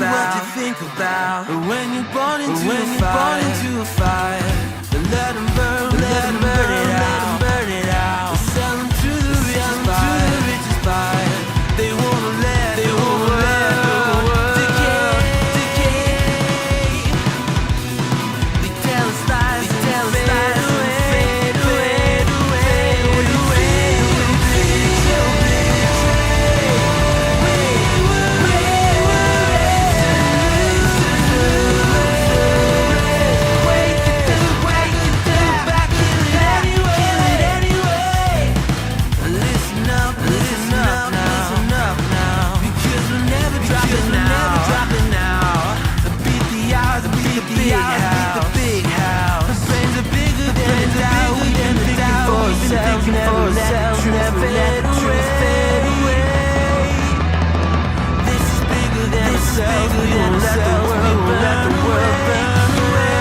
about. When you're born into a fire, then let them burn it out. Sell them to the richest buyer. They wanna let the world decay. They tell us lies, fade away. Never let the truth fade away. This is bigger than ourselves. We won't let the world burn away.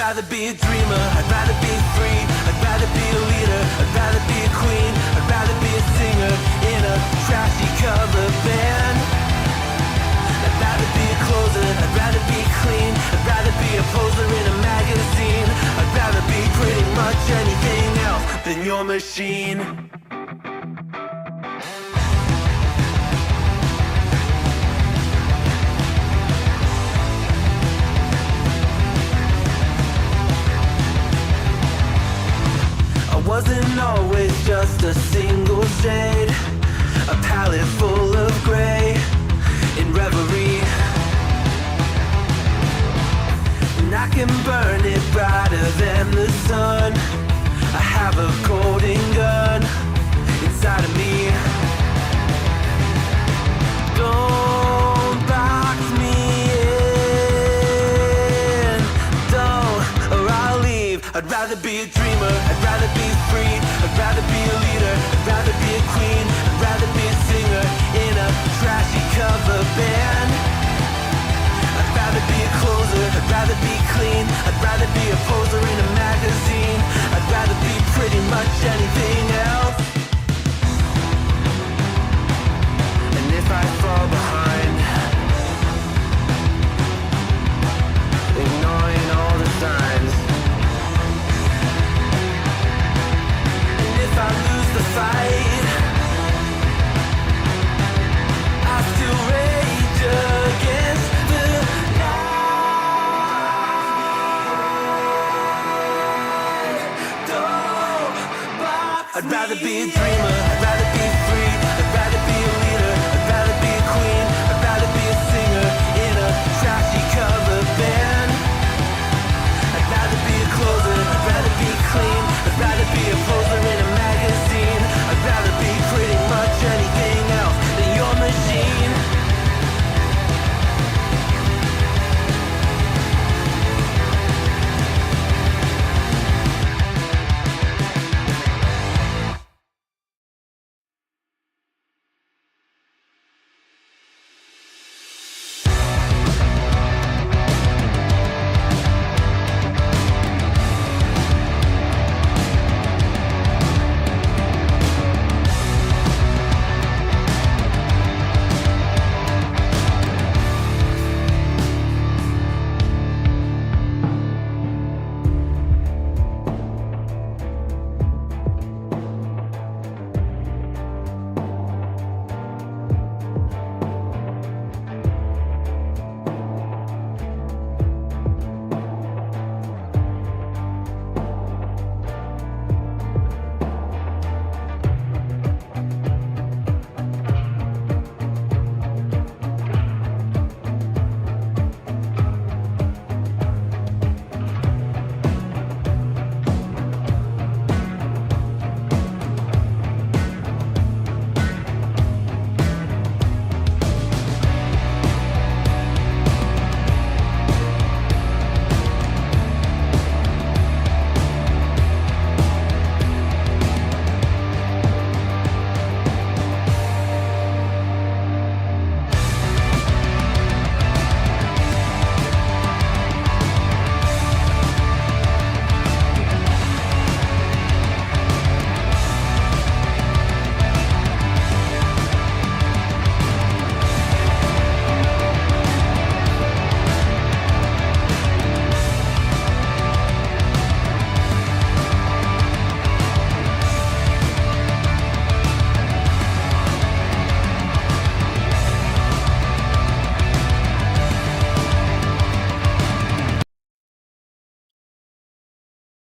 rather be a dreamer, I'd rather be free, I'd rather be a leader, I'd rather be a queen, I'd rather be a singer in a trashy cover band. I'd rather be a closer, I'd rather be clean, I'd rather be a poser in a magazine, I'd rather be pretty much anything else than your machine. Wasn't always just a single shade, a palette full of gray in reverie. And I can burn it brighter than the sun. I have a golden gun inside of me. Don't box me in, don't, or I'll leave. I'd rather be a dreamer, I'd rather be free, I'd rather be a leader, I'd rather be a queen, I'd rather be a singer in a trashy cover band. I'd rather be a closer, I'd rather be clean, I'd rather be a poser in a magazine, I'd rather be pretty much anything else. And if I fall behind, ignoring all the signs, if I lose the fight, I still rage against the night. Don't box I'd rather be a dreamer, I'd rather be free, I'd rather be a leader, I'd rather be a queen, I'd rather be a singer in a trashy cover band. I'd rather be a closer, I'd rather be clean, I'd rather be a poser in a magazine, I'd rather be pretty much anything else than your machine.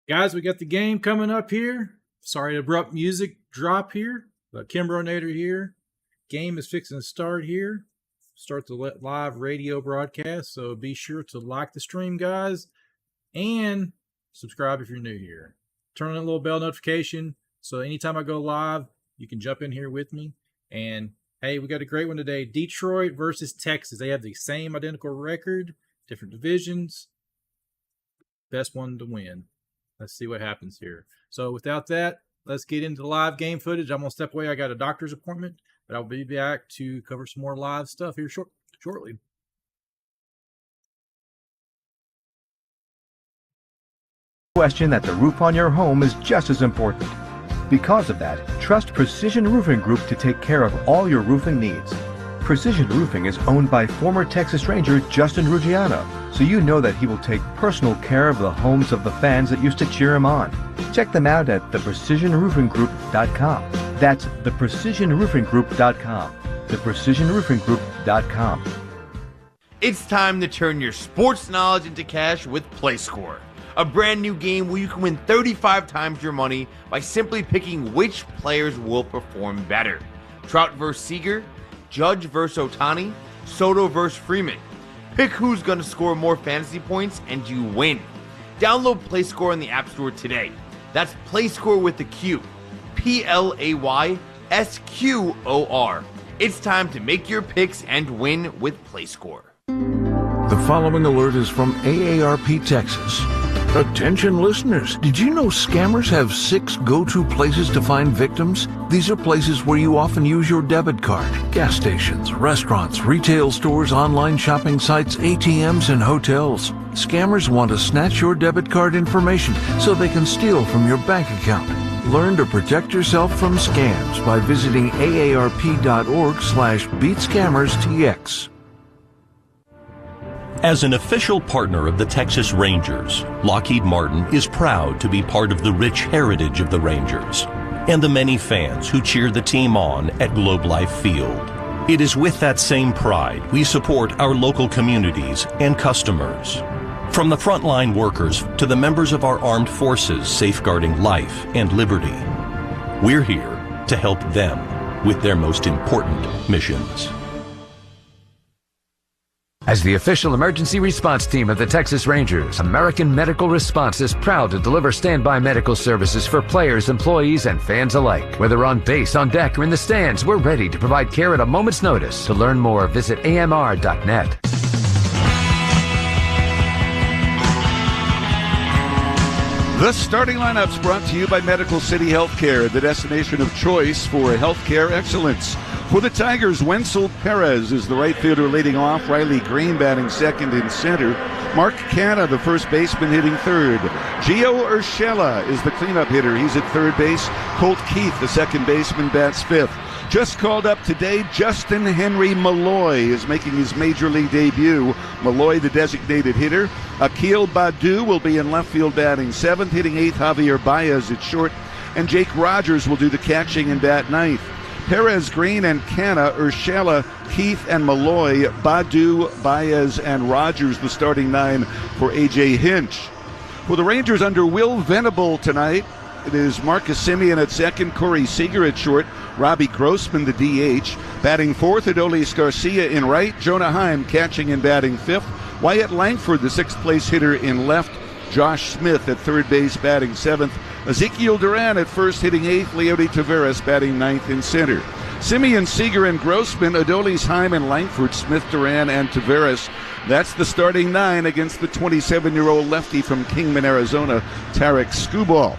Guys, we got the game coming up here. Sorry, abrupt music drop here. But KimbroNator here. Game is fixing to start here. Start the live radio broadcast. So be sure to like the stream, guys, and subscribe if you're new here. Turn on a little bell notification so anytime I go live, you can jump in here with me. And hey, we got a great one today. Detroit versus Texas. They have the same identical record, different divisions. Best one to win. Let's see what happens here. So without that, let's get into the live game footage. I'm going to step away. I got a doctor's appointment, but I'll be back to cover some more live stuff here shortly. question that the roof on your home is just as important. Because of that, trust Precision Roofing Group to take care of all your roofing needs. Precision Roofing is owned by former Texas Ranger Justin Ruggiano, so you know that he will take personal care of the homes of the fans that used to cheer him on. Check them out at theprecisionroofinggroup.com. That's theprecisionroofinggroup.com. theprecisionroofinggroup.com. It's time to turn your sports knowledge into cash with PlayScore, a brand new game where you can win 35 times your money by simply picking which players will perform better. Trout versus Seager, Judge versus Ohtani, Soto versus Freeman. Pick who's going to score more fantasy points and you win. Download PlayScore in the App Store today. That's PlayScore with the Q. PLAYSQOR. It's time to make your picks and win with PlayScore. The following alert is from AARP Texas. Attention listeners, did you know scammers have 6 go-to places to find victims? These are places where you often use your debit card: gas stations, restaurants, retail stores, online shopping sites, ATMs, and hotels. Scammers want to snatch your debit card information so they can steal from your bank account. Learn to protect yourself from scams by visiting aarp.org/beatscammerstx. As an official partner of the Texas Rangers, Lockheed Martin is proud to be part of the rich heritage of the Rangers and the many fans who cheer the team on at Globe Life Field. It is with that same pride we support our local communities and customers. From the frontline workers to the members of our armed forces safeguarding life and liberty, we're here to help them with their most important missions. As the official emergency response team of the Texas Rangers, American Medical Response is proud to deliver standby medical services for players, employees, and fans alike. Whether on base, on deck, or in the stands, we're ready to provide care at a moment's notice. To learn more, visit amr.net. The starting lineup's brought to you by Medical City Healthcare, the destination of choice for healthcare excellence. For the Tigers, Wenzel Perez is the right fielder leading off. Riley Green batting second in center. Mark Canna, the first baseman, hitting third. Gio Urshela is the cleanup hitter. He's at third base. Colt Keith, the second baseman, bats fifth. Just called up today, Justin Henry Malloy is making his major league debut. Malloy, the designated hitter. Akil Badu will be in left field batting seventh. Hitting eighth, Javier Baez at short. And Jake Rogers will do the catching and bat ninth. Perez, Green, and Canna, Urshela, Keith, and Malloy, Badu, Baez, and Rogers, the starting 9 for A.J. Hinch. For the Rangers under Will Venable tonight, it is Marcus Semien at second, Corey Seager at short, Robbie Grossman, the DH. Batting fourth, Adolis Garcia in right, Jonah Heim catching and batting fifth, Wyatt Langford, the sixth-place hitter in left, Josh Smith at third base batting seventh, Ezekiel Duran at first hitting eighth, Leody Taveras batting ninth in center. Semien, Seager, and Grossman, Adolis, Heim, and Langford, Smith, Duran, and Taveras. That's the starting 9 against the 27-year-old lefty from Kingman, Arizona, Tarek Skubal.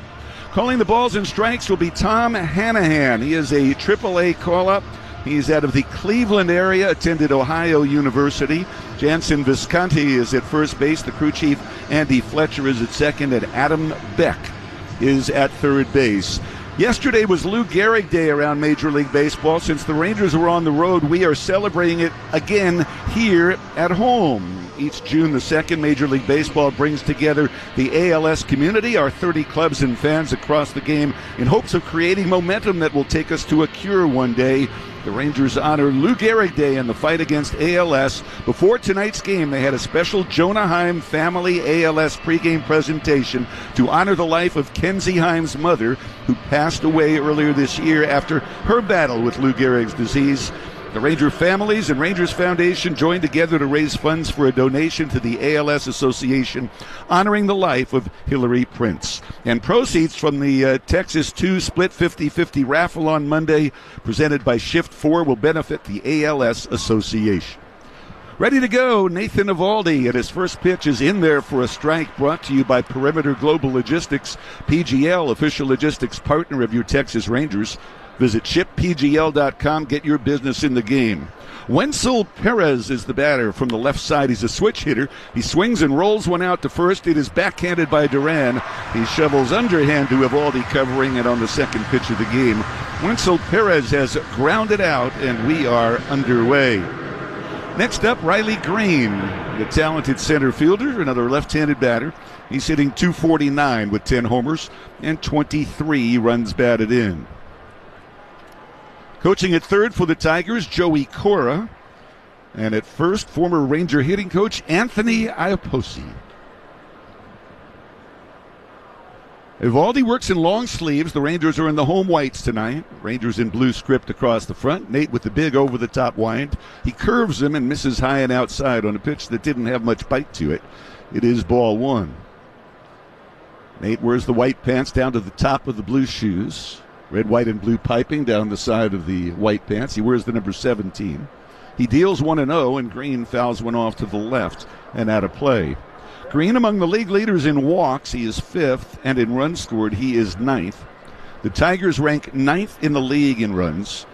Calling the balls and strikes will be Tom Hanahan. He is a AAA call-up. He's out of the Cleveland area, attended Ohio University. Jansen Visconti is at first base. The crew chief, Andy Fletcher, is at second, and Adam Beck is at third base. Yesterday was Lou Gehrig Day around Major League Baseball. Since the Rangers were on the road, we are celebrating it again here at home. Each June the 2nd, Major League Baseball brings together the ALS community, our 30 clubs and fans across the game, in hopes of creating momentum that will take us to a cure one day. The Rangers honor Lou Gehrig Day in the fight against ALS. Before tonight's game, they had a special Jonah Heim family ALS pregame presentation to honor the life of Kenzie Heim's mother, who passed away earlier this year after her battle with Lou Gehrig's disease. The Ranger families and Rangers Foundation joined together to raise funds for a donation to the ALS Association, honoring the life of Hillary Prince. And proceeds from the Texas 2 split 50-50 raffle on Monday, presented by Shift 4, will benefit the ALS Association. Ready to go, Nathan Eovaldi, and his first pitch is in there for a strike, brought to you by Perimeter Global Logistics, PGL, official logistics partner of your Texas Rangers. Visit shippgl.com, get your business in the game. Wenzel Perez is the batter from the left side. He's a switch hitter. He swings and rolls one out to first. It is backhanded by Duran. He shovels underhand to Evaldi covering it on the second pitch of the game. Wenzel Perez has grounded out, and we are underway. Next up, Riley Green, the talented center fielder, another left-handed batter. He's hitting .249 with 10 homers and 23 runs batted in. Coaching at third for the Tigers, Joey Cora. And at first, former Ranger hitting coach Anthony Iaposi. Evaldi works in long sleeves. The Rangers are in the home whites tonight. Rangers in blue script across the front. Nate with the big over-the-top wind. He curves him and misses high and outside on a pitch that didn't have much bite to it. It is ball one. Nate wears the white pants down to the top of the blue shoes. Red, white, and blue piping down the side of the white pants. He wears the number 17. He deals 1-0, and Green fouls one off to the left and out of play. Green among the league leaders in walks. He is 5th, and in runs scored, he is 9th. The Tigers rank 9th in the league in runs.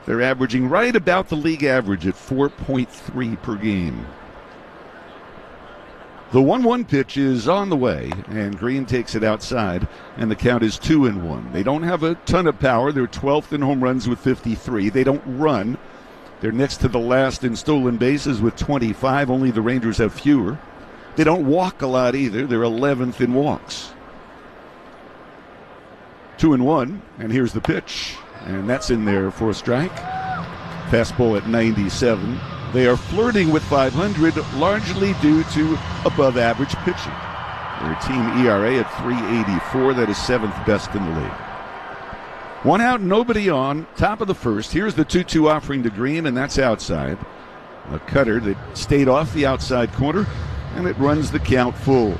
They're averaging right about the league average at 4.3 per game. The 1-1 pitch is on the way, and Green takes it outside, and the count is 2-1. They don't have a ton of power. They're 12th in home runs with 53. They don't run. They're next to the last in stolen bases with 25. Only the Rangers have fewer. They don't walk a lot either. They're 11th in walks. 2-1, and here's the pitch, and that's in there for a strike. Fastball at 97. They are flirting with 500, largely due to above-average pitching. Their team ERA at 3.84. That is 7th best in the league. One out, nobody on. Top of the first. Here's the 2-2 offering to Green, and that's outside. A cutter that stayed off the outside corner, and it runs the count full.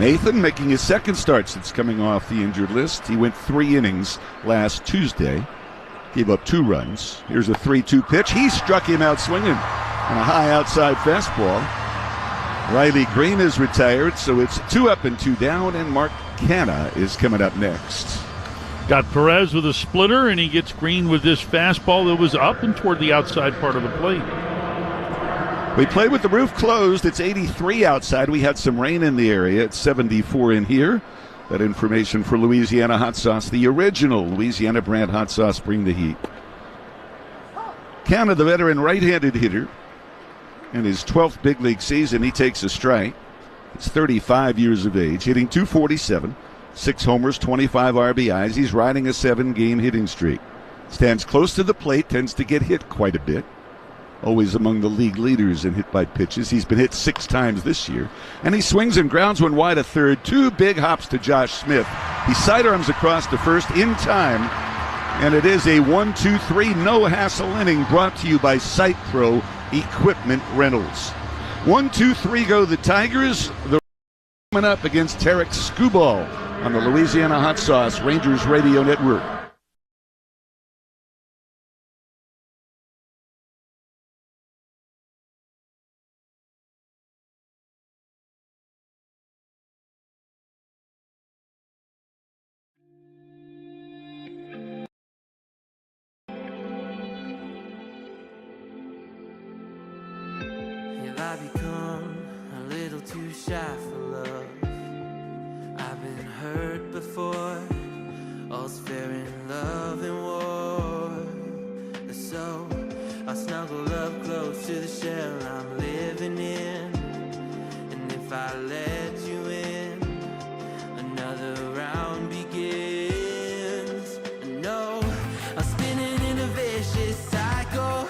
Nathan making his second start since coming off the injured list. He went 3 innings last Tuesday. Gave up 2 runs. Here's a 3-2 pitch. He struck him out swinging on a high outside fastball. Riley Green is retired, so it's 2 up and 2 down, and Mark Canha is coming up next. Got Perez with a splitter, and he gets Green with this fastball that was up and toward the outside part of the plate. We play with the roof closed. It's 83 outside. We had some rain in the area. It's 74 in here. That information for Louisiana Hot Sauce, the original Louisiana brand hot sauce. Bring the heat. Canha, the veteran right-handed hitter, in his 12th big league season, he takes a strike. He's 35 years of age, hitting .247, 6 homers, 25 RBIs. He's riding a 7-game hitting streak. Stands close to the plate, tends to get hit quite a bit. Always among the league leaders in hit by pitches. He's been hit 6 times this year. And he swings and grounds one wide of third. 2 big hops to Josh Smith. He sidearms across to first in time. And it is a 1-2-3 no-hassle inning brought to you by Sight Pro Equipment Rentals. 1-2-3 go the Tigers. The coming up against Tarek Skubal on the Louisiana Hot Sauce Rangers Radio Network. I become a little too shy for love. I've been hurt before. All's fair in love and war. So I snuggle up close to the shell I'm living in. And if I let you in, another round begins. No, I'm spinning in a vicious cycle.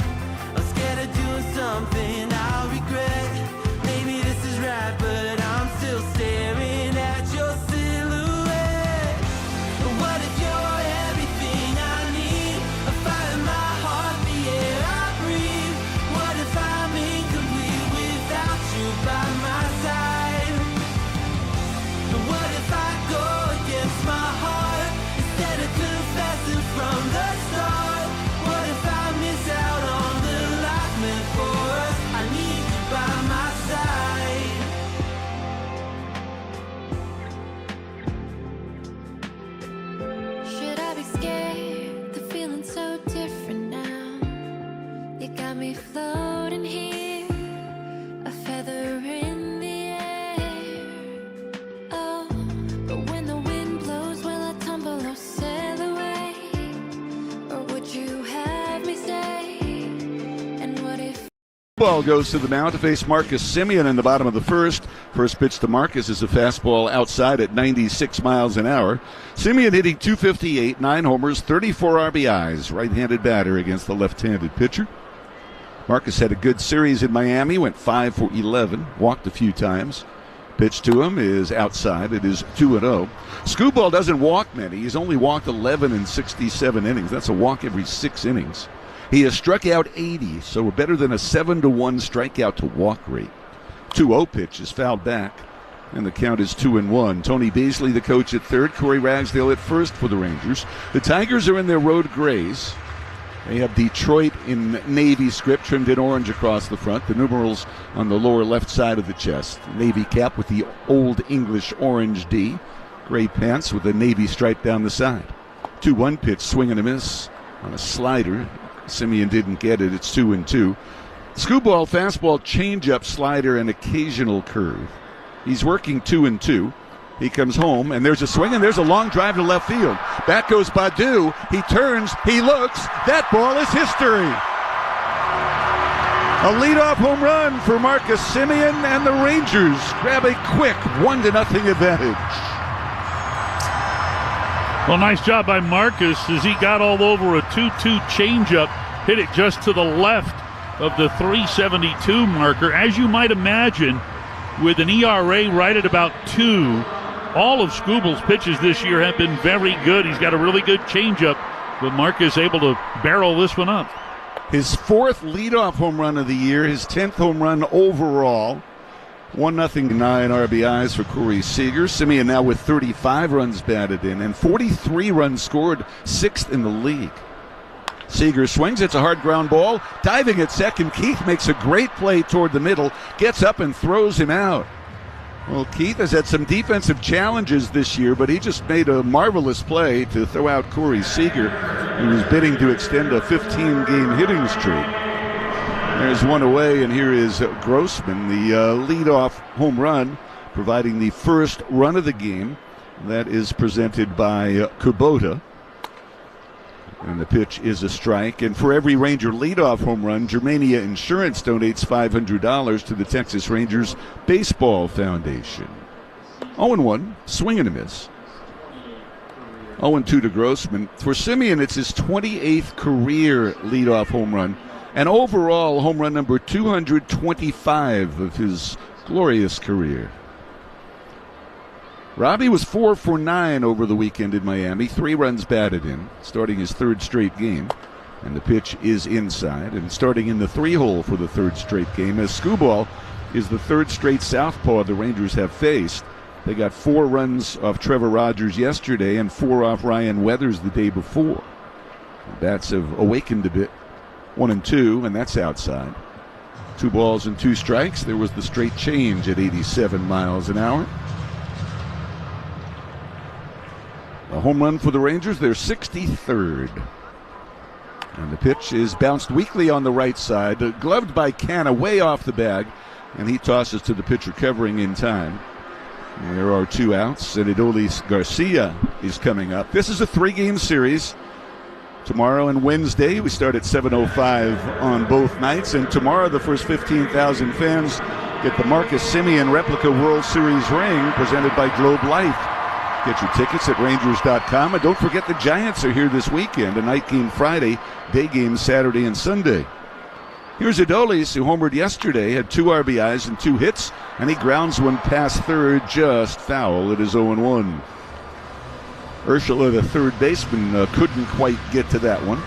I'm scared of doing something I'll regret. Maybe this is right, but I'm still staring at your silhouette. What if you're everything I need? A fire in my heart, the air I breathe. What if I make Ball goes to the mound to face Marcus Semien in the bottom of the first. First pitch to Marcus is a fastball outside at 96 miles an hour. Semien hitting .258, 9 homers, 34 RBIs. Right-handed batter against the left-handed pitcher. Marcus had a good series in Miami, went 5 for 11, walked a few times. Pitch to him is outside. It is 2-0. Skubal doesn't walk many. He's only walked 11 in 67 innings. That's a walk every 6 innings. He has struck out 80, so we're better than a 7-1 strikeout to walk rate. 2-0 pitch is fouled back, and the count is 2-1. Tony Beasley, the coach, at third. Corey Ragsdale at first for the Rangers. The Tigers are in their road grays. They have Detroit in navy script, trimmed in orange across the front. The numerals on the lower left side of the chest. Navy cap with the Old English orange D. Gray pants with a navy stripe down the side. 2-1 pitch, swing and a miss on a slider. Semien didn't get it. It's 2-2. Skubal, fastball, changeup, slider, and occasional curve. He's working 2-2. He comes home, and there's a swing, and there's a long drive to left field. Back goes Baddoo. He turns. He looks. That ball is history. A leadoff home run for Marcus Semien, and the Rangers grab a quick 1-0 advantage. Well, nice job by Marcus as he got all over a 2-2 changeup, hit it just to the left of the 372 marker. As you might imagine, with an ERA right at about 2, all of Skubal's pitches this year have been very good. He's got a really good changeup, but Marcus able to barrel this one up. His 4th leadoff home run of the year, his 10th home run overall. 1-0, 9 RBIs for Corey Seager. Semien now with 35 runs batted in and 43 runs scored, 6th in the league. Seager swings. It's a hard ground ball. Diving at second, Keith makes a great play toward the middle, gets up and throws him out. Well, Keith has had some defensive challenges this year, but he just made a marvelous play to throw out Corey Seager, who was bidding to extend a 15-game hitting streak. There's one away, and here is Grossman, the leadoff home run, providing the first run of the game. That is presented by Kubota. And the pitch is a strike. And for every Ranger leadoff home run, Germania Insurance donates $500 to the Texas Rangers Baseball Foundation. 0-1, swing and a miss. 0-2 to Grossman. For Semien, it's his 28th career leadoff home run, and overall home run number 225 of his glorious career. Robbie was 4 for 9 over the weekend in Miami, 3 runs batted in, starting his 3rd straight game. And the pitch is inside, and starting in the 3-hole for the 3rd straight game, as Skubal is the 3rd straight southpaw the Rangers have faced. They got 4 runs off Trevor Rogers yesterday and 4 off Ryan Weathers the day before. The bats have awakened a bit. 1-2, and that's outside. 2 balls and 2 strikes. There was the straight change at 87 miles an hour. A home run for the Rangers, their 63rd. And the pitch is bounced weakly on the right side, gloved by Canna way off the bag, and he tosses to the pitcher covering in time. And there are 2 outs, and Adolis Garcia is coming up. This is a 3-game series. Tomorrow and Wednesday, we start at 7:05 on both nights. And tomorrow, the first 15,000 fans get the Marcus Semien Replica World Series ring presented by Globe Life. Get your tickets at Rangers.com. And don't forget the Giants are here this weekend. A night game Friday, day game Saturday and Sunday. Here's Adolis, who homered yesterday, had 2 RBIs and 2 hits, and he grounds one past third, just foul. It is 0-1. Urshela, the third baseman, couldn't quite get to that one.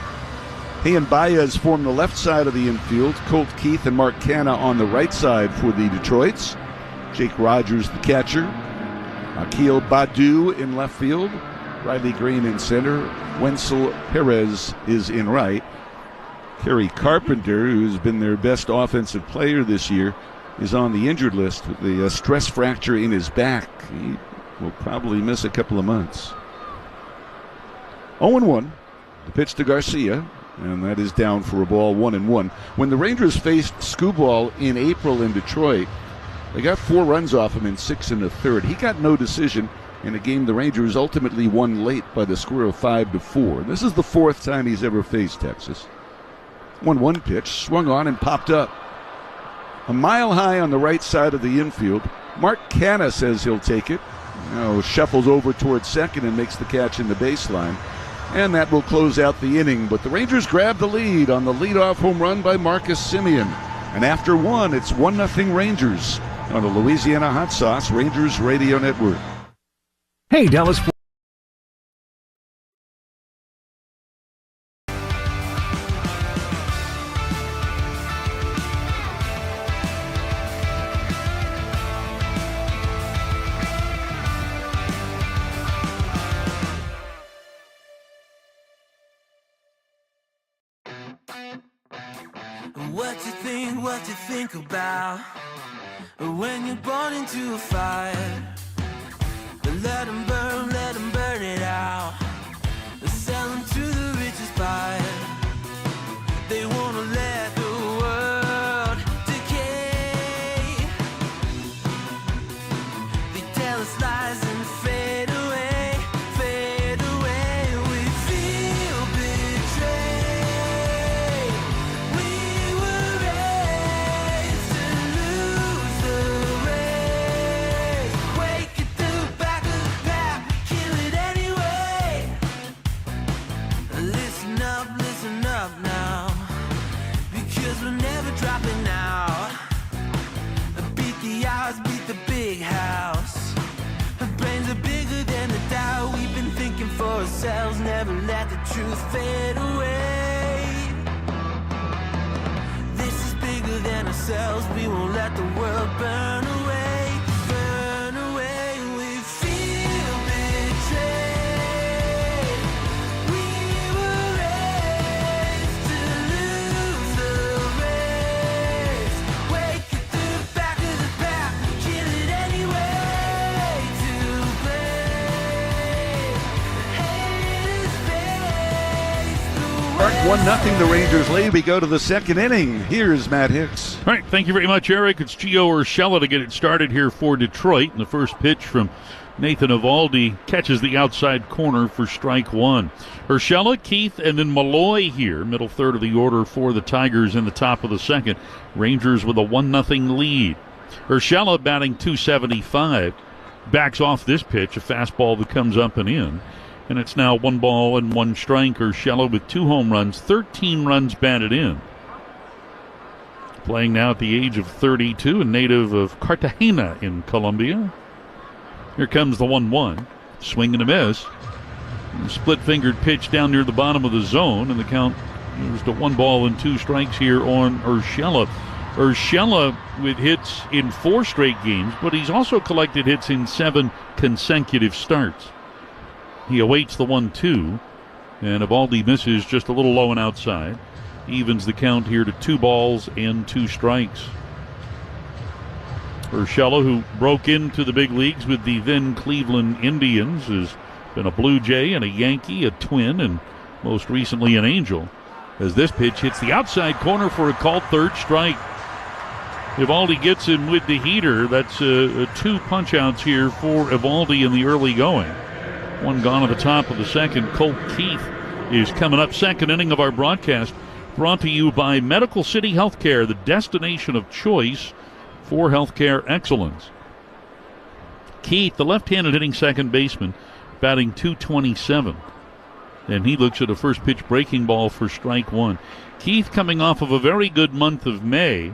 He and Baez form the left side of the infield. Colt Keith and Mark Canna on the right side for the Detroits. Jake Rogers, the catcher. Akil Baddoo in left field. Riley Green in center. Wenzel Perez is in right. Kerry Carpenter, who's been their best offensive player this year, is on the injured list with the stress fracture in his back. He will probably miss a couple of months. 0-1, the pitch to Garcia, and that is down for a ball, 1-1. When the Rangers faced Skubal in April in Detroit, they got 4 runs off him in 6 1/3. He got no decision in a game the Rangers ultimately won late by the score of 5-4. This is the 4th time he's ever faced Texas. 1-1 pitch, swung on and popped up. A mile high on the right side of the infield. Mark Canna says he'll take it. Now shuffles over towards second and makes the catch in the baseline. And that will close out the inning. But the Rangers grab the lead on the leadoff home run by Marcus Semien. And after one, it's 1-0 Rangers on the Louisiana Hot Sauce Rangers Radio Network. Hey, Dallas. What you think about when you're born into a fire. Let them burn it out. Sell them to the richest buyer. They wanna let the world decay. They tell us lies and fade away, fade away. We feel betrayed. We were raised to lose the race. Wake at the back of the pack, kill it anyway. Listen up now, because we're never dropping out. Beat the odds, beat the big house. Our brains are bigger than the doubt. We've been thinking for ourselves, never let the truth fade away. This is bigger than ourselves, we won't let the world burn away, burn away. We feel betrayed. We were raised to lose the race. Wake at the back of the pack, kill it anyway. To play, haters face the Mark 1-0 the Rangers lead. We go to the second inning. Here's Matt Hicks. All right, thank you very much, Eric. It's Gio Urshela to get it started here for Detroit. And the first pitch from Nathan Eovaldi catches the outside corner for strike one. Urshela, Keith, and then Malloy here, middle third of the order for the Tigers in the top of the second. Rangers with a 1-0 lead. Urshela batting .275, backs off this pitch, a fastball that comes up and in. And it's now 1 ball and 1 strike. Urshela with 2 home runs, 13 runs batted in. Playing now at the age of 32 and native of Cartagena in Colombia. Here comes the 1-1. Swing and a miss. Split-fingered pitch down near the bottom of the zone, and the count moves to 1 ball and 2 strikes here on Urshela. Urshela with hits in 4 straight games, but he's also collected hits in 7 consecutive starts. He awaits the 1-2, and Eovaldi misses just a little low and outside. Evens the count here to 2 balls and 2 strikes. Urshela, who broke into the big leagues with the then Cleveland Indians, has been a Blue Jay and a Yankee, a Twin, and most recently an Angel, as this pitch hits the outside corner for a called third strike. Eovaldi gets him with the heater. That's 2 punch-outs here for Eovaldi in the early going. 1 gone at the top of the second. Colt Keith is coming up. Second inning of our broadcast, brought to you by Medical City Healthcare, the destination of choice for healthcare excellence. Keith, the left-handed hitting second baseman, batting .227. And he looks at a first pitch breaking ball for strike one. Keith coming off of a very good month of May.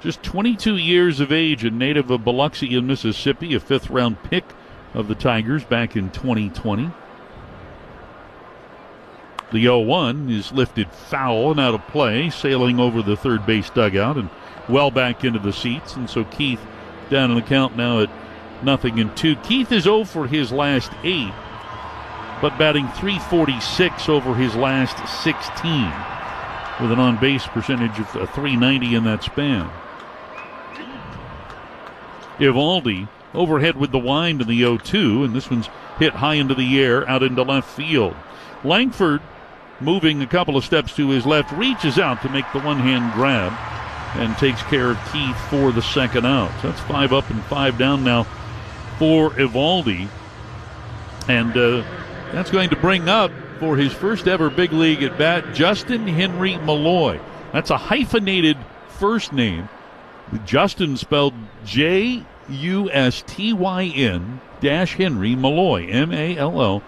Just 22 years of age and native of Biloxi in Mississippi, a 5th-round pick of the Tigers back in 2020. The 0-1 is lifted foul and out of play, sailing over the third base dugout and well back into the seats. And so Keith down in the count now at 0-2. Keith is 0 for his last 8, but batting .346 over his last 16, with an on-base percentage of .390 in that span. Eovaldi overhead with the wind in the 0-2, and this one's hit high into the air out into left field. Langford, moving a couple of steps to his left, reaches out to make the one-hand grab and takes care of Keith for the second out. So that's 5 up and 5 down now for Eovaldi. And that's going to bring up, for his first ever big league at bat, Justin Henry Malloy. That's a hyphenated first name. Justin spelled Justyn -Henry Malloy,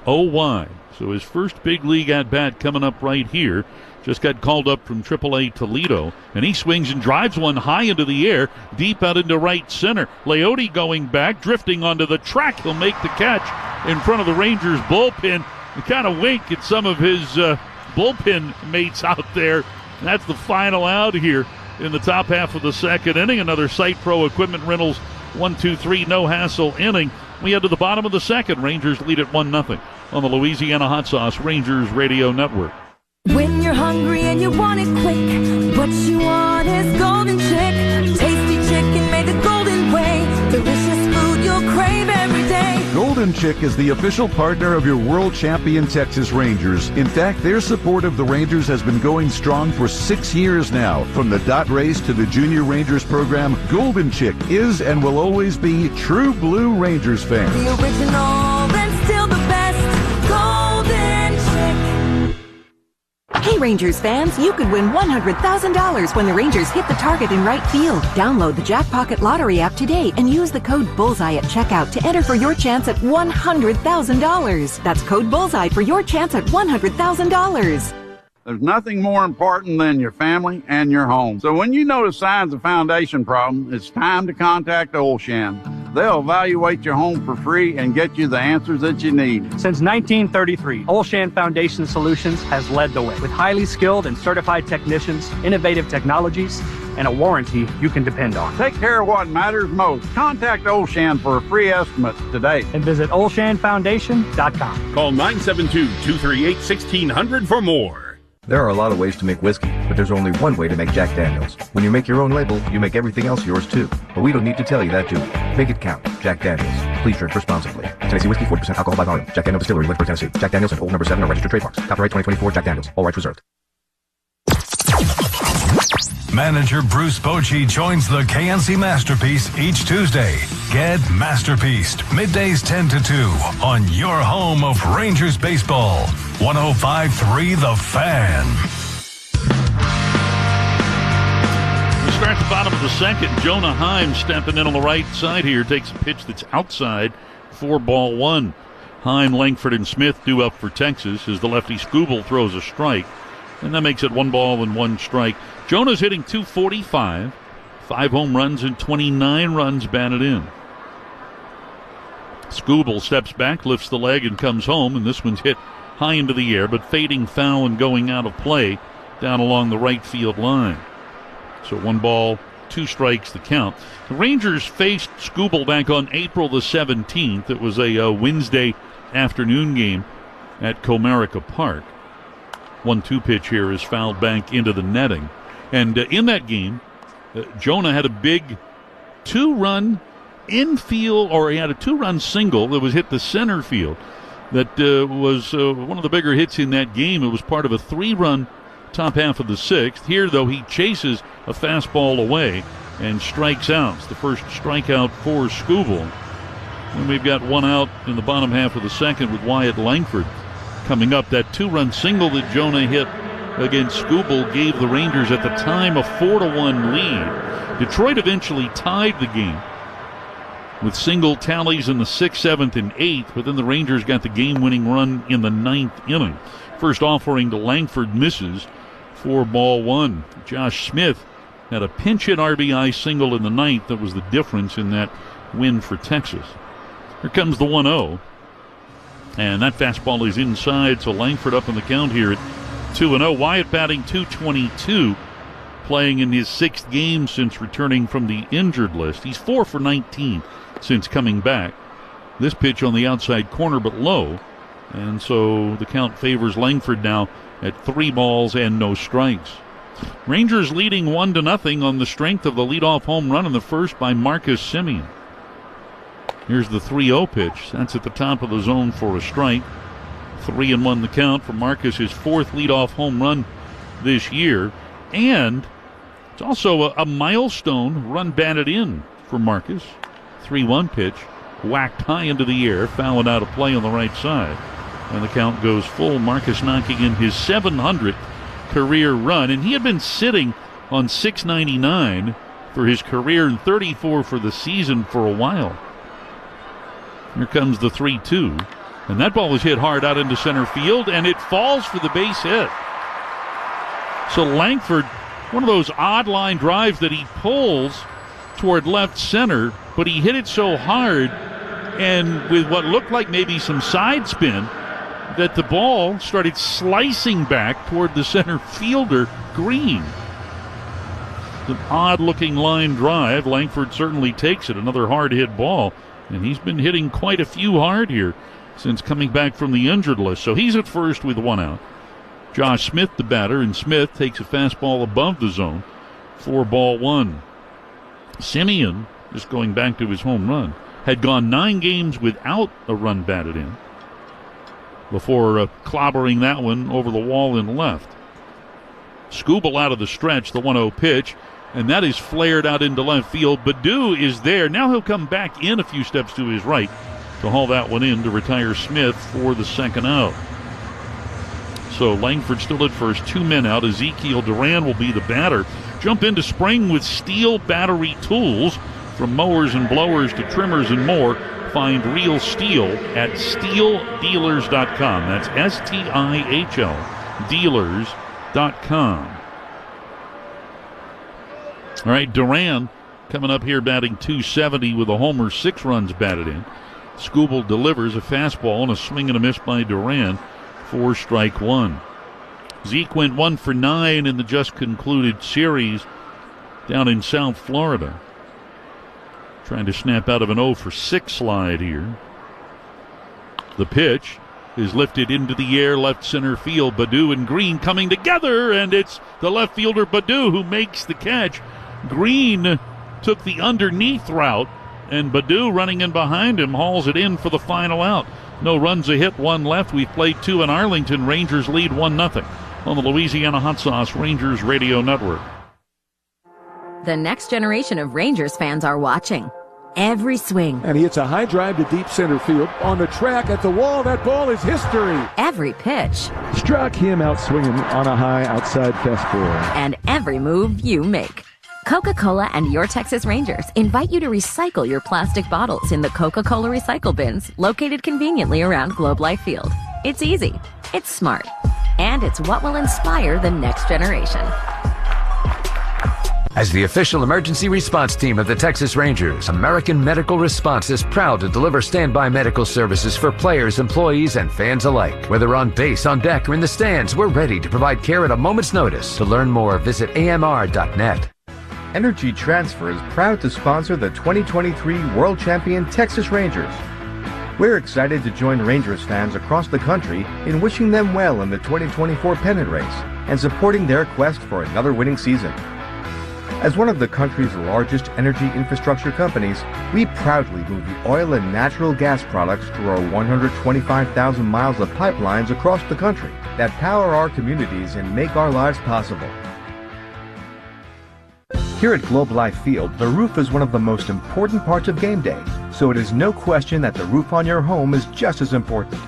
Malloy. So his first big league at-bat coming up right here. Just got called up from AAA Toledo, and he swings and drives one high into the air, deep out into right center. Leote going back, drifting onto the track. He'll make the catch in front of the Rangers bullpen. You kind of wink at some of his bullpen mates out there. That's the final out here in the top half of the second inning. Another Site Pro Equipment Rentals 1-2-3 no-hassle inning. We head to the bottom of the second. Rangers lead at 1-0 on the Louisiana Hot Sauce Rangers Radio Network. When you're hungry and you want it quick, what you want is Golden Chick. Tasty chicken made the golden way. Delicious food you'll crave every day. Golden Chick is the official partner of your world champion Texas Rangers. In fact, their support of the Rangers has been going strong for 6 years now. From the dot race to the Junior Rangers program, Golden Chick is and will always be true blue Rangers fans. The original and still the best. Golden Chick. Hey Rangers fans, you could win $100,000 when the Rangers hit the target in right field. Download the Jackpocket Lottery app today and use the code BULLSEYE at checkout to enter for your chance at $100,000. That's code BULLSEYE for your chance at $100,000. There's nothing more important than your family and your home. So when you notice signs of foundation problem, it's time to contact Olshan. They'll evaluate your home for free and get you the answers that you need. Since 1933, Olshan Foundation Solutions has led the way with highly skilled and certified technicians, innovative technologies, and a warranty you can depend on. Take care of what matters most. Contact Olshan for a free estimate today. And visit olshanfoundation.com. Call 972-238-1600 for more. There are a lot of ways to make whiskey, but there's only one way to make Jack Daniels. When you make your own label, you make everything else yours too. But we don't need to tell you that, do we? Make it count. Jack Daniels. Please drink responsibly. Tennessee Whiskey, 40% alcohol by volume. Jack Daniels Distillery, Lynchburg, Tennessee. Jack Daniels and Old No. 7 are registered trademarks. Copyright 2024 Jack Daniels. All rights reserved. Manager Bruce Bochy joins the KNC Masterpiece each Tuesday. Get Masterpieced, middays 10 to 2 on your home of Rangers baseball. 105.3 The Fan. We start at the bottom of the second. Jonah Heim stepping in on the right side here. Takes a pitch that's outside for ball one. Heim, Langford, and Smith due up for Texas as the lefty Skubal throws a strike. And that makes it 1 ball and 1 strike. Jonah's hitting .245, 5 home runs and 29 runs batted in. Skubal steps back, lifts the leg, and comes home, and this one's hit high into the air, but fading foul and going out of play down along the right field line. So 1 ball, 2 strikes the count. The Rangers faced Skubal back on April the 17th. It was a Wednesday afternoon game at Comerica Park. 1-2 pitch here is fouled back into the netting. And in that game, Jonah had a big 2-run infield, or he had a 2-run single that was hit to center field. That was one of the bigger hits in that game. It was part of a 3-run top half of the 6th. Here, though, he chases a fastball away and strikes out. It's the first strikeout for Skubal. And we've got 1 out in the bottom half of the second with Wyatt Langford coming up. That 2-run single that Jonah hit against Skubal gave the Rangers at the time a 4-1 lead. Detroit eventually tied the game with single tallies in the 6th, 7th, and 8th, but then the Rangers got the game-winning run in the 9th inning. First offering to Langford misses for ball 1. Josh Smith had a pinch-hit RBI single in the 9th that was the difference in that win for Texas. Here comes the 1-0. And that fastball is inside, so Langford up in the count here at 2-0. Wyatt batting .222, playing in his 6th game since returning from the injured list. He's 4 for 19 since coming back. This pitch on the outside corner, but low. And so the count favors Langford now at 3 balls and no strikes. Rangers leading 1-0 on the strength of the leadoff home run in the first by Marcus Semien. Here's the 3-0 pitch. That's at the top of the zone for a strike. 3-1 the count for Marcus, his 4th leadoff home run this year. And it's also a milestone run batted in for Marcus. 3-1 pitch, whacked high into the air, fouling out of play on the right side. And the count goes full. Marcus knocking in his 700th career run. And he had been sitting on .699 for his career and 34 for the season for a while. Here comes the 3-2. And that ball was hit hard out into center field, and it falls for the base hit. So Langford, one of those odd line drives that he pulls toward left center, but he hit it so hard and with what looked like maybe some side spin that the ball started slicing back toward the center fielder, Green. It's an odd-looking line drive. Langford certainly takes it, another hard-hit ball, and he's been hitting quite a few hard here since coming back from the injured list. So he's at first with one out. Josh Smith, the batter, and Smith takes a fastball above the zone for ball one. Simeon, just going back to his home run, had gone 9 games without a run batted in before clobbering that one over the wall in left. Skubal out of the stretch, the 1-0 pitch, and that is flared out into left field. Baddoo is there. Now he'll come back in a few steps to his right to haul that one in to retire Smith for the second out. So Langford still at first, 2 men out. Ezekiel Duran will be the batter. Jump into spring with Steel Battery Tools. From mowers and blowers to trimmers and more, find real steel at steeldealers.com. That's STIHL dealers.com. All right, Duran coming up here batting .270 with a homer, 6 runs batted in. Skubal delivers a fastball and a swing and a miss by Duran for strike one. Zeke went 1 for 9 in the just concluded series down in South Florida. Trying to snap out of an 0 for 6 slide here. The pitch is lifted into the air, left center field. Baddoo and Green coming together, and it's the left fielder Baddoo who makes the catch. Green took the underneath route, and Baddoo running in behind him hauls it in for the final out. No runs, a hit, 1 left. We've played 2 in Arlington. Rangers lead 1-0 on the Louisiana Hot Sauce Rangers Radio Network. The next generation of Rangers fans are watching. Every swing. And he hits a high drive to deep center field. On the track, at the wall, that ball is history. Every pitch. Struck him out swinging on a high outside fastball. And every move you make. Coca-Cola and your Texas Rangers invite you to recycle your plastic bottles in the Coca-Cola recycle bins located conveniently around Globe Life Field. It's easy, it's smart, and it's what will inspire the next generation. As the official emergency response team of the Texas Rangers, American Medical Response is proud to deliver standby medical services for players, employees, and fans alike. Whether on base, on deck, or in the stands, we're ready to provide care at a moment's notice. To learn more, visit amr.net. Energy Transfer is proud to sponsor the 2023 World Champion Texas Rangers. We're excited to join Rangers fans across the country in wishing them well in the 2024 pennant race and supporting their quest for another winning season. As one of the country's largest energy infrastructure companies, we proudly move the oil and natural gas products through our 125,000 miles of pipelines across the country that power our communities and make our lives possible. Here at Globe Life Field, the roof is one of the most important parts of game day, so it is no question that the roof on your home is just as important.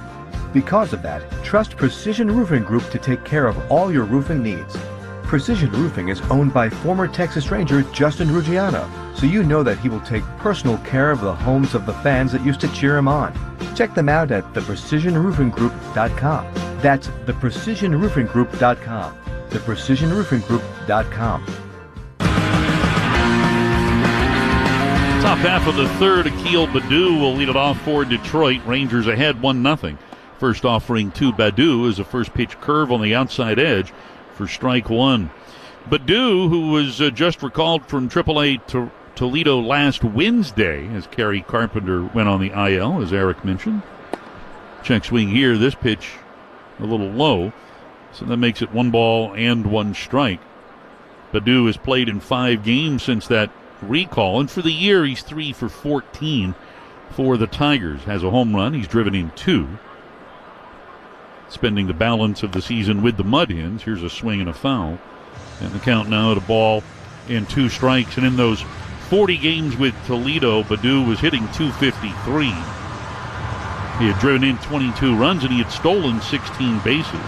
Because of that, trust Precision Roofing Group to take care of all your roofing needs. Precision Roofing is owned by former Texas Ranger Justin Ruggiano, so you know that he will take personal care of the homes of the fans that used to cheer him on. Check them out at theprecisionroofinggroup.com. That's theprecisionroofinggroup.com. theprecisionroofinggroup.com. Top half of the third, Akil Baddoo will lead it off for Detroit. Rangers ahead 1-0. First offering to Baddoo is a first pitch curve on the outside edge for strike one. Baddoo, who was just recalled from AAA Toledo last Wednesday as Kerry Carpenter went on the IL, as Eric mentioned. Check swing here. This pitch a little low, so that makes it 1 ball and 1 strike. Baddoo has played in 5 games since that recall, and for the year he's 3 for 14 for the Tigers. Has a home run. He's driven in 2. Spending the balance of the season with the Mud Hens. Here's a swing and a foul. And the count now at 1 ball and 2 strikes. And in those 40 games with Toledo, Baddoo was hitting .253. He had driven in 22 runs and he had stolen 16 bases.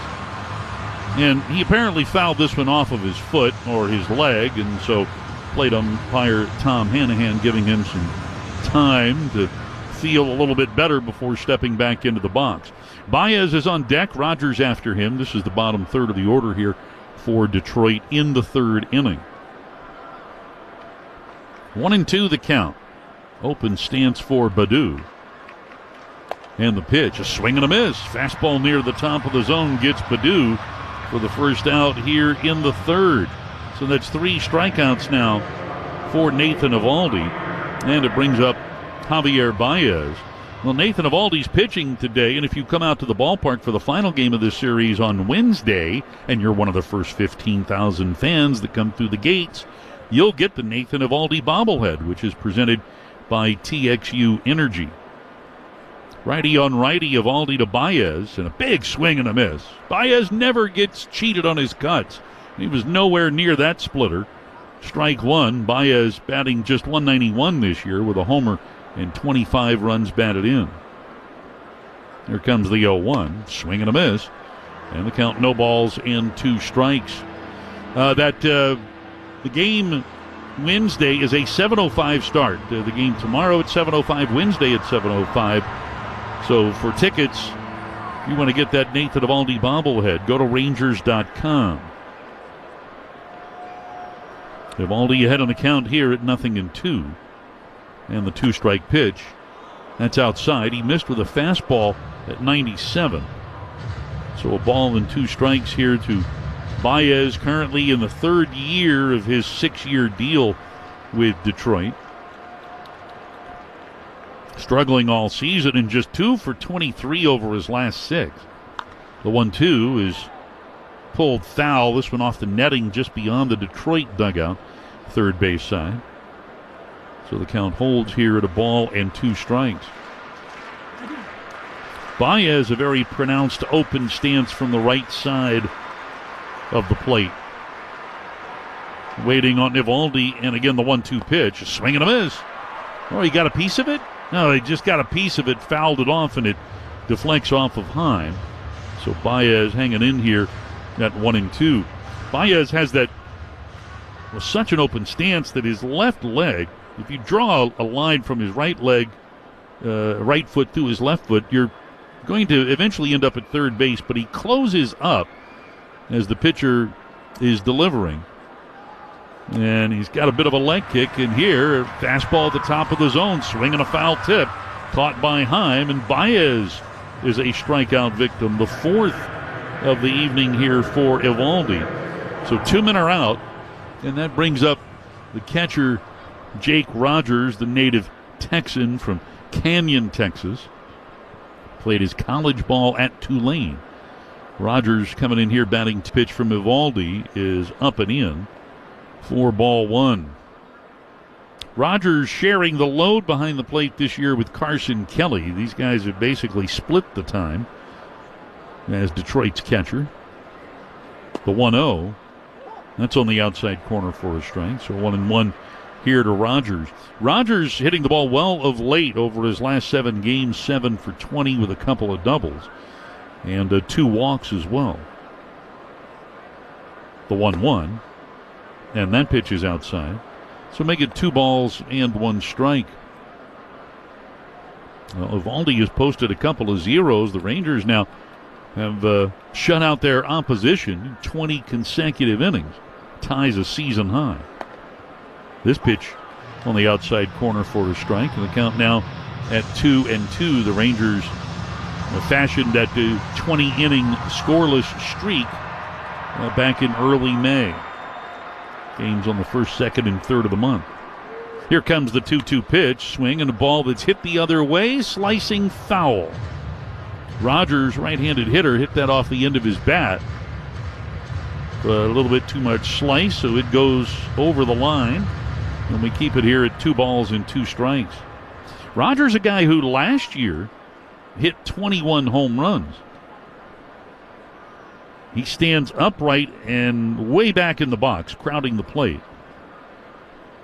And he apparently fouled this one off of his foot or his leg, and so plate umpire Tom Hanahan giving him some time to feel a little bit better before stepping back into the box. Baez is on deck. Rogers after him. This is the bottom third of the order here for Detroit in the third inning. 1-2 the count. Open stance for Baddoo. And the pitch, a swing and a miss. Fastball near the top of the zone gets Baddoo for the first out here in the third. So that's 3 strikeouts now for Nathan Eovaldi. And it brings up Javier Baez. Well, Nathan Eovaldi's pitching today, and if you come out to the ballpark for the final game of this series on Wednesday, and you're one of the first 15,000 fans that come through the gates, you'll get the Nathan Eovaldi bobblehead, which is presented by TXU Energy. Righty on righty, Eovaldi to Baez, and a big swing and a miss. Baez never gets cheated on his cuts. He was nowhere near that splitter. Strike one. Baez batting just .191 this year with a homer and 25 runs batted in. Here comes the 0-1. Swing and a miss. And the count, no balls and 2 strikes. The game Wednesday is a 7:05 start. The game tomorrow at 7:05, Wednesday at 7:05. So for tickets, if you want to get that Nathan Eovaldi bobblehead, go to Rangers.com. Eovaldi ahead on the count here at 0-2. And the 2-strike pitch. That's outside. He missed with a fastball at 97. So a ball and 2 strikes here to Baez, currently in the third year of his 6-year deal with Detroit. Struggling all season and just 2 for 23 over his last 6. The 1-2 is pulled foul. This one off the netting just beyond the Detroit dugout, third base side. So the count holds here at a ball and 2 strikes. Baez, a very pronounced open stance from the right side of the plate. Waiting on Eovaldi, and again the 1-2 pitch. A swing and a miss. Oh, he got a piece of it? No, he just got a piece of it, fouled it off, and it deflects off of Heim. So Baez hanging in here at 1-2. Baez has such an open stance that his left leg, if you draw a line from his right leg, right foot through his left foot, you're going to eventually end up at third base, but he closes up as the pitcher is delivering. And he's got a bit of a leg kick in here. Fastball at the top of the zone. Swing and a foul tip. Caught by Heim. And Baez is a strikeout victim. The 4th of the evening here for Eovaldi. So 2 men are out. And that brings up the catcher, Jake Rogers, the native Texan from Canyon, Texas. Played his college ball at Tulane. Rogers coming in here batting pitch from Eovaldi is up and in. 4-1. Rogers sharing the load behind the plate this year with Carson Kelly. These guys have basically split the time as Detroit's catcher. The 1-0. That's on the outside corner for a strike. So 1-1 here to Rogers. Rogers hitting the ball well of late over his last 7 games, 7 for 20 with a couple of doubles. And 2 walks as well. The 1-1. And that pitch is outside. So make it 2 balls and 1 strike. Well, Eovaldi has posted a couple of zeros. The Rangers now have shut out their opposition in 20 consecutive innings. Ties a season high. This pitch on the outside corner for a strike. And the count now at 2-2. The Rangers fashioned that 20-inning scoreless streak back in early May. Games on the 1st, 2nd, and 3rd of the month. Here comes the 2-2 pitch. Swing and a ball that's hit the other way. Slicing foul. Rogers, right-handed hitter, hit that off the end of his bat. A little bit too much slice, so it goes over the line. And we keep it here at 2 balls and 2 strikes. Rogers, a guy who last year hit 21 home runs. He stands upright and way back in the box, crowding the plate.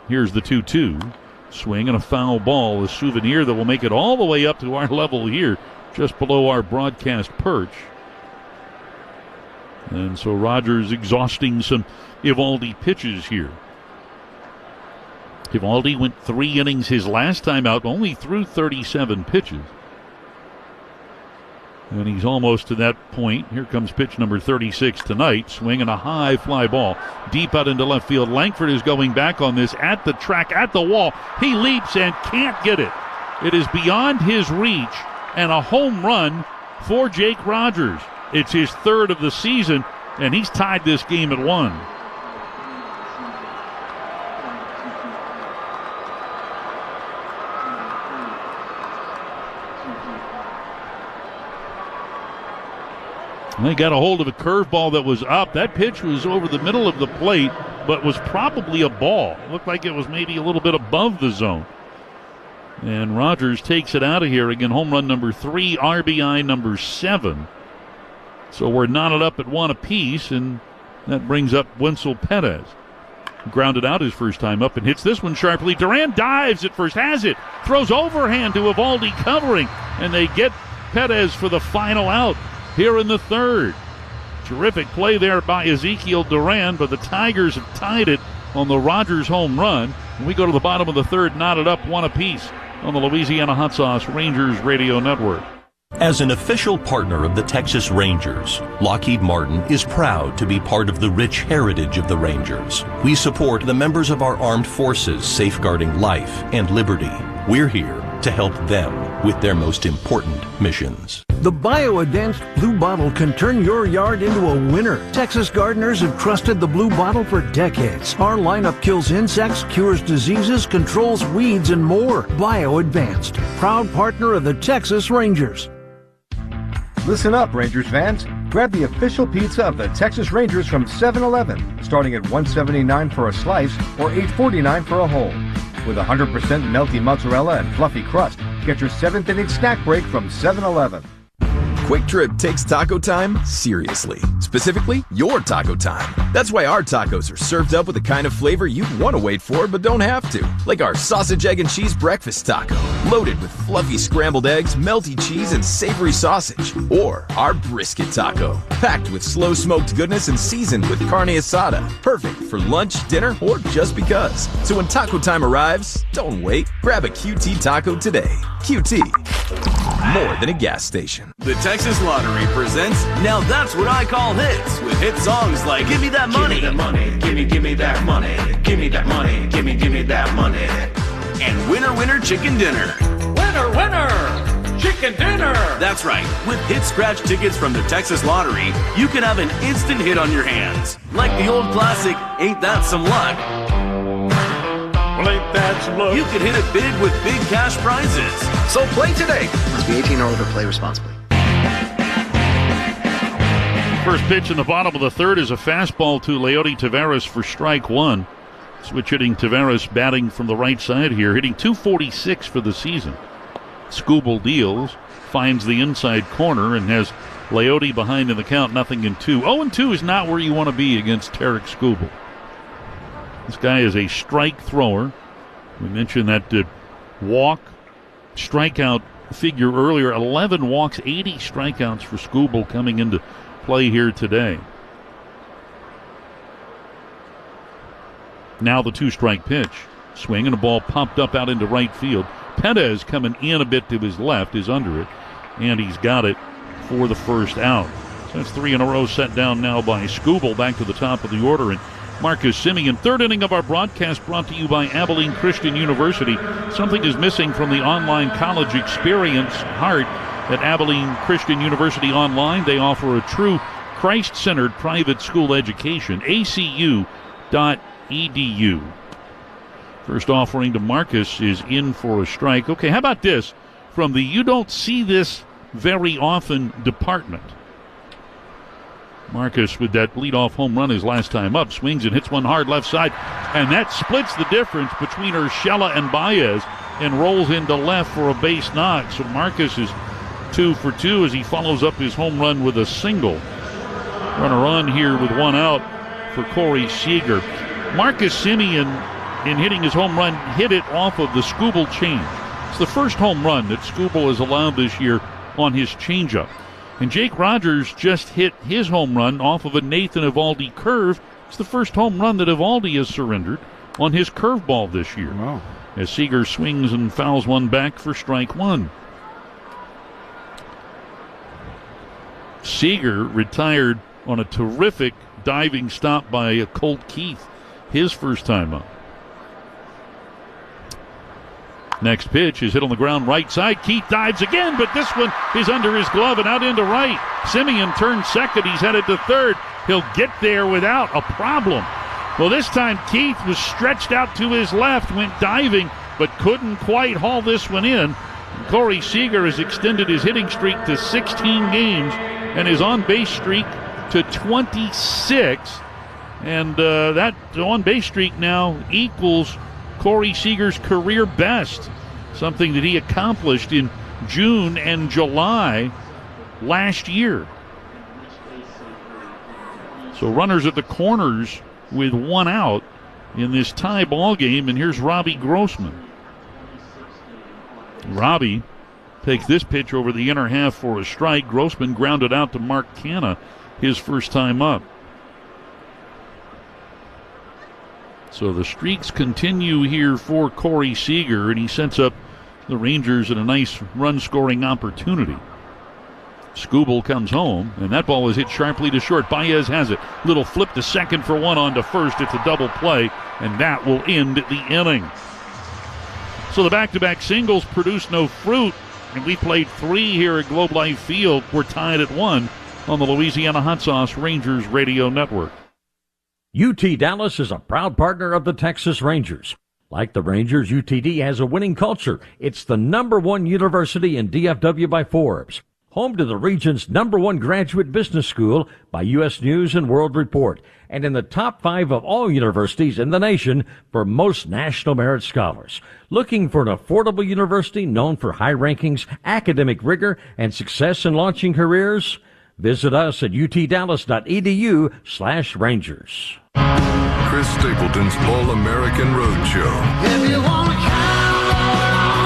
Here's the 2-2. Swing and a foul ball, a souvenir that will make it all the way up to our level here, just below our broadcast perch. And so Rogers exhausting some Eovaldi pitches here. Eovaldi went 3 innings his last time out, only threw 37 pitches. And he's almost to that point. Here comes pitch number 36 tonight. Swinging a high fly ball deep out into left field. Langford is going back on this at the track, at the wall. He leaps and can't get it. It is beyond his reach and a home run for Jake Rogers. It's his 3rd of the season, and he's tied this game at 1. They got a hold of a curveball that was up. That pitch was over the middle of the plate, but was probably a ball. It looked like it was maybe a little bit above the zone. And Rogers takes it out of here. Again, home run number 3, RBI number 7. So we're knotted up at 1 apiece, and that brings up Wenzel Perez. Grounded out his first time up and hits this one sharply. Duran dives at first, has it, throws overhand to Eovaldi covering, and they get Perez for the final out here in the 3rd. Terrific play there by Ezekiel Duran, but the Tigers have tied it on the Rogers home run. And we go to the bottom of the 3rd, knotted up 1 apiece on the Louisiana Hot Sauce Rangers Radio Network. As an official partner of the Texas Rangers, Lockheed Martin is proud to be part of the rich heritage of the Rangers. We support the members of our armed forces safeguarding life and liberty. We're here to help them with their most important missions. The bio-advanced Blue Bottle can turn your yard into a winner. Texas gardeners have trusted the Blue Bottle for decades. Our lineup kills insects, cures diseases, controls weeds, and more. Bio-advanced, proud partner of the Texas Rangers. Listen up, Rangers fans. Grab the official pizza of the Texas Rangers from 7-Eleven, starting at $1.79 for a slice or $8.49 for a whole. With 100% melty mozzarella and fluffy crust, get your 7th inning snack break from 7-Eleven. Quick Trip takes taco time seriously. Specifically, your taco time. That's why our tacos are served up with the kind of flavor you'd want to wait for but don't have to. Like our sausage, egg, and cheese breakfast taco, loaded with fluffy scrambled eggs, melty cheese, and savory sausage. Or our brisket taco, packed with slow-smoked goodness and seasoned with carne asada. Perfect for lunch, dinner, or just because. So when taco time arrives, don't wait. Grab a QT taco today. QT, more than a gas station. The Texas Lottery presents Now That's What I Call Hits, with hit songs like Give Me That Money, Give me that money, give me that money, give me that money, give me that money. and Winner Winner Chicken Dinner. Winner, winner, chicken dinner. That's right. With hit scratch tickets from the Texas Lottery, you can have an instant hit on your hands. Like the old classic, Ain't That Some Luck? Well, ain't that some luck? You could hit it big with big cash prizes. So play today. Must be 18 or older. Play responsibly. First pitch in the bottom of the 3rd is a fastball to Leody Taveras for strike 1. Switch hitting Taveras batting from the right side here, hitting .246 for the season. Skubal deals, finds the inside corner, and has Leody behind in the count, 0-2. 0-2 is not where you want to be against Tarek Skubal. This guy is a strike thrower. We mentioned that walk, strikeout figure earlier. 11 walks, 80 strikeouts for Skubal coming into play here today. Now the 2-strike pitch. Swing and a ball popped up out into right field. Perez coming in a bit to his left is under it, and he's got it for the first out. So that's 3 in a row set down now by Skubal. Back to the top of the order, and Marcus Semien. 3rd inning of our broadcast brought to you by Abilene Christian University. Something is missing from the online college experience heart at Abilene Christian University Online. They offer a true Christ-centered private school education. ACU.edu. First offering to Marcus is in for a strike. Okay, how about this from the you don't see this very often department? Marcus with that leadoff home run his last time up, swings and hits one hard left side, and that splits the difference between Urshela and Baez and rolls into left for a base knock. So Marcus is 2 for 2 as he follows up his home run with a single. Runner on here with 1 out for Corey Seager. Marcus Semien, in hitting his home run, hit it off of the Skubal change. It's the first home run that Skubal has allowed this year on his changeup. And Jake Rogers just hit his home run off of a Nathan Eovaldi curve. It's the first home run that Eovaldi has surrendered on his curveball this year. Wow. As Seager swings and fouls one back for strike one. Seager retired on a terrific diving stop by Colt Keith, his first time up. Next pitch is hit on the ground right side. Keith dives again, but this one is under his glove and out into right. Simeon turns second. He's headed to third. He'll get there without a problem. Well, this time Keith was stretched out to his left, went diving, but couldn't quite haul this one in. Corey Seager has extended his hitting streak to 16 games and his on-base streak to 26. And that on-base streak now equals Corey Seager's career best, something that he accomplished in June and July last year. So runners at the corners with one out in this tie ball game, and here's Robbie Grossman. Robbie takes this pitch over the inner half for a strike. Grossman grounded out to Mark Canha, his first time up. So the streaks continue here for Corey Seager, and he sets up the Rangers in a nice run-scoring opportunity. Skubal comes home, and that ball is hit sharply to short. Baez has it. Little flip to second for one on to first. It's a double play, and that will end the inning. So the back-to-back singles produced no fruit, and we played 3 here at Globe Life Field. We're tied at 1 on the Louisiana Hot Sauce Rangers Radio Network. UT Dallas is a proud partner of the Texas Rangers. Like the Rangers, UTD has a winning culture. It's the #1 university in DFW by Forbes. Home to the region's #1 graduate business school by U.S. News and World Report. And in the top 5 of all universities in the nation for most national merit scholars. Looking for an affordable university known for high rankings, academic rigor, and success in launching careers? Visit us at utdallas.edu/Rangers. Chris Stapleton's All-American Roadshow.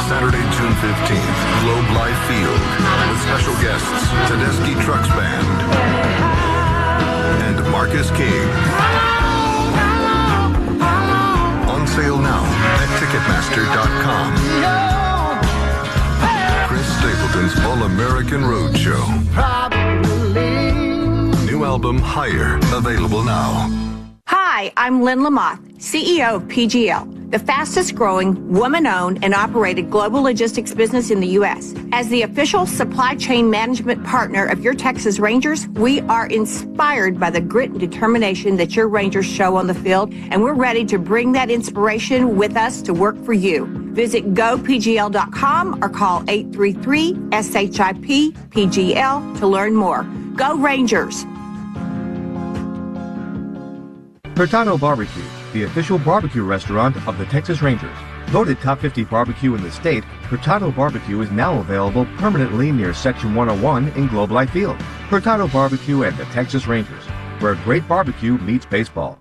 Saturday, June 15th, Globe Life Field. With special guests, Tedeschi Trucks Band and Marcus King. On sale now at Ticketmaster.com. Chris Stapleton's All-American Roadshow. New album, Higher, available now. Hi, I'm Lynn Lamoth, CEO of PGL, the fastest growing, woman-owned and operated global logistics business in the U.S. As the official supply chain management partner of your Texas Rangers, we are inspired by the grit and determination that your Rangers show on the field, and we're ready to bring that inspiration with us to work for you. Visit gopgl.com or call 833-SHIP-PGL to learn more. Go Rangers! Hurtado Barbecue, the official barbecue restaurant of the Texas Rangers. Voted top 50 barbecue in the state, Hurtado Barbecue is now available permanently near Section 101 in Globe Life Field. Hurtado Barbecue and the Texas Rangers, where great barbecue meets baseball.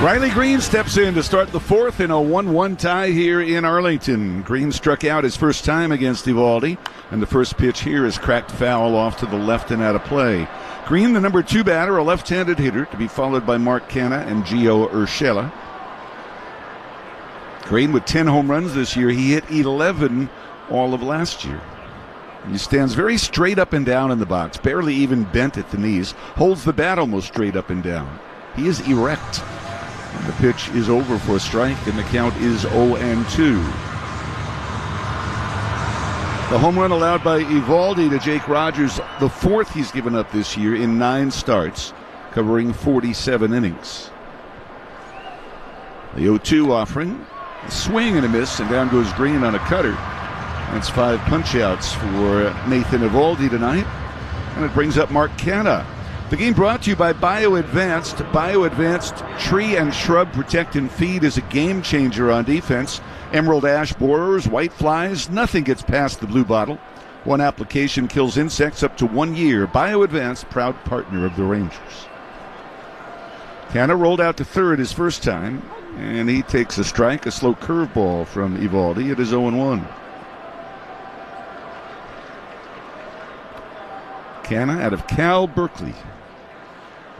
Riley Green steps in to start the 4th in a 1-1 tie here in Arlington. Green struck out his first time against Eovaldi, and the first pitch here is cracked foul off to the left and out of play. Green, the number 2 batter, a left-handed hitter, to be followed by Mark Canha and Gio Urshela. Green with 10 home runs this year. He hit 11 all of last year. He stands very straight up and down in the box, barely even bent at the knees, holds the bat almost straight up and down. He is erect. And the pitch is over for a strike, and the count is 0-2. The home run allowed by Eovaldi to Jake Rogers, the 4th he's given up this year in 9 starts, covering 47 innings. The 0-2 offering, a swing and a miss, and down goes Green on a cutter. That's 5 punch-outs for Nathan Eovaldi tonight, and it brings up Mark Canha. The game brought to you by BioAdvanced. BioAdvanced Tree and Shrub Protect and Feed is a game changer on defense. Emerald ash borers, white flies, nothing gets past the blue bottle. One application kills insects up to 1 year. BioAdvanced, proud partner of the Rangers. Canha rolled out to third his first time, and he takes a strike, a slow curveball from Eovaldi. It is 0-1. Canna out of Cal Berkeley.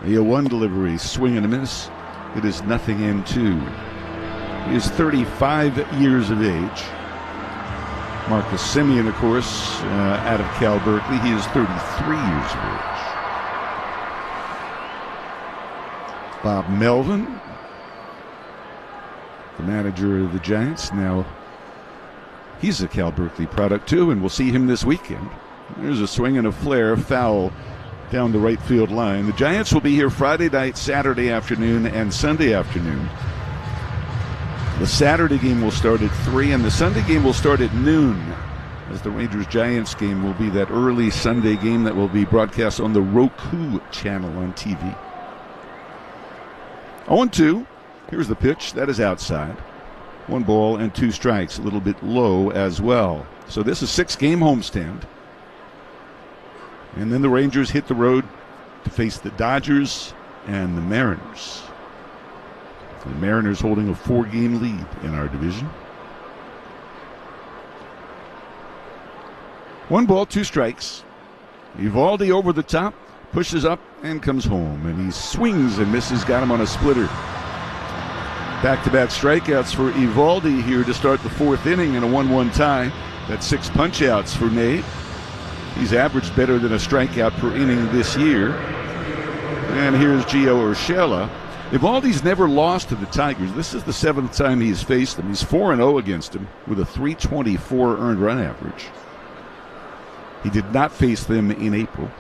A 0-1 delivery, swing and a miss. It is 0-2. He is 35 years of age. Marcus Semien, of course, out of Cal Berkeley. He is 33 years of age. Bob Melvin, the manager of the Giants. Now, he's a Cal Berkeley product, too, and we'll see him this weekend. There's a swing and a flare, foul down the right field line. The Giants will be here Friday night, Saturday afternoon, and Sunday afternoon. The Saturday game will start at 3, and the Sunday game will start at noon, as the Rangers-Giants game will be that early Sunday game that will be broadcast on the Roku channel on TV. 0-2. Here's the pitch. That is outside. 1 ball and 2 strikes. A little bit low as well. So this is 6-game homestand. And then the Rangers hit the road to face the Dodgers and the Mariners. The Mariners holding a 4-game lead in our division. 1 ball, 2 strikes. Eovaldi over the top, pushes up and comes home. And he swings and misses, got him on a splitter. Back-to-back strikeouts for Eovaldi here to start the 4th inning in a 1-1 tie. That's 6 punch-outs for Nate. He's averaged better than a strikeout per inning this year. And here's Gio Urshela. Eovaldi's never lost to the Tigers. This is the 7th time he's faced them. He's 4-0 against them with a .324 earned run average. He did not face them in April.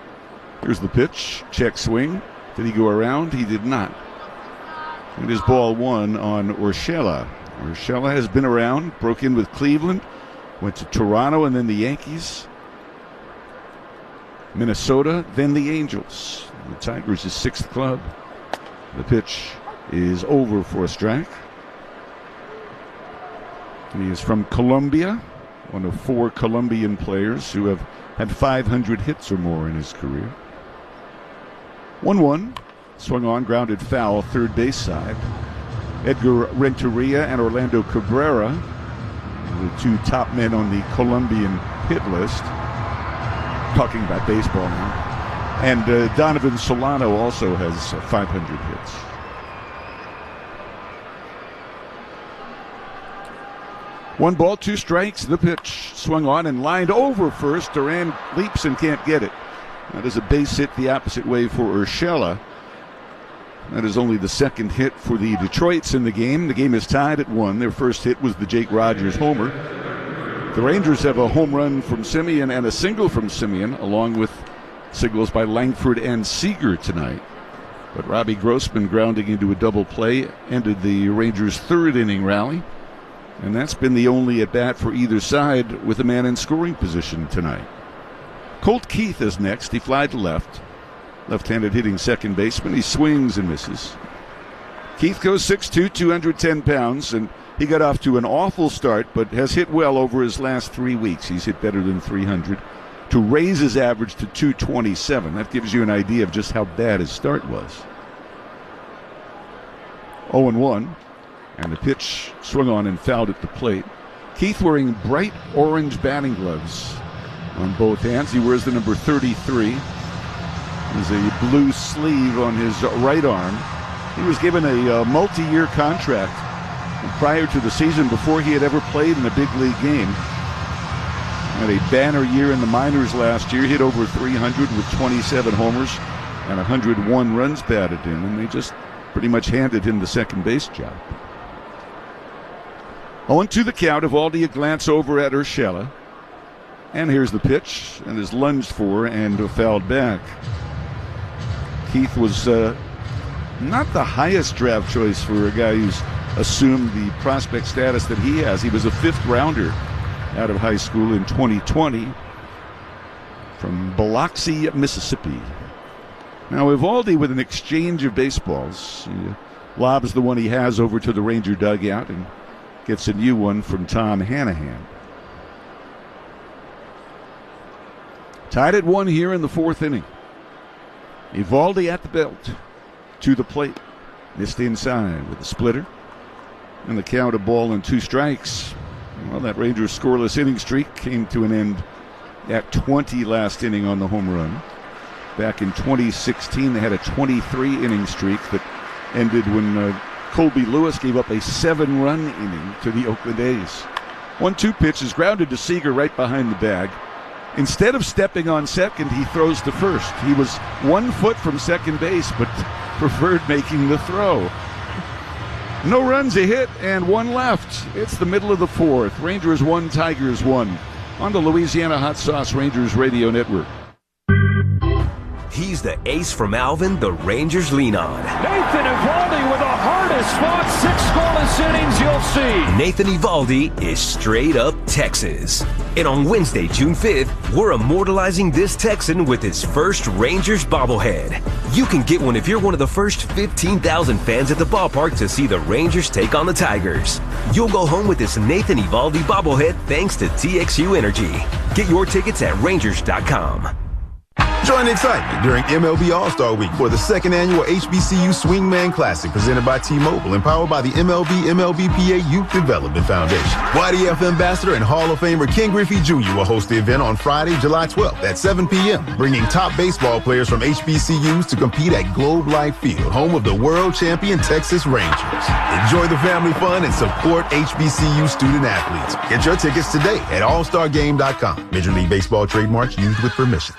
Here's the pitch. Check swing. Did he go around? He did not. It is ball 1 on Urshela. Urshela has been around, broke in with Cleveland, went to Toronto and then the Yankees, Minnesota, then the Angels. The Tigers' 6th club. The pitch is over for a strike. He is from Colombia, one of 4 Colombian players who have had 500 hits or more in his career. 1-1. Swung on, grounded foul, third base side. Edgar Renteria and Orlando Cabrera, the 2 top men on the Colombian hit list. Talking about baseball now. And Donovan Solano also has 500 hits. One ball, 2 strikes. The pitch swung on and lined over first. Duran leaps and can't get it. That is a base hit the opposite way for Urshela. That is only the 2nd hit for the Detroits in the game. The game is tied at 1. Their first hit was the Jake Rogers homer. The Rangers have a home run from Semien and a single from Semien, along with singles by Langford and Seager tonight. But Robbie Grossman grounding into a double play ended the Rangers' 3rd inning rally. And that's been the only at-bat for either side with a man in scoring position tonight. Colt Keith is next. He flied to left. Left-handed hitting second baseman. He swings and misses. Keith goes 6'2", 210 pounds, and he got off to an awful start, but has hit well over his last 3 weeks. He's hit better than 300 to raise his average to 227. That gives you an idea of just how bad his start was. 0-1, and the pitch swung on and fouled at the plate. Keith wearing bright orange batting gloves on both hands. He wears the number 33. There's a blue sleeve on his right arm. He was given a multi-year contract prior to the season before he had ever played in a big league game. Had a banner year in the minors last year, hit over 300 with 27 homers and 101 runs batted in, and they just pretty much handed him the second base job. 0-2 the count. Eovaldi a glance over at Urshela. And here's the pitch, and is lunged for and fouled back. Keith was not the highest draft choice for a guy who's assumed the prospect status that he has. He was a 5th rounder out of high school in 2020 from Biloxi, Mississippi. Now Eovaldi with an exchange of baseballs. He lobs the one he has over to the Ranger dugout and gets a new one from Tom Hanahan. Tied at 1 here in the 4th inning. Eovaldi at the belt, to the plate, missed inside with a splitter, and the count of ball and 2 strikes. Well, that Rangers scoreless inning streak came to an end at 20 last inning on the home run. Back in 2016, they had a 23-inning streak that ended when Colby Lewis gave up a 7-run inning to the Oakland A's. 1-2 pitch is grounded to Seager right behind the bag. Instead of stepping on second, he throws to first. He was 1 foot from second base, but preferred making the throw. No runs, a hit, and 1 left. It's the middle of the 4th. Rangers 1, Tigers 1. On the Louisiana Hot Sauce Rangers Radio Network. He's the ace from Alvin the Rangers lean on. Nathan Eovaldi with the hardest fought 6 scoreless innings you'll see. Nathan Eovaldi is straight up Texas. And on Wednesday, June 5th, we're immortalizing this Texan with his first Rangers bobblehead. You can get one if you're one of the first 15,000 fans at the ballpark to see the Rangers take on the Tigers. You'll go home with this Nathan Eovaldi bobblehead thanks to TXU Energy. Get your tickets at Rangers.com. Join the excitement during MLB All-Star Week for the 2nd annual HBCU Swingman Classic presented by T-Mobile and powered by the MLBPA Youth Development Foundation. YDF Ambassador and Hall of Famer Ken Griffey Jr. will host the event on Friday, July 12th at 7 p.m., bringing top baseball players from HBCUs to compete at Globe Life Field, home of the world champion Texas Rangers. Enjoy the family fun and support HBCU student athletes. Get your tickets today at allstargame.com. Major League Baseball trademarks used with permission.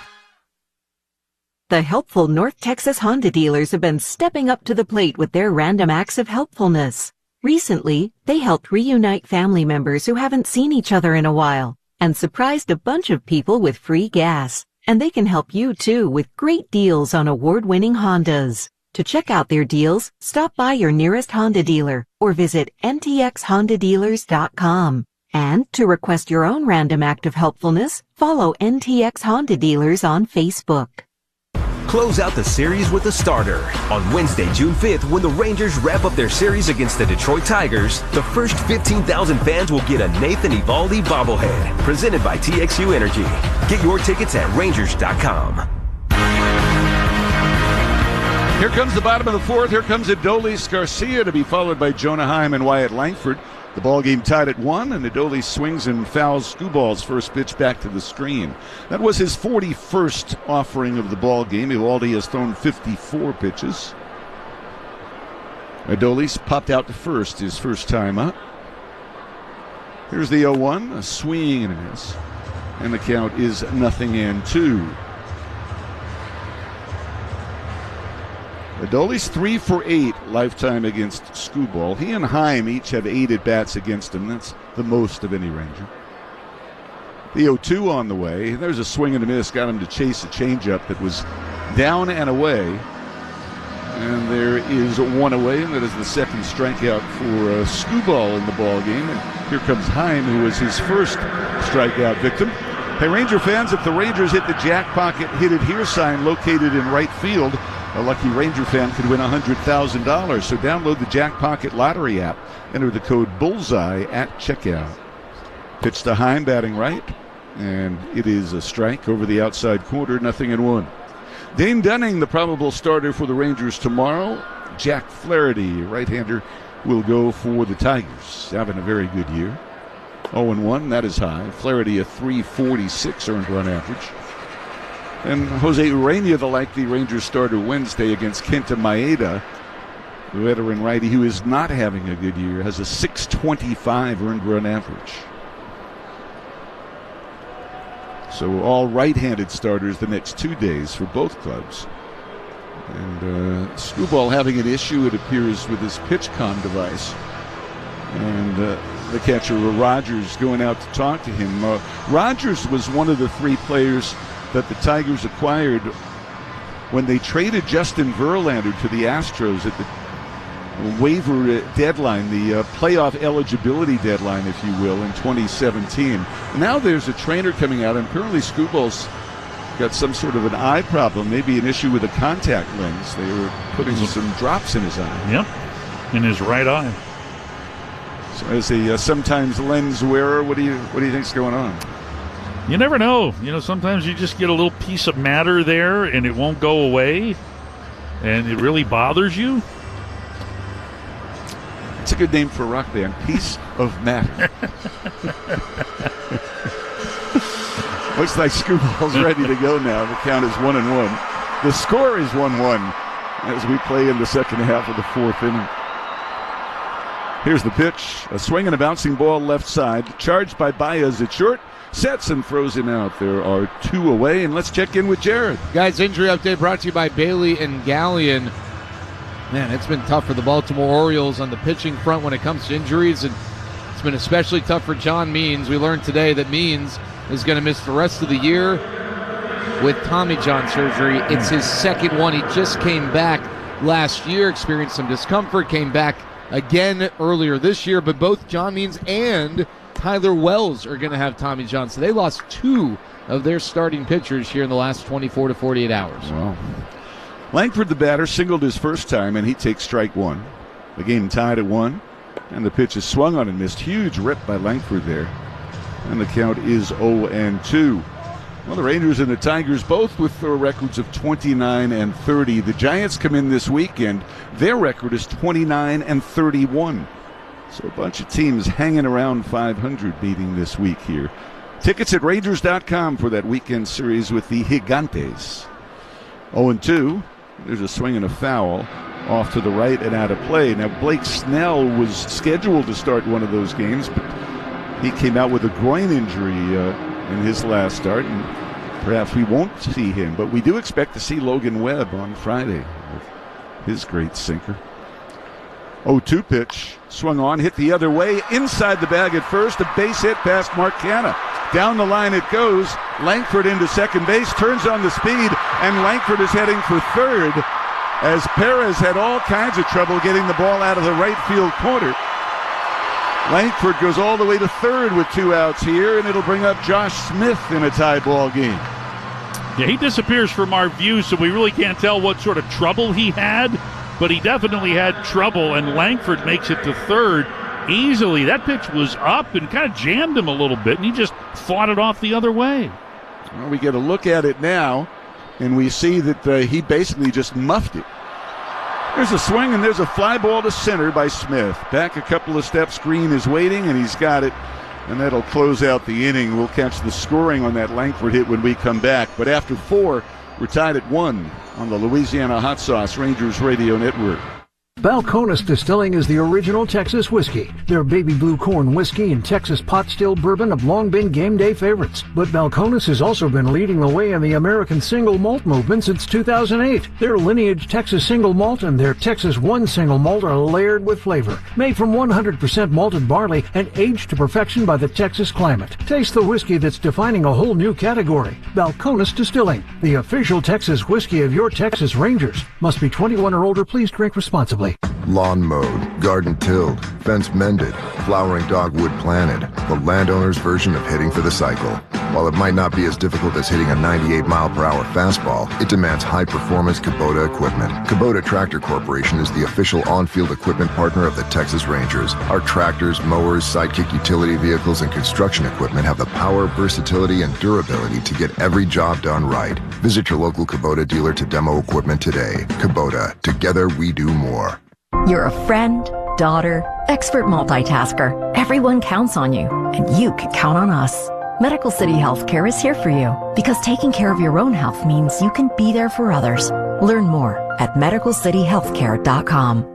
The helpful North Texas Honda dealers have been stepping up to the plate with their random acts of helpfulness. Recently, they helped reunite family members who haven't seen each other in a while and surprised a bunch of people with free gas. And they can help you too with great deals on award-winning Hondas. To check out their deals, stop by your nearest Honda dealer or visit ntxhondadealers.com. And to request your own random act of helpfulness, follow NTX Honda Dealers on Facebook. Close out the series with a starter. On Wednesday, June 5th, when the Rangers wrap up their series against the Detroit Tigers, the first 15,000 fans will get a Nathan Eovaldi bobblehead, presented by TXU Energy. Get your tickets at Rangers.com. Here comes the bottom of the 4th. Here comes Adolis Garcia to be followed by Jonah Heim and Wyatt Langford. The ball game tied at 1, and Adolis swings and fouls Scooball's first pitch back to the screen. That was his 41st offering of the ball game. Eovaldi has thrown 54 pitches. Adolis popped out to first his first time up. Here's the 0-1, a swing and a miss. And the count is 0-2. Adolis 3 for 8 lifetime against Scooball. He and Heim each have 8 at-bats against him. That's the most of any Ranger. The 0-2 on the way. There's a swing and a miss. Got him to chase a changeup that was down and away. And there is 1 away, and that is the second strikeout for Scooball in the ball game. And here comes Heim, who was his first strikeout victim. Hey, Ranger fans, if the Rangers hit the Jack Pocket Hit It Here sign located in right field, a lucky Ranger fan could win $100,000. So download the Jack Pocket Lottery app. Enter the code BULLSEYE at checkout. Pitch to Heim, batting right. And it is a strike over the outside corner, 0-1. Dane Dunning, the probable starter for the Rangers tomorrow. Jack Flaherty, right-hander, will go for the Tigers. Having a very good year. 0-1, that is high. Flaherty a .346 earned run average. And Jose Urena, the likely Rangers starter Wednesday against Kenta Maeda, the veteran righty who is not having a good year, has a .625 earned run average. So all right-handed starters the next 2 days for both clubs. And Scooball having an issue, it appears, with his PitchCom device. And the catcher, Rogers, going out to talk to him. Rogers was one of the 3 players that the Tigers acquired when they traded Justin Verlander to the Astros at the waiver deadline, the playoff eligibility deadline, if you will, in 2017. Now there's a trainer coming out, and apparently Scooball's got some sort of an eye problem, maybe an issue with a contact lens. They were putting some drops in his eye. Yep, in his right eye. So as a sometimes lens wearer, what do you think's going on? You never know. You know, sometimes you just get a little piece of matter there and it won't go away, and it really bothers you. It's a good name for a rock band, Piece of Matter. Looks like Scooball's ready to go now. The count is 1-1. The score is 1-1 as we play in the second half of the fourth inning. Here's the pitch. A swing and a bouncing ball left side. Charged by Baez at short. Sets and throws him out. There are two away, and let's check in with Jared. Guys, injury update brought to you by Bailey and Gallion. Man, it's been tough for the Baltimore Orioles on the pitching front when it comes to injuries, and it's been especially tough for John Means. We learned today that Means is going to miss the rest of the year with Tommy John surgery. It's his second one. He just came back last year, experienced some discomfort, came back again earlier this year, but both John Means and Tyler Wells are going to have Tommy John. So they lost two of their starting pitchers here in the last 24 to 48 hours. Wow. Langford, the batter, singled his first time, and he takes strike one. The game tied at 1, and the pitch is swung on and missed. Huge rip by Langford there. And the count is 0-2. Well, the Rangers and the Tigers both with their records of 29 and 30. The Giants come in this weekend. Their record is 29 and 31. So a bunch of teams hanging around 500 meeting this week here. Tickets at Rangers.com for that weekend series with the Gigantes. 0-2. There's a swing and a foul off to the right and out of play. Now, Blake Snell was scheduled to start one of those games, but he came out with a groin injury in his last start, and perhaps we won't see him. But we do expect to see Logan Webb on Friday with his great sinker. 0-2 pitch. Swung on, hit the other way, inside the bag at first, a base hit past Mark Canha. Down the line it goes. Langford into second base, turns on the speed, and Langford is heading for third as Perez had all kinds of trouble getting the ball out of the right field corner. Langford goes all the way to third with 2 outs here, and it'll bring up Josh Smith in a tie ball game. Yeah, he disappears from our view, so we really can't tell what sort of trouble he had, but he definitely had trouble, and Langford makes it to third easily. That pitch was up and kind of jammed him a little bit, and he just fought it off the other way. Well, we get a look at it now, and we see that he basically just muffed it. There's a swing, and there's a fly ball to center by Smith. Back a couple of steps, Green is waiting, and he's got it, and that'll close out the inning. We'll catch the scoring on that Langford hit when we come back. But after 4, we're tied at 1 on the Louisiana Hot Sauce Rangers Radio Network. Balcones Distilling is the original Texas whiskey. Their baby blue corn whiskey and Texas pot still bourbon have long been game day favorites. But Balcones has also been leading the way in the American single malt movement since 2008. Their lineage Texas single malt and their Texas One single malt are layered with flavor. Made from 100% malted barley and aged to perfection by the Texas climate. Taste the whiskey that's defining a whole new category. Balcones Distilling, the official Texas whiskey of your Texas Rangers. Must be 21 or older. Please drink responsibly. Lawn mowed, garden tilled, fence mended, flowering dogwood planted. The landowner's version of hitting for the cycle. While it might not be as difficult as hitting a 98-mile-per-hour fastball, it demands high-performance Kubota equipment. Kubota Tractor Corporation is the official on-field equipment partner of the Texas Rangers. Our tractors, mowers, sidekick utility vehicles, and construction equipment have the power, versatility, and durability to get every job done right. Visit your local Kubota dealer to demo equipment today. Kubota, together we do more. You're a friend, daughter, expert multitasker. Everyone counts on you, and you can count on us. Medical City Healthcare is here for you because taking care of your own health means you can be there for others. Learn more at medicalcityhealthcare.com.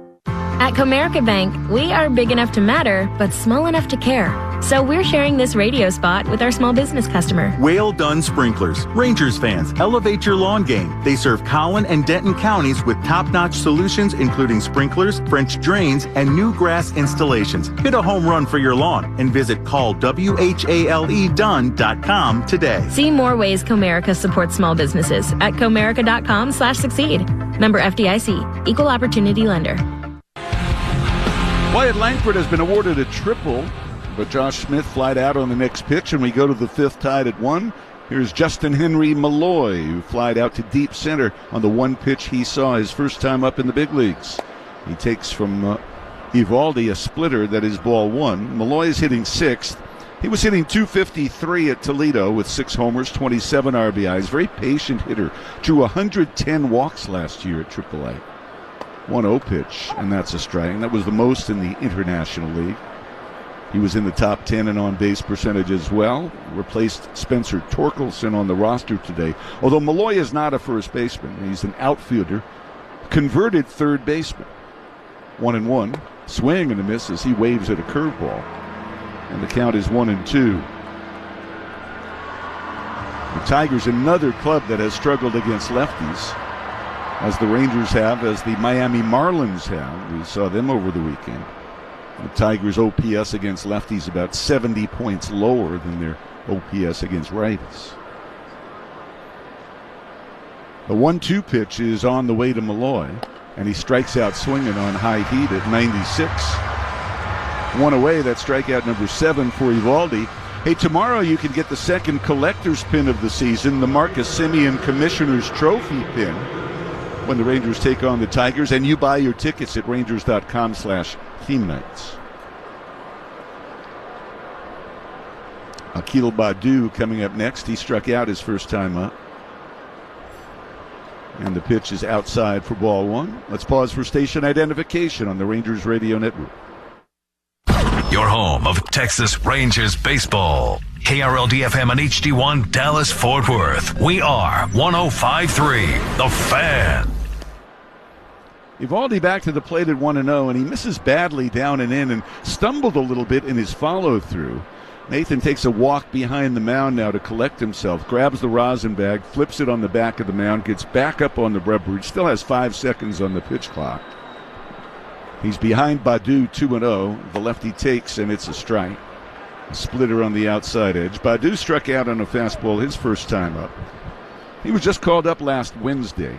At Comerica Bank, we are big enough to matter, but small enough to care. So we're sharing this radio spot with our small business customer. Whale Done Sprinklers. Rangers fans, elevate your lawn game. They serve Collin and Denton counties with top-notch solutions including sprinklers, French drains, and new grass installations. Hit a home run for your lawn and visit callwhaledone.com today. See more ways Comerica supports small businesses at comerica.com/succeed. Member FDIC, Equal Opportunity Lender. Wyatt Langford has been awarded a triple, but Josh Smith flied out on the next pitch, and we go to the 5th tied at 1. Here's Justin Henry Malloy, who flied out to deep center on the one pitch he saw his first time up in the big leagues. He takes from Eovaldi a splitter that is ball 1. Malloy is hitting 6th. He was hitting .253 at Toledo with 6 homers, 27 RBIs. Very patient hitter. Drew 110 walks last year at AAA. 1-0 pitch, and that's a strike. And that was the most in the International League. He was in the top 10 in on-base percentage as well. Replaced Spencer Torkelson on the roster today. Although Malloy is not a first baseman. He's an outfielder. Converted third baseman. 1-1. Swing and a miss as he waves at a curveball. And the count is 1-2. The Tigers, another club that has struggled against lefties, as the Rangers have, as the Miami Marlins have. We saw them over the weekend. The Tigers' OPS against lefties about 70 points lower than their OPS against righties. The 1-2 pitch is on the way to Malloy, and he strikes out swinging on high heat at 96. One away, that's strikeout number 7 for Eovaldi. Hey, tomorrow you can get the second collector's pin of the season, the Marcus Semien Commissioner's Trophy pin, when the Rangers take on the Tigers, and you buy your tickets at Rangers.com/theme nights. Akil Baddoo coming up next. He struck out his first time up. And the pitch is outside for ball 1. Let's pause for station identification on the Rangers Radio Network. Your home of Texas Rangers baseball. KRLD-FM and HD1 Dallas-Fort Worth. We are 105.3 The Fan. Eovaldi back to the plate at 1-0, and he misses badly down and in and stumbled a little bit in his follow-through. Nathan takes a walk behind the mound now to collect himself, grabs the rosin bag, flips it on the back of the mound, gets back up on the rubber. Still has 5 seconds on the pitch clock. He's behind Baddoo 2-0. The lefty takes, and it's a strike. A splitter on the outside edge. Baddoo struck out on a fastball his first time up. He was just called up last Wednesday.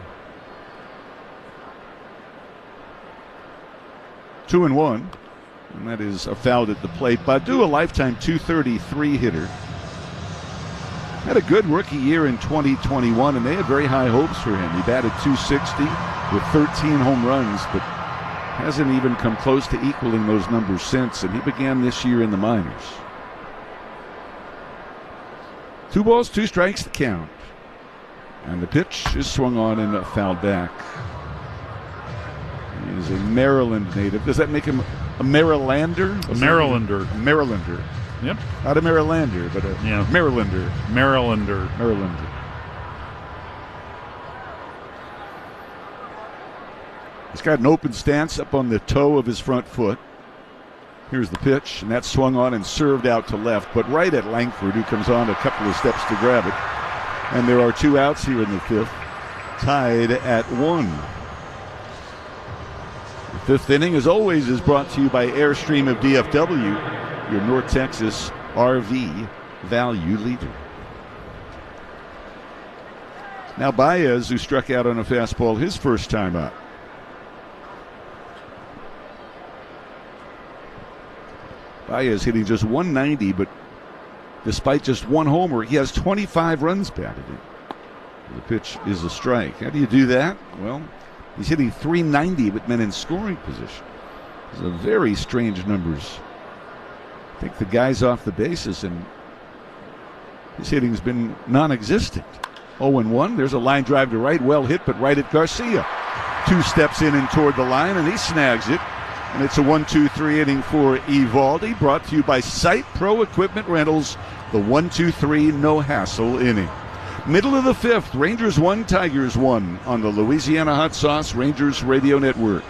2-1. And that is a foul at the plate. Baddoo, a lifetime .233 hitter. Had a good rookie year in 2021, and they had very high hopes for him. He batted .260 with 13 home runs, but hasn't even come close to equaling those numbers since, and he began this year in the minors. 2 balls, 2 strikes to count. And the pitch is swung on and fouled back. He is a Maryland native. Does that make him a Marylander? A Marylander. A Marylander. Yep. Not a Marylander, but a Marylander. Marylander. He's got an open stance up on the toe of his front foot. Here's the pitch, and that's swung on and served out to left, but right at Langford, who comes on a couple of steps to grab it. And there are 2 outs here in the 5th, tied at 1. The 5th inning, as always, is brought to you by Airstream of DFW, your North Texas RV value leader. Now Baez, who struck out on a fastball his first time up. Baez hitting just .190, but despite just 1 homer, he has 25 runs batted in. The pitch is a strike. How do you do that? Well, he's hitting .390 with men in scoring position. Those are very strange numbers. I think the guy's off the bases, and his hitting's been non-existent. 0-1. There's a line drive to right. Well hit, but right at Garcia. 2 steps in and toward the line, and he snags it. And it's a 1-2-3 inning for Eovaldi, brought to you by Site Pro Equipment Rentals, the 1-2-3 no-hassle inning. Middle of the 5th, Rangers 1, Tigers 1 on the Louisiana Hot Sauce Rangers Radio Network.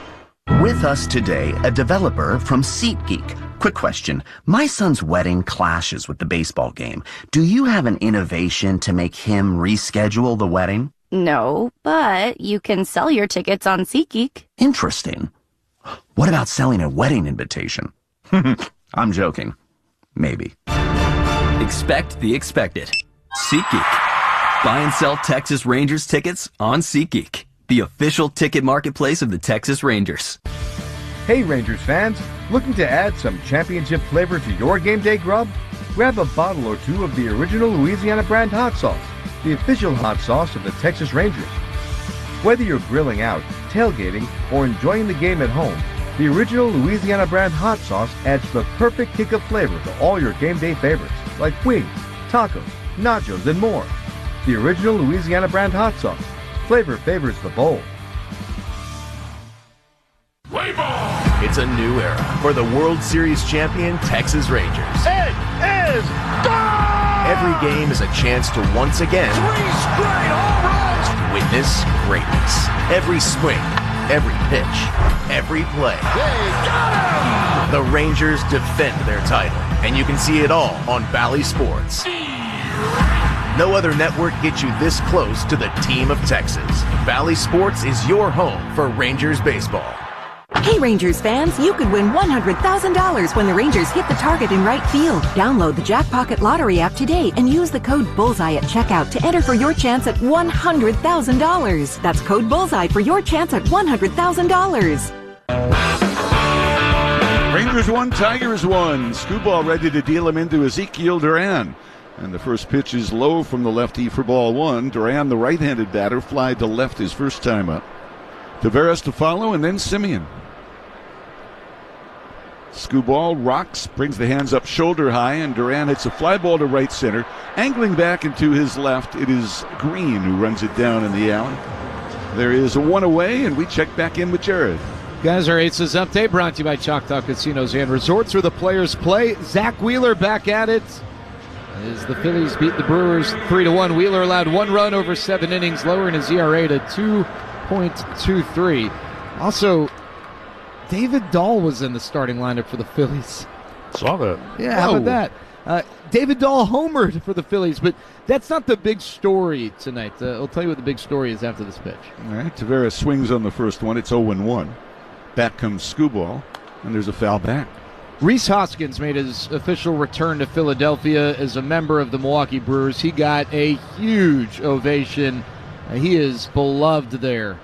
With us today, a developer from SeatGeek. Quick question. My son's wedding clashes with the baseball game. Do you have an innovation to make him reschedule the wedding? No, but you can sell your tickets on SeatGeek. Interesting. What about selling a wedding invitation? I'm joking. Maybe. Expect the expected. SeatGeek. Buy and sell Texas Rangers tickets on SeatGeek, the official ticket marketplace of the Texas Rangers. Hey Rangers fans, looking to add some championship flavor to your game day grub? Grab a bottle or 2 of the original Louisiana brand hot sauce, the official hot sauce of the Texas Rangers. Whether you're grilling out, tailgating, or enjoying the game at home, the original Louisiana brand hot sauce adds the perfect kick of flavor to all your game day favorites, like wings, tacos, nachos, and more. The original Louisiana brand hot sauce. Flavor favors the bold. Play ball! It's a new era for the World Series champion Texas Rangers. It is gone! Every game is a chance to once again 3 straight home runs! witness greatness. Every swing, every pitch, every play. They got him! The Rangers defend their title, and you can see it all on Bally Sports. No other network gets you this close to the team of Texas. Bally Sports is your home for Rangers baseball. Hey Rangers fans, you could win $100,000 when the Rangers hit the target in right field. Download the Jackpocket Lottery app today and use the code BULLSEYE at checkout to enter for your chance at $100,000. That's code BULLSEYE for your chance at $100,000. Rangers won, Tigers won. Screwball ready to deal him into Ezekiel Duran. And the first pitch is low from the lefty for ball one. Duran, the right-handed batter, fly to left his first time up. Taveras to follow, and then Semien. Screwball rocks, brings the hands up shoulder high, and Duran hits a fly ball to right center. Angling back into his left, it is Green who runs it down in the alley. There is a one away, and we check back in with Jared. Guys, our Aces Update brought to you by Choctaw Casinos and Resorts, where the players play. Zach Wheeler back at it as the Phillies beat the Brewers 3-1. Wheeler allowed 1 run over 7 innings, lowering his ERA to 2.23. Also, David Dahl was in the starting lineup for the Phillies. Saw that. Yeah, how about that? David Dahl homered for the Phillies, but that's not the big story tonight. I'll tell you what the big story is after this pitch. All right, Taveras swings on the first one. It's 0-1. Back comes Screwball, and there's a foul back. Rhys Hoskins made his official return to Philadelphia as a member of the Milwaukee Brewers. He got a huge ovation. He is beloved there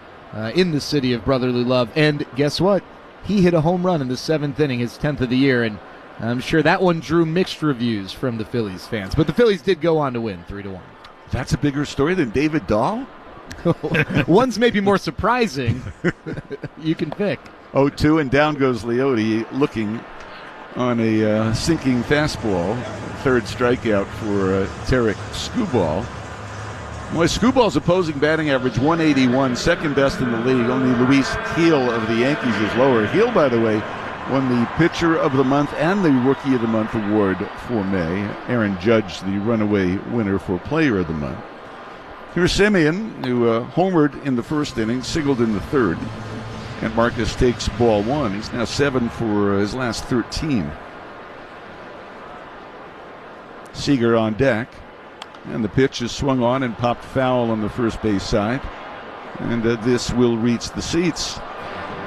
in the city of brotherly love. And guess what? He hit a home run in the 7th inning, his 10th of the year, and I'm sure that one drew mixed reviews from the Phillies fans. But the Phillies did go on to win 3-1. That's a bigger story than David Dahl? One's maybe more surprising. You can pick. 0-2, and down goes Leote, looking on a sinking fastball. Third strikeout for Tarek Screwball. Well, Screwball's opposing batting average 181, second best in the league. Only Luis Gil of the Yankees is lower. Gil, by the way, won the Pitcher of the Month and the Rookie of the Month award for May. Aaron Judge, the runaway winner for Player of the Month. Here's Semien, who homered in the first inning, singled in the third. And Marcus takes ball one. He's now 7 for his last 13. Seager on deck. And the pitch is swung on and popped foul on the first base side. And this will reach the seats.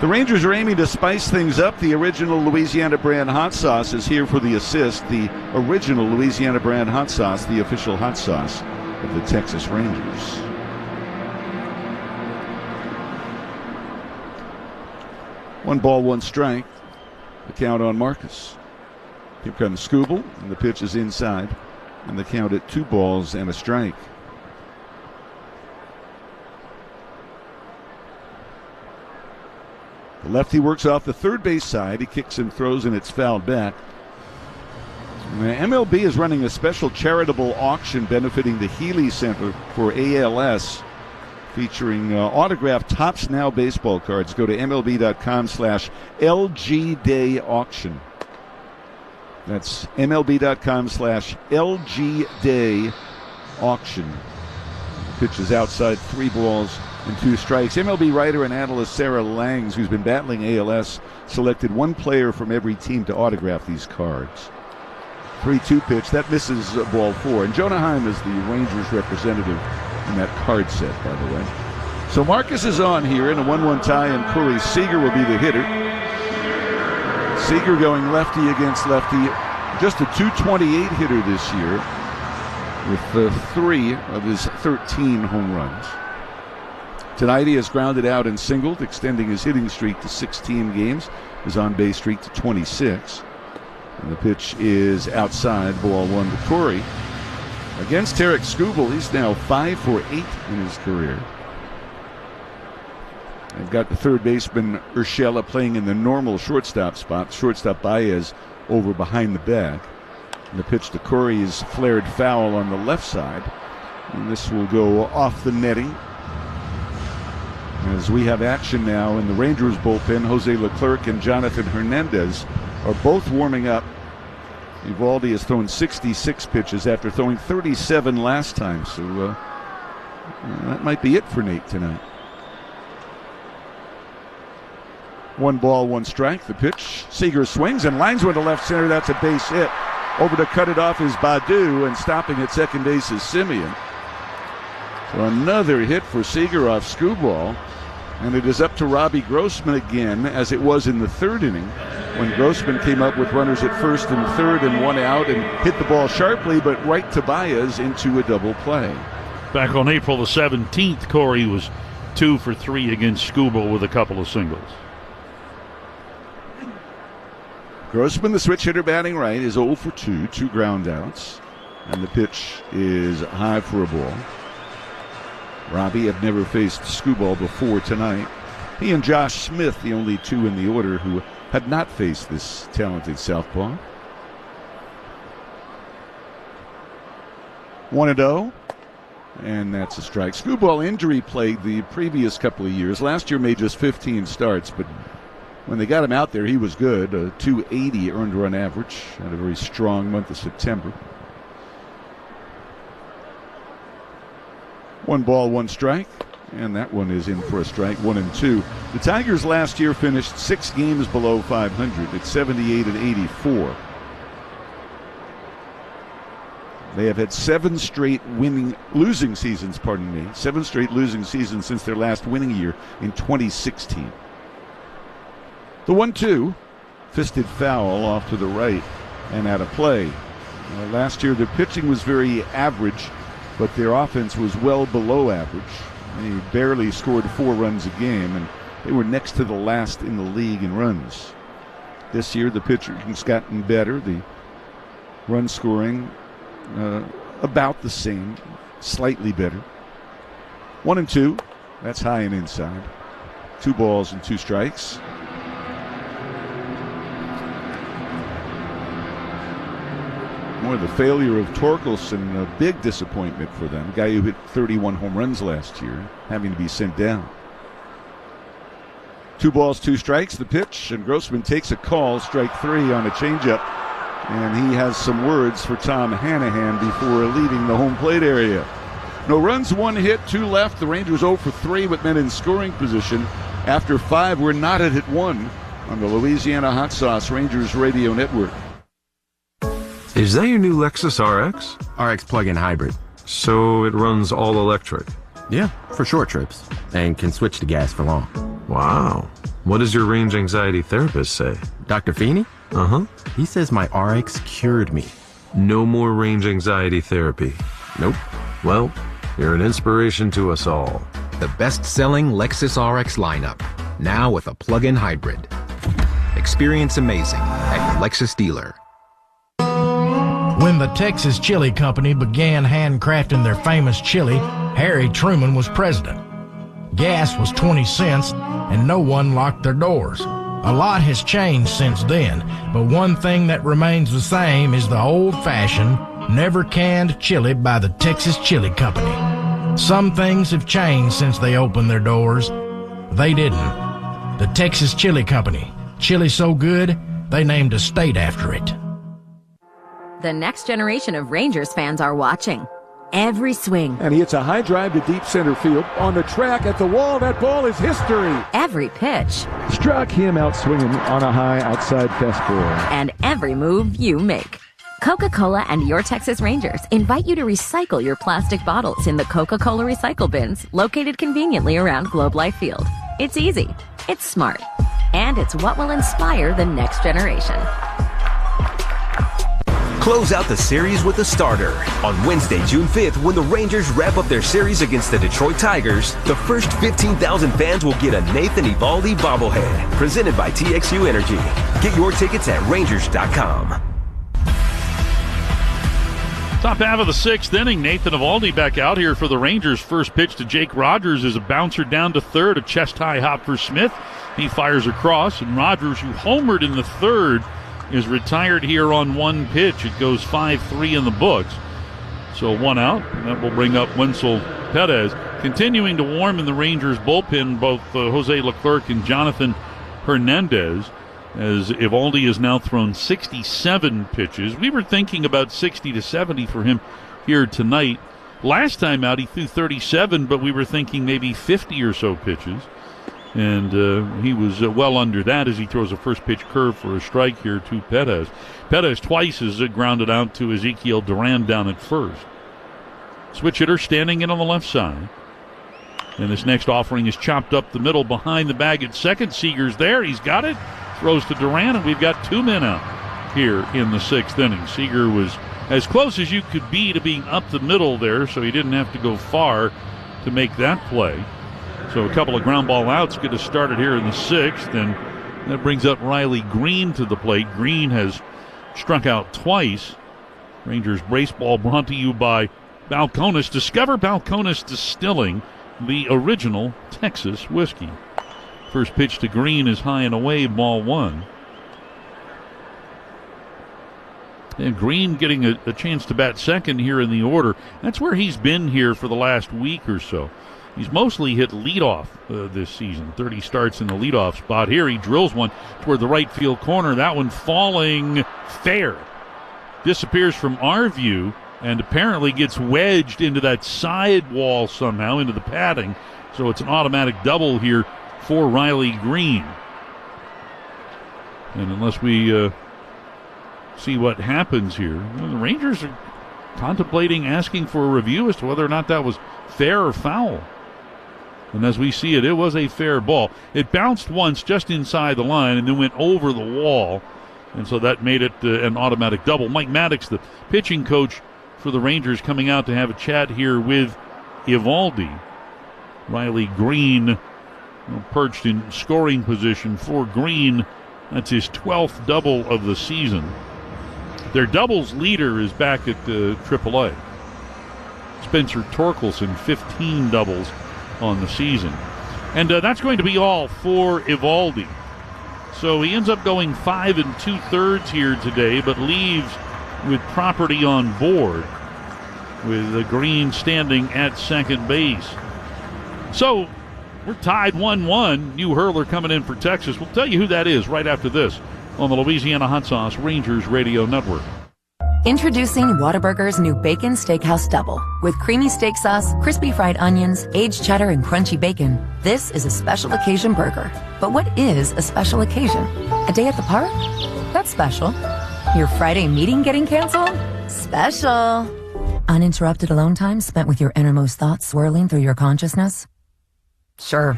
The Rangers are aiming to spice things up. The original Louisiana brand hot sauce is here for the assist. The original Louisiana brand hot sauce, the official hot sauce of the Texas Rangers. One ball, one strike. The count on Marcus. Here comes Scooble, and the pitch is inside. And the count at 2 balls and a strike. The lefty works off the third base side. He kicks and throws, and it's fouled back. MLB is running a special charitable auction benefiting the Heaney Center for ALS, featuring autographed Topps Now baseball cards. Go to MLB.com/LG Auction. That's MLB.com/LG Auction. Pitch is outside, 3 balls and 2 strikes. MLB writer and analyst Sarah Langs, who's been battling ALS, selected 1 player from every team to autograph these cards. 3-2 pitch. That misses ball 4. And Jonah Heim is the Rangers representative in that card set, by the way. So Marcus is on here in a 1-1 tie, and Corey Seager will be the hitter. Seager going lefty against lefty. Just a .228 hitter this year with 3 of his 13 home runs. Tonight he has grounded out and singled, extending his hitting streak to 16 games, his on-base streak to 26. And the pitch is outside, ball 1 to Corey. Against Tarek Screwball, he's now 5 for 8 in his career. They've got the third baseman Urshela playing in the normal shortstop spot. Shortstop Baez over behind the bag. And the pitch to Corey is flared foul on the left side. And this will go off the netting. As we have action now in the Rangers bullpen, Jose Leclerc and Jonathan Hernandez are both warming up. Eovaldi has thrown 66 pitches after throwing 37 last time, so that might be it for Nate tonight. 1 ball, 1 strike. The pitch. Seager swings and lines one to left center. That's a base hit. Over to cut it off is Baddoo, and stopping at second base is Simeon. So another hit for Seager off Skubal. And it is up to Robbie Grossman again, as it was in the 3rd inning, when Grossman came up with runners at 1st and 3rd and 1 out and hit the ball sharply, but right to Baez into a double play. Back on April the 17th, Corey was 2 for 3 against Skubal with a couple of singles. Grossman, the switch hitter batting right, is 0 for 2, 2 ground outs. And the pitch is high for a ball. Robbie had never faced Skubal before tonight. He and Josh Smith, the only 2 in the order who had not faced this talented southpaw. 1-0, and that's a strike. Skubal injury plagued the previous couple of years. Last year made just 15 starts, but when they got him out there, he was good. A 280 earned run average. Had a very strong month of September. 1 ball, 1 strike, and that one is in for a strike, 1-2. The Tigers last year finished 6 games below 500 at 78 and 84. They have had 7 straight losing seasons, 7 straight losing seasons since their last winning year in 2016. The 1-2, fisted foul off to the right and out of play. Last year, their pitching was very average, but their offense was well below average. They barely scored 4 runs a game, and they were next to the last in the league in runs. This year, the pitching's gotten better. The run scoring about the same, slightly better. 1-2, that's high and inside. 2 balls and 2 strikes. More the failure of Torkelson, a big disappointment for them. A guy who hit 31 home runs last year, having to be sent down. 2 balls, 2 strikes, the pitch, and Grossman takes a call, strike 3 on a changeup. And he has some words for Tom Hanahan before leaving the home plate area. No runs, 1 hit, 2 left. The Rangers 0 for 3 with men in scoring position. After 5, we're knotted at 1 on the Louisiana Hot Sauce Rangers Radio Network. Is that your new Lexus RX? RX plug-in hybrid. So it runs all electric? Yeah, for short trips, and can switch to gas for long. Wow. What does your range anxiety therapist say? Dr. Heaney? Uh-huh. He says my RX cured me. No more range anxiety therapy? Nope. Well, you're an inspiration to us all. The best-selling Lexus RX lineup, now with a plug-in hybrid. Experience amazing at your Lexus dealer. When the Texas Chili Company began handcrafting their famous chili, Harry Truman was president. Gas was 20 cents, and no one locked their doors. A lot has changed since then, but one thing that remains the same is the old-fashioned, never-canned chili by the Texas Chili Company. Some things have changed since they opened their doors. They didn't. The Texas Chili Company. Chili so good, they named a state after it. The next generation of Rangers fans are watching. Every swing. And he hits a high drive to deep center field. On the track, at the wall, that ball is history. Every pitch. Struck him out swinging on a high outside fastball. And every move you make. Coca-Cola and your Texas Rangers invite you to recycle your plastic bottles in the Coca-Cola recycle bins located conveniently around Globe Life Field. It's easy. It's smart. And it's what will inspire the next generation. Close out the series with a starter. On Wednesday, June 5th, when the Rangers wrap up their series against the Detroit Tigers, the first 15,000 fans will get a Nathan Eovaldi bobblehead, presented by TXU Energy. Get your tickets at Rangers.com. Top half of the 6th inning, Nathan Eovaldi back out here for the Rangers. First pitch to Jake Rogers is a bouncer down to third, a chest-high hop for Smith. He fires across, and Rogers, who homered in the 3rd, is retired here on 1 pitch. It goes 5-3 in the books. So 1 out. That will bring up Wencel Perez. Continuing to warm in the Rangers bullpen, both Jose Leclerc and Jonathan Hernandez, as Eovaldi has now thrown 67 pitches. We were thinking about 60 to 70 for him here tonight. Last time out, he threw 37, but we were thinking maybe 50 or so pitches. And he was well under that as he throws a first pitch curve for a strike here to Perez. Perez twice has grounded out to Ezekiel Duran down at first. Switch hitter standing in on the left side. And this next offering is chopped up the middle behind the bag at second. Seager's there. He's got it. Throws to Duran, and we've got 2 men out here in the 6th inning. Seager was as close as you could be to being up the middle there, so he didn't have to go far to make that play. So a couple of ground ball outs get us started here in the 6th, and that brings up Riley Green to the plate. Green has struck out twice. Rangers baseball brought to you by Balcones. Discover Balcones Distilling, the original Texas whiskey. First pitch to Green is high and away, ball 1. And Green getting a chance to bat second here in the order. That's where he's been here for the last week or so. He's mostly hit leadoff this season. 30 starts in the leadoff spot. Here he drills one toward the right field corner. That one falling fair. Disappears from our view and apparently gets wedged into that side wall somehow, into the padding. So it's an automatic double here for Riley Green. And unless we see what happens here, the Rangers are contemplating asking for a review as to whether or not that was fair or foul. And as we see it, it was a fair ball. It bounced once just inside the line and then went over the wall. And so that made it an automatic double. Mike Maddox, the pitching coach for the Rangers, coming out to have a chat here with Eovaldi. Riley Green perched in scoring position for Green. That's his 12th double of the season. Their doubles leader is back at AAA. Spencer Torkelson, 15 doubles on the season. And that's going to be all for Eovaldi. So he ends up going 5 2/3 here today, but leaves with property on board, with Green standing at second base. So we're tied 1-1. New hurler coming in for Texas. We'll tell you who that is right after this on the Louisiana Hot Sauce Rangers Radio Network. Introducing Whataburger's new Bacon Steakhouse Double. With creamy steak sauce, crispy fried onions, aged cheddar, and crunchy bacon, this is a special occasion burger. But what is a special occasion? A day at the park? That's special. Your Friday meeting getting canceled? Special. Uninterrupted alone time spent with your innermost thoughts swirling through your consciousness? Sure.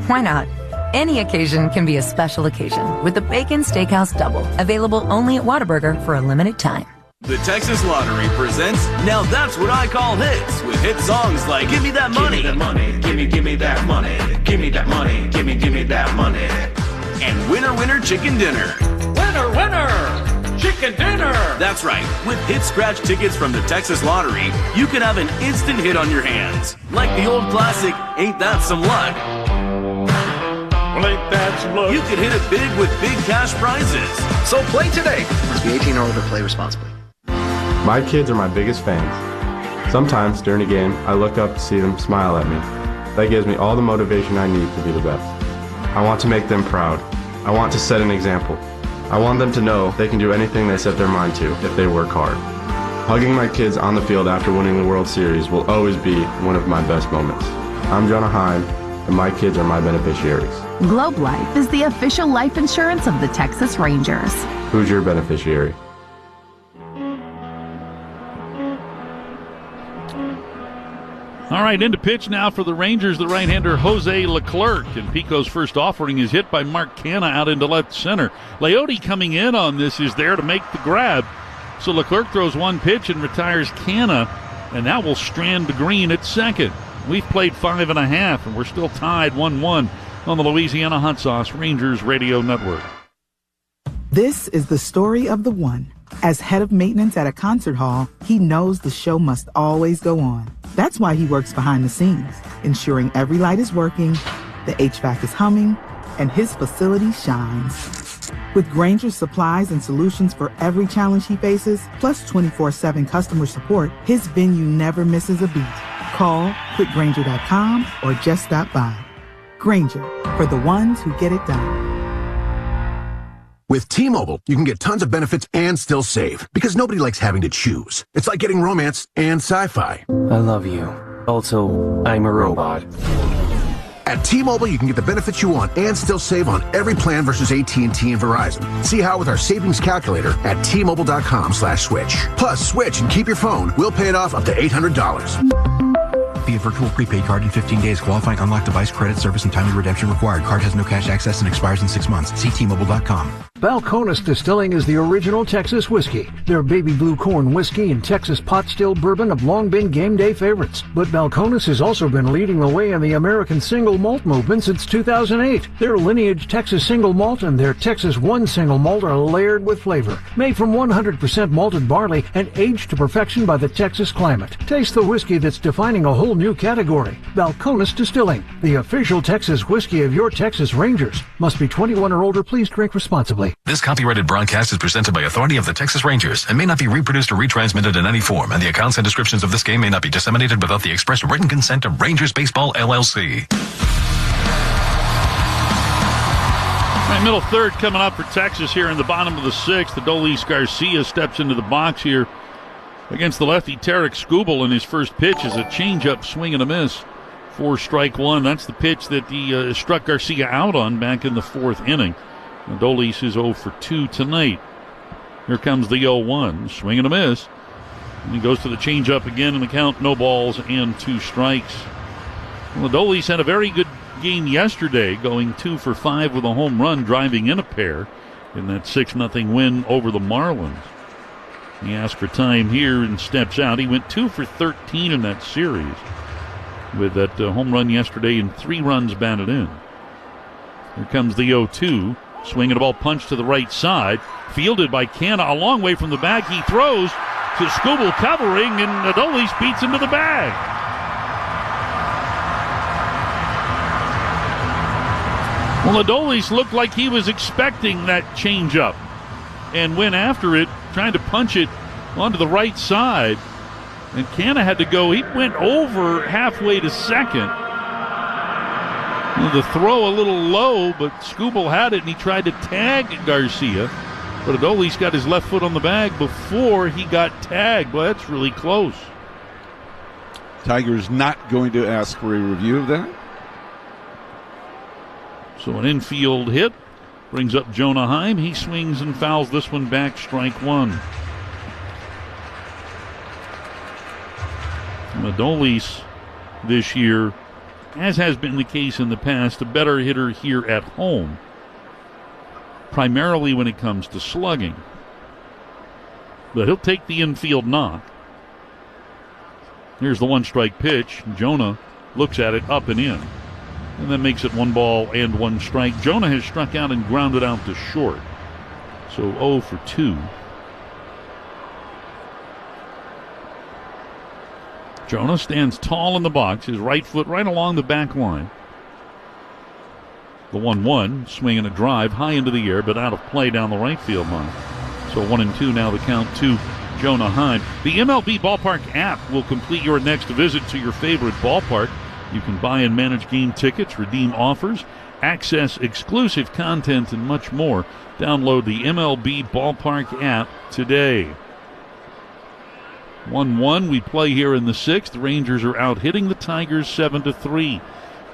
Why not? Any occasion can be a special occasion with the Bacon Steakhouse Double. Available only at Whataburger for a limited time. The Texas Lottery presents Now That's What I Call Hits, with hit songs like Give Me That Money, give me that money, give me that money, give me that money, and Winner Winner Chicken Dinner. Winner, winner, chicken dinner. That's right. With hit scratch tickets from the Texas Lottery, you can have an instant hit on your hands. Like the old classic, Ain't That Some Luck? Well, ain't that some luck? You could hit it big with big cash prizes. So play today. Must be 18 or older. Play responsibly. My kids are my biggest fans. Sometimes during a game, I look up to see them smile at me. That gives me all the motivation I need to be the best. I want to make them proud. I want to set an example. I want them to know they can do anything they set their mind to if they work hard. Hugging my kids on the field after winning the World Series will always be one of my best moments. I'm Jonah Heim, and my kids are my beneficiaries. Globe Life is the official life insurance of the Texas Rangers. Who's your beneficiary? All right, into pitch now for the Rangers, the right-hander Jose Leclerc. And Pico's first offering is hit by Mark Canha out into left center. Leote coming in on this is there to make the grab. So Leclerc throws one pitch and retires Canha, and that will strand to Green at second. We've played 5.5, and we're still tied 1-1 on the Louisiana Hot Sauce Rangers Radio Network. This is the story of the one. As head of maintenance at a concert hall, he knows the show must always go on. That's why he works behind the scenes, ensuring every light is working, the HVAC is humming, and his facility shines. With Granger's supplies and solutions for every challenge he faces, plus 24/7 customer support, his venue never misses a beat. Call, clickgrainger.com, or just stop by. Grainger, for the ones who get it done. With T-Mobile, you can get tons of benefits and still save, because nobody likes having to choose. It's like getting romance and sci-fi. I love you. Also, I'm a robot. At T-Mobile, you can get the benefits you want and still save on every plan versus AT&T and Verizon. See how with our savings calculator at T-Mobile.com/switch. Plus, switch and keep your phone. We'll pay it off up to $800. Via virtual prepaid card in 15 days. Qualifying unlocked device, credit, service, and timely redemption required. Card has no cash access and expires in 6 months. See T-Mobile.com. Balcones Distilling is the original Texas whiskey. Their baby blue corn whiskey and Texas pot still bourbon have long been game day favorites. But Balcones has also been leading the way in the American single malt movement since 2008. Their lineage Texas single malt and their Texas One single malt are layered with flavor. Made from 100% malted barley and aged to perfection by the Texas climate. Taste the whiskey that's defining a whole new category. Balcones Distilling, the official Texas whiskey of your Texas Rangers. Must be 21 or older. Please drink responsibly. This copyrighted broadcast is presented by authority of the Texas Rangers and may not be reproduced or retransmitted in any form, and the accounts and descriptions of this game may not be disseminated without the express written consent of Rangers Baseball, LLC. Right, middle third coming up for Texas here in the bottom of the sixth. Adolis Garcia steps into the box here against the lefty Tarek Skubal, and his first pitch is a changeup swing and a miss for strike one. That's the pitch that he struck Garcia out on back in the fourth inning. Adolis is 0 for 2 tonight. Here comes the 0-1. Swing and a miss. And he goes to the changeup again in the count. No balls and 2 strikes. Well, Adolis had a very good game yesterday, going 2 for 5 with a home run, driving in a pair in that 6-0 win over the Marlins. He asked for time here and steps out. He went 2 for 13 in that series with that home run yesterday and 3 runs batted in. Here comes the 0-2. Swinging a ball punched to the right side. Fielded by Canna a long way from the bag. He throws to Skubal covering, and Adolis beats him to the bag. Well, Adolis looked like he was expecting that changeup and went after it, trying to punch it onto the right side. And Canna had to go. He went over halfway to second. The throw a little low, but Skubal had it, and he tried to tag Garcia. But Adolis got his left foot on the bag before he got tagged. Well, that's really close. Tigers not going to ask for a review of that. So an infield hit brings up Jonah Heim. He swings and fouls this one back, strike one. Adolis this year, as has been the case in the past, a better hitter here at home, primarily when it comes to slugging. But he'll take the infield knock. Here's the 1-strike pitch. Jonah looks at it up and in, and then makes it 1 ball and 1 strike. Jonah has struck out and grounded out to short. So 0 for 2. Jonah stands tall in the box, his right foot right along the back line. The 1-1, swing and a drive high into the air, but out of play down the right field line. So 1-2 now the count to Jonah Heim. The MLB Ballpark app will complete your next visit to your favorite ballpark. You can buy and manage game tickets, redeem offers, access exclusive content, and much more. Download the MLB Ballpark app today. 1-1, we play here in the 6th. The Rangers are out hitting the Tigers 7-3.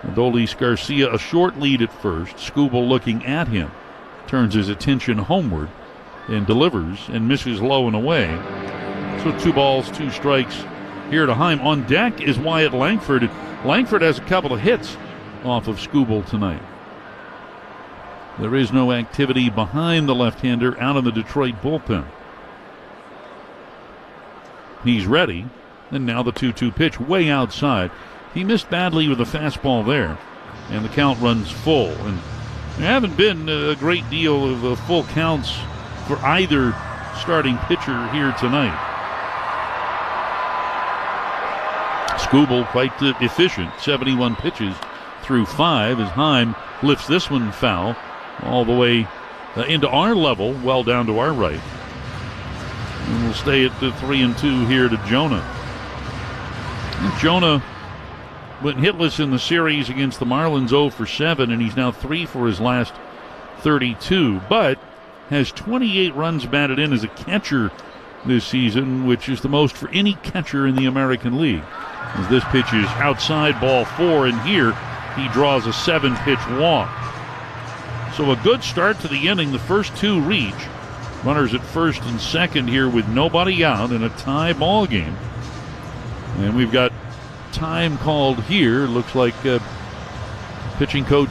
Adolis Garcia a short lead at first. Skubal looking at him. Turns his attention homeward and delivers and misses low and away. So 2 balls, 2 strikes here to Heim. On deck is Wyatt Langford. Langford has a couple of hits off of Skubal tonight. There is no activity behind the left-hander out of the Detroit bullpen. He's ready, and now the 2-2 pitch way outside. He missed badly with the fastball there, and the count runs full. And there haven't been a great deal of full counts for either starting pitcher here tonight. Skubal quite efficient, 71 pitches through 5 as Heim lifts this one foul all the way into our level, well down to our right. And we'll stay at the 3-2 here to Jonah. And Jonah went hitless in the series against the Marlins, 0 for 7, and he's now 3 for his last 32, but has 28 runs batted in as a catcher this season, which is the most for any catcher in the American League. As this pitch is outside, ball 4, and here he draws a 7-pitch walk. So a good start to the inning. The first 2 reach. Runners at first and second here with nobody out in a tie ball game. And we've got time called here. Looks like pitching coach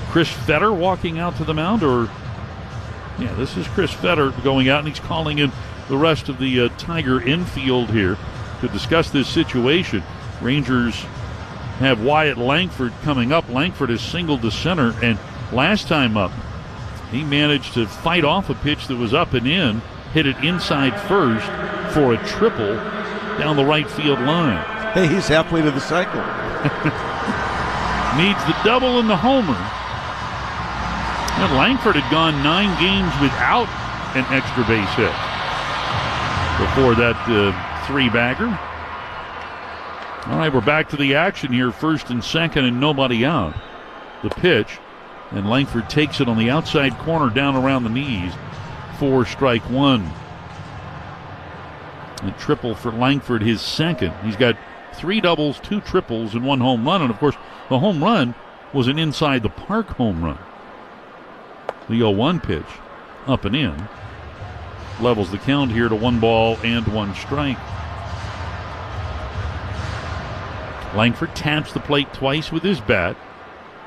Chris Fetter walking out to the mound, or yeah, this is Chris Fetter going out, and he's calling in the rest of the Tiger infield here to discuss this situation. Rangers have Wyatt Langford coming up. Langford is singled to center, and last time up, he managed to fight off a pitch that was up and in, hit it inside first for a triple down the right field line. Hey, he's halfway to the cycle. Needs the double and the homer. And Langford had gone 9 games without an extra base hit before that 3-bagger. All right, we're back to the action here. First and second and nobody out. The pitch, and Langford takes it on the outside corner down around the knees for strike 1. A triple for Langford, his second. He's got 3 doubles, 2 triples, and 1 home run. And, of course, the home run was an inside-the-park home run. The 0-1 pitch, up and in, levels the count here to 1 ball and 1 strike. Langford taps the plate twice with his bat,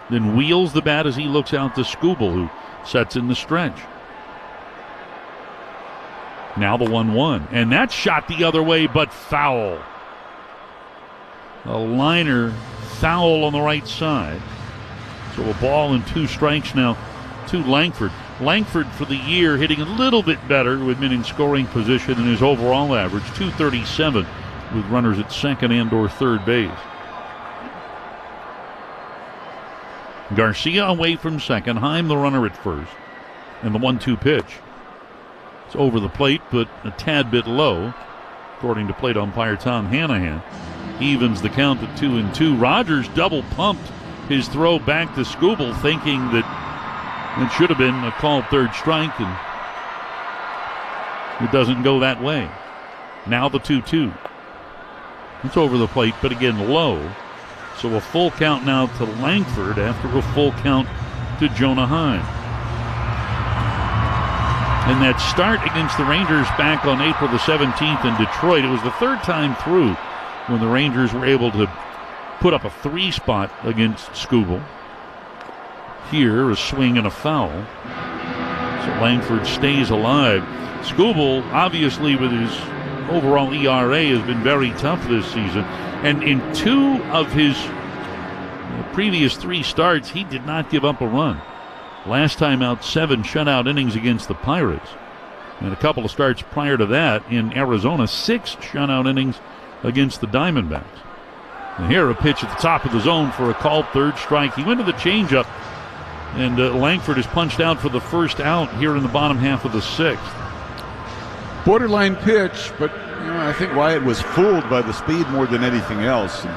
then wheels the bat as he looks out to Skubal, who sets in the stretch. Now the 1-1, and that shot the other way, but foul. A liner foul on the right side. So a ball and 2 strikes now to Langford. Langford for the year hitting a little bit better with men in scoring position than his overall average, 237 with runners at second and or third base. Garcia away from second, Heim the runner at first, and the 1-2 pitch. It's over the plate, but a tad bit low, according to plate umpire Tom Hanahan. Evens the count at 2-2. Rogers double pumped his throw back to Skubal, thinking that it should have been a called third strike, and it doesn't go that way. Now the 2-2. It's over the plate, but again low. So a full count now to Langford after a full count to Jonah Heim. And that start against the Rangers back on April the 17th in Detroit, it was the 3rd time through when the Rangers were able to put up a 3 spot against Skubal. Here, a swing and a foul. So Langford stays alive. Skubal, obviously, with his overall ERA, has been very tough this season. And in 2 of his previous 3 starts, he did not give up a run. Last time out, 7 shutout innings against the Pirates. And a couple of starts prior to that in Arizona, 6 shutout innings against the Diamondbacks. And here, a pitch at the top of the zone for a called third strike. He went to the changeup, and Langford is punched out for the first out here in the bottom half of the 6th. Borderline pitch, but I think Wyatt was fooled by the speed more than anything else, and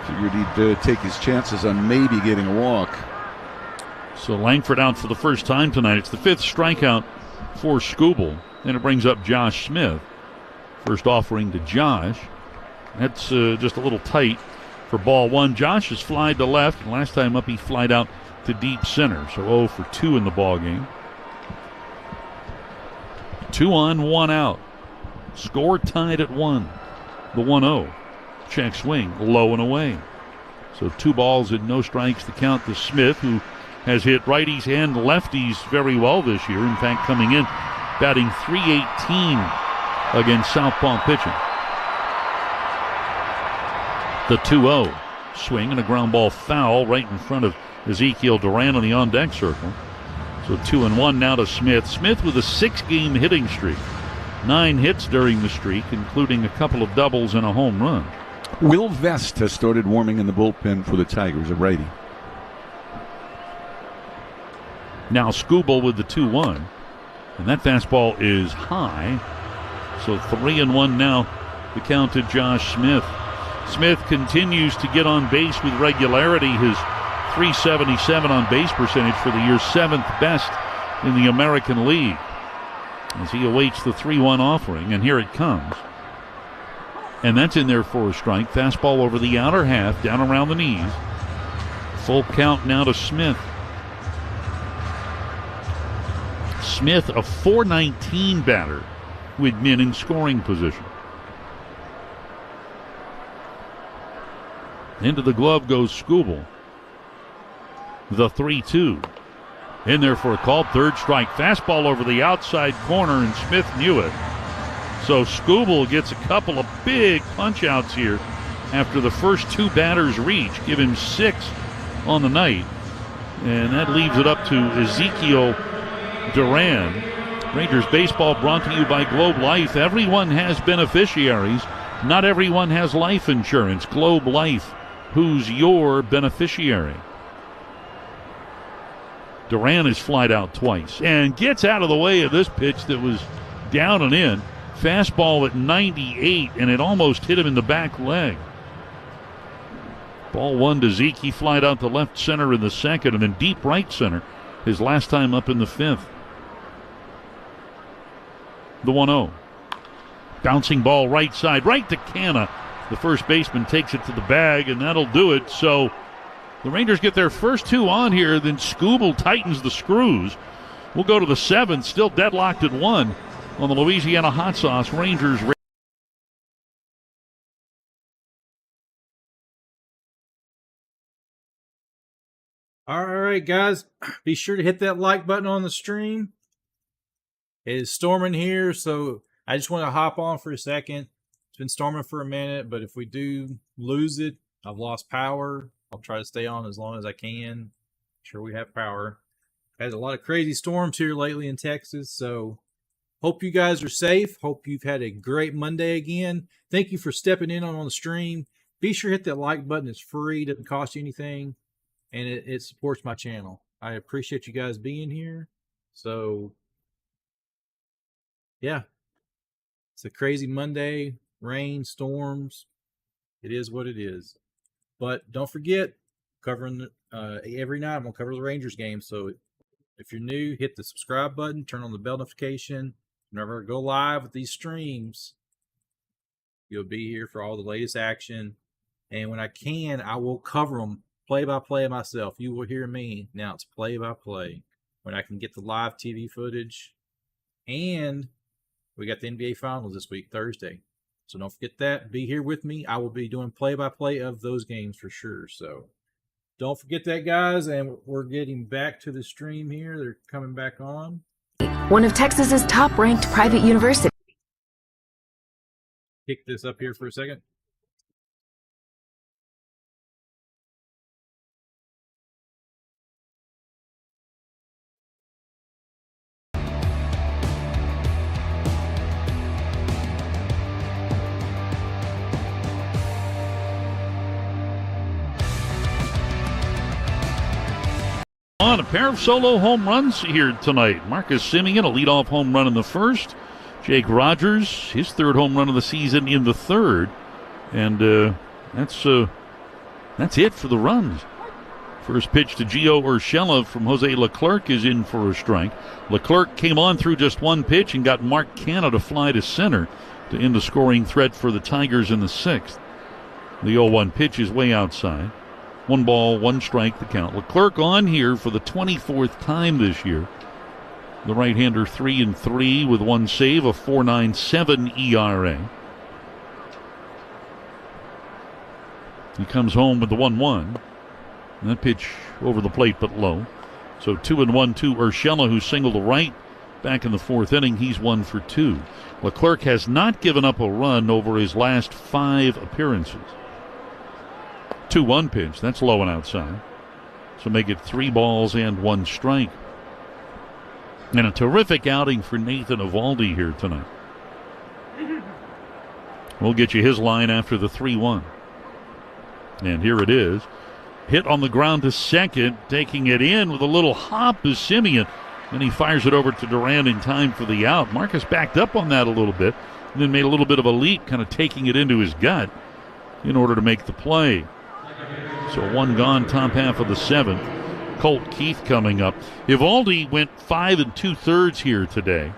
figured he'd take his chances on maybe getting a walk. So Langford out for the first time tonight. It's the 5th strikeout for Skubal, and it brings up Josh Smith. First offering to Josh. That's just a little tight for ball 1. Josh has flied to left, and last time up he flied out to deep center. So 0 for 2 in the ball game. 2 on, 1 out. Score tied at 1. The 1-0. Check swing, low and away. So 2 balls and no strikes to count to Smith, who has hit righties and lefties very well this year. In fact, coming in, batting .318 against southpaw pitching. The 2-0. Swing and a ground ball foul right in front of Ezekiel Duran on the on-deck circle. So 2-1 now to Smith. Smith with a 6-game hitting streak. 9 hits during the streak, including a couple of doubles and a home run. Will Vest has started warming in the bullpen for the Tigers, a righty. Now Skubal with the 2-1. And that fastball is high. So 3-1 now to count to Josh Smith. Smith continues to get on base with regularity. His .377 on base percentage for the year, 7th best in the American League. As he awaits the 3-1 offering, and here it comes. And that's in there for a strike. Fastball over the outer half, down around the knees. Full count now to Smith. Smith, a .419 batter with men in scoring position. Into the glove goes Skubal. The 3-2. In there for a call. Third strike. Fastball over the outside corner, and Smith knew it. So Skubal gets a couple of big punch-outs here after the first 2 batters reach. Give him 6 on the night. And that leaves it up to Ezekiel Duran. Rangers baseball brought to you by Globe Life. Everyone has beneficiaries. Not everyone has life insurance. Globe Life. Who's your beneficiary? Duran is flied out twice and gets out of the way of this pitch that was down and in. Fastball at 98, and it almost hit him in the back leg. Ball 1 to Zeke. He flied out to left center in the second, and then deep right center his last time up in the 5th. The 1-0. Bouncing ball right side, right to Canna. The first baseman takes it to the bag, and that'll do it. So the Rangers get their first 2 on here, then Skubal tightens the screws. We'll go to the 7th, still deadlocked at 1 on the Louisiana Hot Sauce Rangers. All right, guys, be sure to hit that like button on the stream. It is storming here, so I just want to hop on for a second. It's been storming for a minute, but if we do lose it, I've lost power. I'll try to stay on as long as I can. Sure we have power. Had a lot of crazy storms here lately in Texas, so hope you guys are safe. Hope you've had a great Monday again. Thank you for stepping in on the stream. Be sure to hit that like button. It's free. Doesn't cost you anything, and it supports my channel. I appreciate you guys being here. So, yeah. It's a crazy Monday. Rain, storms. It is what it is. But don't forget, covering every night, I'm going to cover the Rangers game. So if you're new, hit the subscribe button, turn on the bell notification. Whenever I go live with these streams, you'll be here for all the latest action. And when I can, I will cover them play-by-play myself. You will hear me. Now it's play-by-play. When I can get the live TV footage. And we got the NBA Finals this week, Thursday. So don't forget that. Be here with me. I will be doing play-by-play of those games for sure. So don't forget that, guys. And we're getting back to the stream here. They're coming back on. One of Texas's top-ranked private universities. Pick this up here for a second. On a pair of solo home runs here tonight. Marcus Semien, a leadoff home run in the first. Jake Rogers, his 3rd home run of the season in the 3rd. And that's it for the runs. First pitch to Gio Urshela from Jose Leclerc is in for a strike. Leclerc came on through just 1 pitch and got Mark Canna to fly to center to end the scoring threat for the Tigers in the 6th. The 0-1 pitch is way outside. 1 ball, 1 strike, the count. Leclerc on here for the 24th time this year. The right-hander 3-3 with 1 save, a 4.97 ERA. He comes home with the 1-1. That pitch over the plate but low. So 2-1 to Urshela, who singled to right. Back in the 4th inning, he's 1 for 2. Leclerc has not given up a run over his last 5 appearances. 2-1 pitch. That's low and outside. So make it 3 balls and 1 strike. And a terrific outing for Nathan Eovaldi here tonight. We'll get you his line after the 3-1. And here it is. Hit on the ground to second. Taking it in with a little hop is Semien. And he fires it over to Duran in time for the out. Marcus backed up on that a little bit. And then made a little bit of a leap, kind of taking it into his gut. in order to make the play. So one gone, top half of the 7th. Colt Keith coming up. Eovaldi went 5 2/3 here today,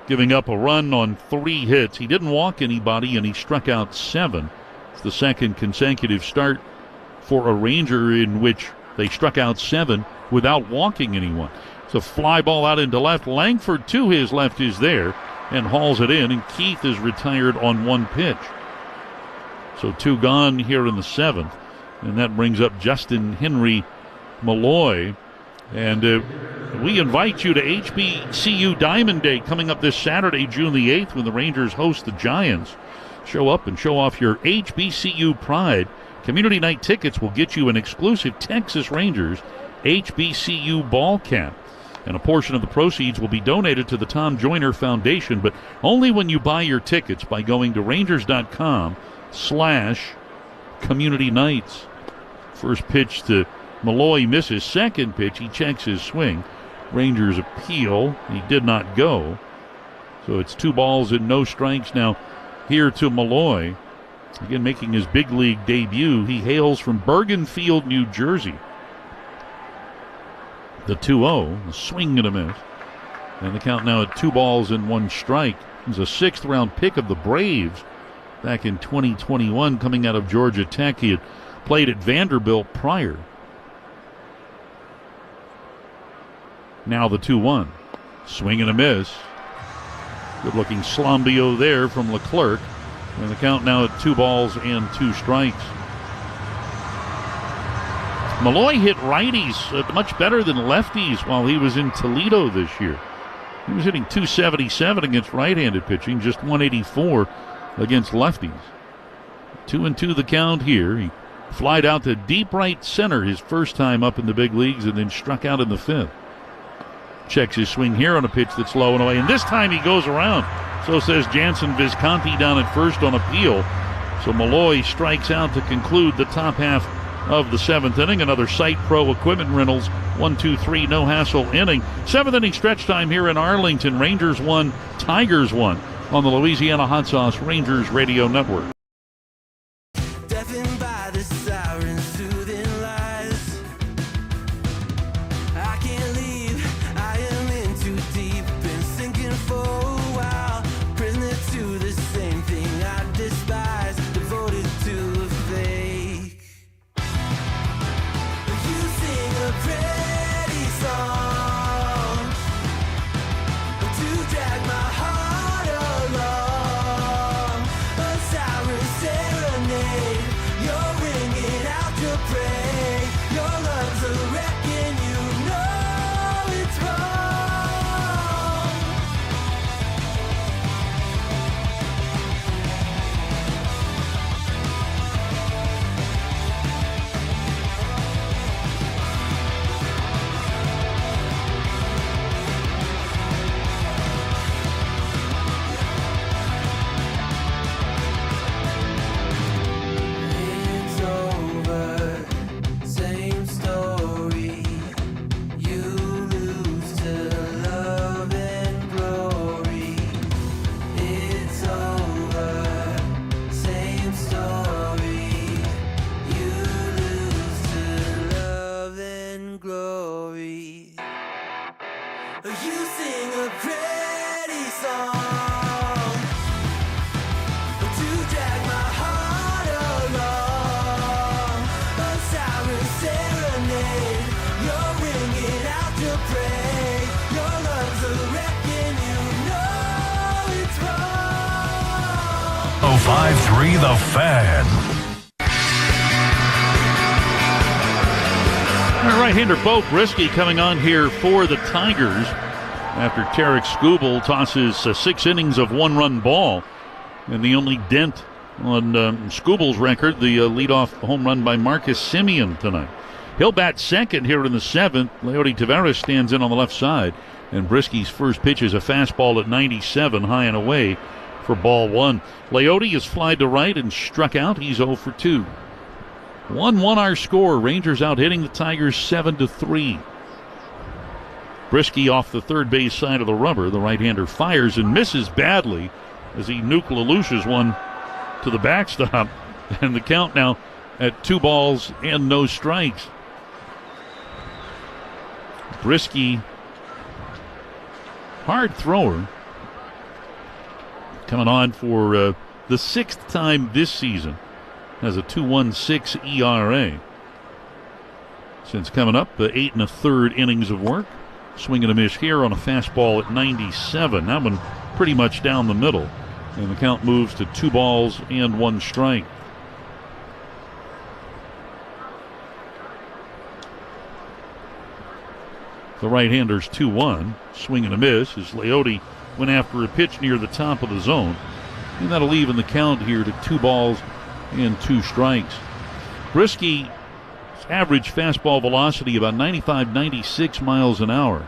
giving up a run on 3 hits. He didn't walk anybody, and he struck out 7. It's the second consecutive start for a Ranger in which they struck out 7 without walking anyone. It's a fly ball out into left. Langford to his left is there and hauls it in, and Keith is retired on 1 pitch. So 2 gone here in the 7th, and that brings up Justin Henry Malloy. And we invite you to HBCU Diamond Day coming up this Saturday, June the 8th, when the Rangers host the Giants. Show up and show off your HBCU pride. Community night tickets will get you an exclusive Texas Rangers HBCU ball cap. And a portion of the proceeds will be donated to the Tom Joyner Foundation, but only when you buy your tickets by going to Rangers.com/community nights. First pitch to Malloy misses. Second pitch, he checks his swing. Rangers appeal. He did not go. So it's 2 balls and no strikes now here to Malloy. Again, making his big league debut. He hails from Bergenfield, New Jersey. The 2-0, a swing and a miss. And the count now at 2 balls and 1 strike. He's a 6th round pick of the Braves back in 2021, coming out of Georgia Tech. He had played at Vanderbilt prior. Now the 2-1. Swing and a miss. Good looking Slombio there from Leclerc. And the count now at 2 balls and 2 strikes. Malloy hit righties much better than lefties while he was in Toledo this year. He was hitting .277 against right-handed pitching, just .184 against lefties. 2-2 the count here. He flied out to deep right center his first time up in the big leagues and then struck out in the 5th. Checks his swing here on a pitch that's low and away, and this time he goes around. So says Jansen Visconti down at first on appeal. So Malloy strikes out to conclude the top half of the 7th inning. Another Site Pro Equipment Rentals 1-2-3 no hassle inning. 7th inning stretch time here in Arlington. Rangers 1, Tigers 1 on the Louisiana Hot Sauce Rangers Radio Network. The Fan. Right-hander Bo Brisky coming on here for the Tigers after Tarek Skubal tosses 6 innings of 1-run ball. And the only dent on Skubal's record, the leadoff home run by Marcus Semien tonight. He'll bat second here in the 7th. Leody Taveras stands in on the left side. And Brisky's first pitch is a fastball at 97, high and away for ball 1. Leody is flied to right and struck out. He's 0 for 2. 1-1 our score. Rangers out hitting the Tigers 7-3. Brisky off the third base side of the rubber. The right-hander fires and misses badly as he nuke-lelushes one to the backstop, and the count now at 2 balls and no strikes. Brisky, hard thrower, coming on for the 6th time this season, has a 2.16 ERA. Since coming up, 8 1/3 innings of work. Swing and a miss here on a fastball at 97. That one pretty much down the middle. And the count moves to 2 balls and 1 strike. The right-hander's 2-1. Swing and a miss as Leote went after a pitch near the top of the zone. And that'll even the count here to 2 balls and 2 strikes. Brisky, average fastball velocity about 95, 96 miles an hour.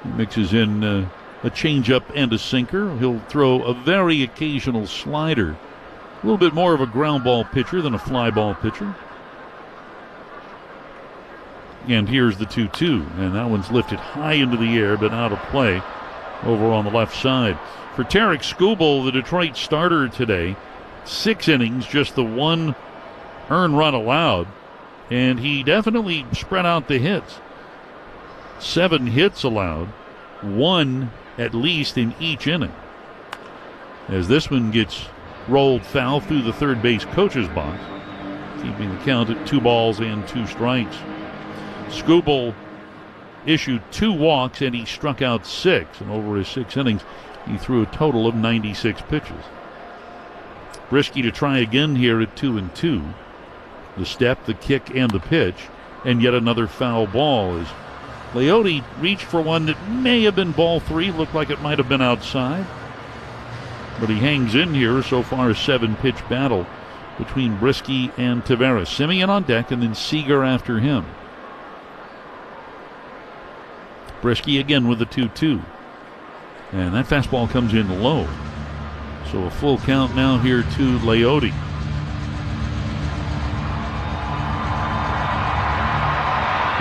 He mixes in a changeup and a sinker. He'll throw a very occasional slider. A little bit more of a ground ball pitcher than a fly ball pitcher. And here's the 2-2, and that one's lifted high into the air but out of play over on the left side. For Tarek Skubal, the Detroit starter today, 6 innings, just the 1 earned run allowed. And he definitely spread out the hits. 7 hits allowed, 1 at least in each inning. As this one gets rolled foul through the third base coach's box, keeping the count at 2 balls and 2 strikes. Skubal issued 2 walks and he struck out 6. And over his 6 innings, he threw a total of 96 pitches. Brisky to try again here at 2-2. The step, the kick, and the pitch, and yet another foul ball as Leote reached for one that may have been ball 3, looked like it might have been outside. But he hangs in here. So far a 7-pitch battle between Brisky and Taveras. Simeon on deck and then Seager after him. Brisky again with the 2-2. And that fastball comes in low. So a full count now here to Leote.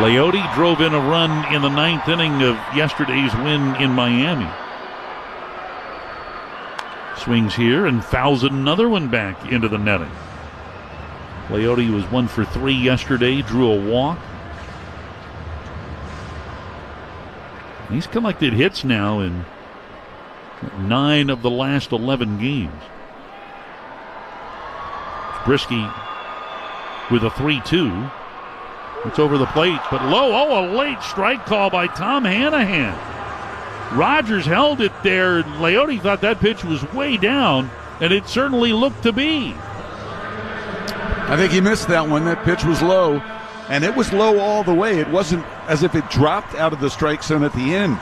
Leote drove in a run in the 9th inning of yesterday's win in Miami. Swings here and fouls another one back into the netting. Leote was 1 for 3 yesterday, drew a walk. He's collected hits now in 9 of the last 11 games. Brisky with a 3-2. It's over the plate, but low. Oh, a late strike call by Tom Hanahan. Rogers held it there. Leote thought that pitch was way down, and it certainly looked to be. I think he missed that one. That pitch was low, and it was low all the way. It wasn't as if it dropped out of the strike zone at the end.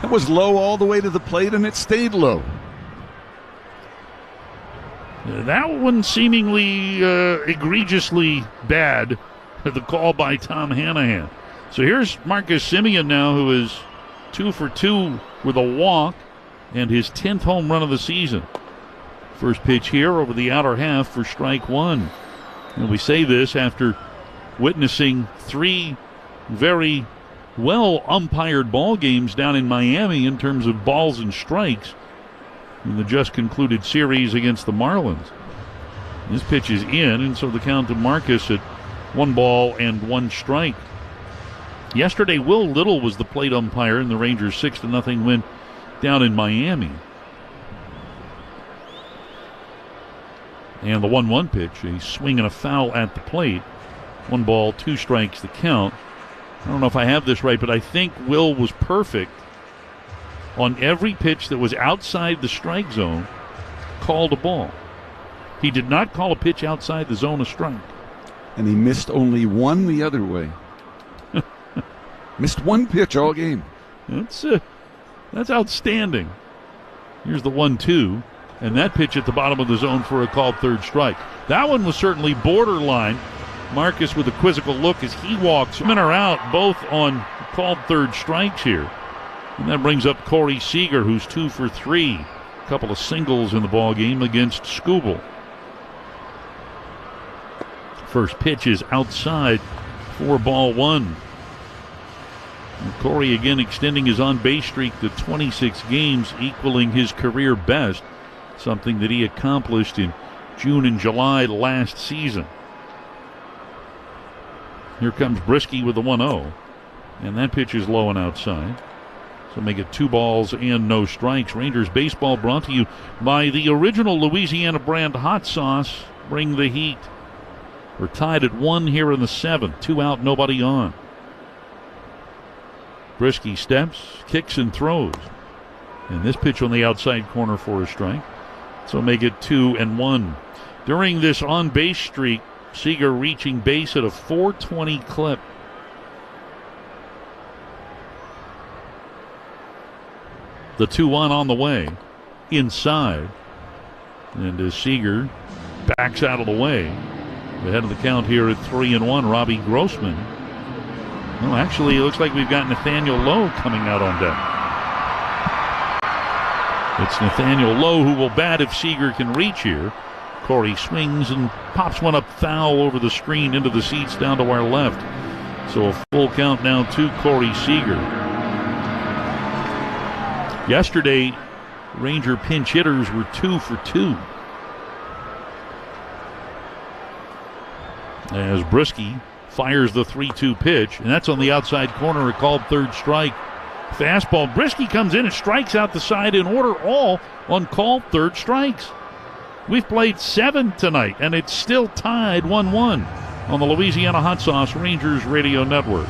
It was low all the way to the plate, and it stayed low. That one seemingly egregiously bad. The call by Tom Hanahan. So here's Marcus Semien now, who is 2 for 2 with a walk and his 10th home run of the season. First pitch here over the outer half for strike 1. And we say this after witnessing 3 very well umpired ball games down in Miami in terms of balls and strikes in the just concluded series against the Marlins. This pitch is in, and so the count to Marcus at 1 ball and 1 strike. Yesterday, Will Little was the plate umpire in the Rangers' 6-0 win down in Miami. And the 1-1 pitch, a swing and a foul at the plate. 1 ball, 2 strikes the count. I don't know if I have this right, but I think Will was perfect on every pitch that was outside the strike zone, called a ball. He did not call a pitch outside the zone a strike. And he missed only 1 the other way. Missed 1 pitch all game. That's outstanding. Here's the 1-2, and that pitch at the bottom of the zone for a called 3rd strike. That one was certainly borderline. Marcus with a quizzical look as he walks in or out, both on called 3rd strikes here. And that brings up Corey Seager, who's 2 for 3. A couple of singles in the ball game against Skubal. First pitch is outside for ball 1. And Corey again extending his on-base streak to 26 games, equaling his career best. something that he accomplished in June and July last season. Here comes Brisky with the 1-0, and that pitch is low and outside. So make it 2 balls and no strikes. Rangers baseball brought to you by the original Louisiana brand hot sauce. Bring the heat. We're tied at 1 here in the 7th. 2 out, nobody on. Brisky steps, kicks, and throws. And this pitch on the outside corner for a strike. So make it 2-1. During this on-base streak, Seager reaching base at a .420 clip. The 2-1 on the way. Inside. And as Seager backs out of the way, ahead of the count here at 3-1, Robbie Grossman. No, actually, it looks like we've got Nathaniel Lowe coming out on deck. It's Nathaniel Lowe who will bat if Seager can reach here. Corey swings and pops one up foul over the screen into the seats down to our left. So a full count now to Corey Seager. Yesterday, Ranger pinch hitters were 2 for 2. As Brisky fires the 3-2 pitch, and that's on the outside corner, a called third strike. Fastball. Brisky comes in and strikes out the side in order, all on called third strikes. We've played 7 tonight, and it's still tied 1-1 on the Louisiana Hot Sauce Rangers Radio Network.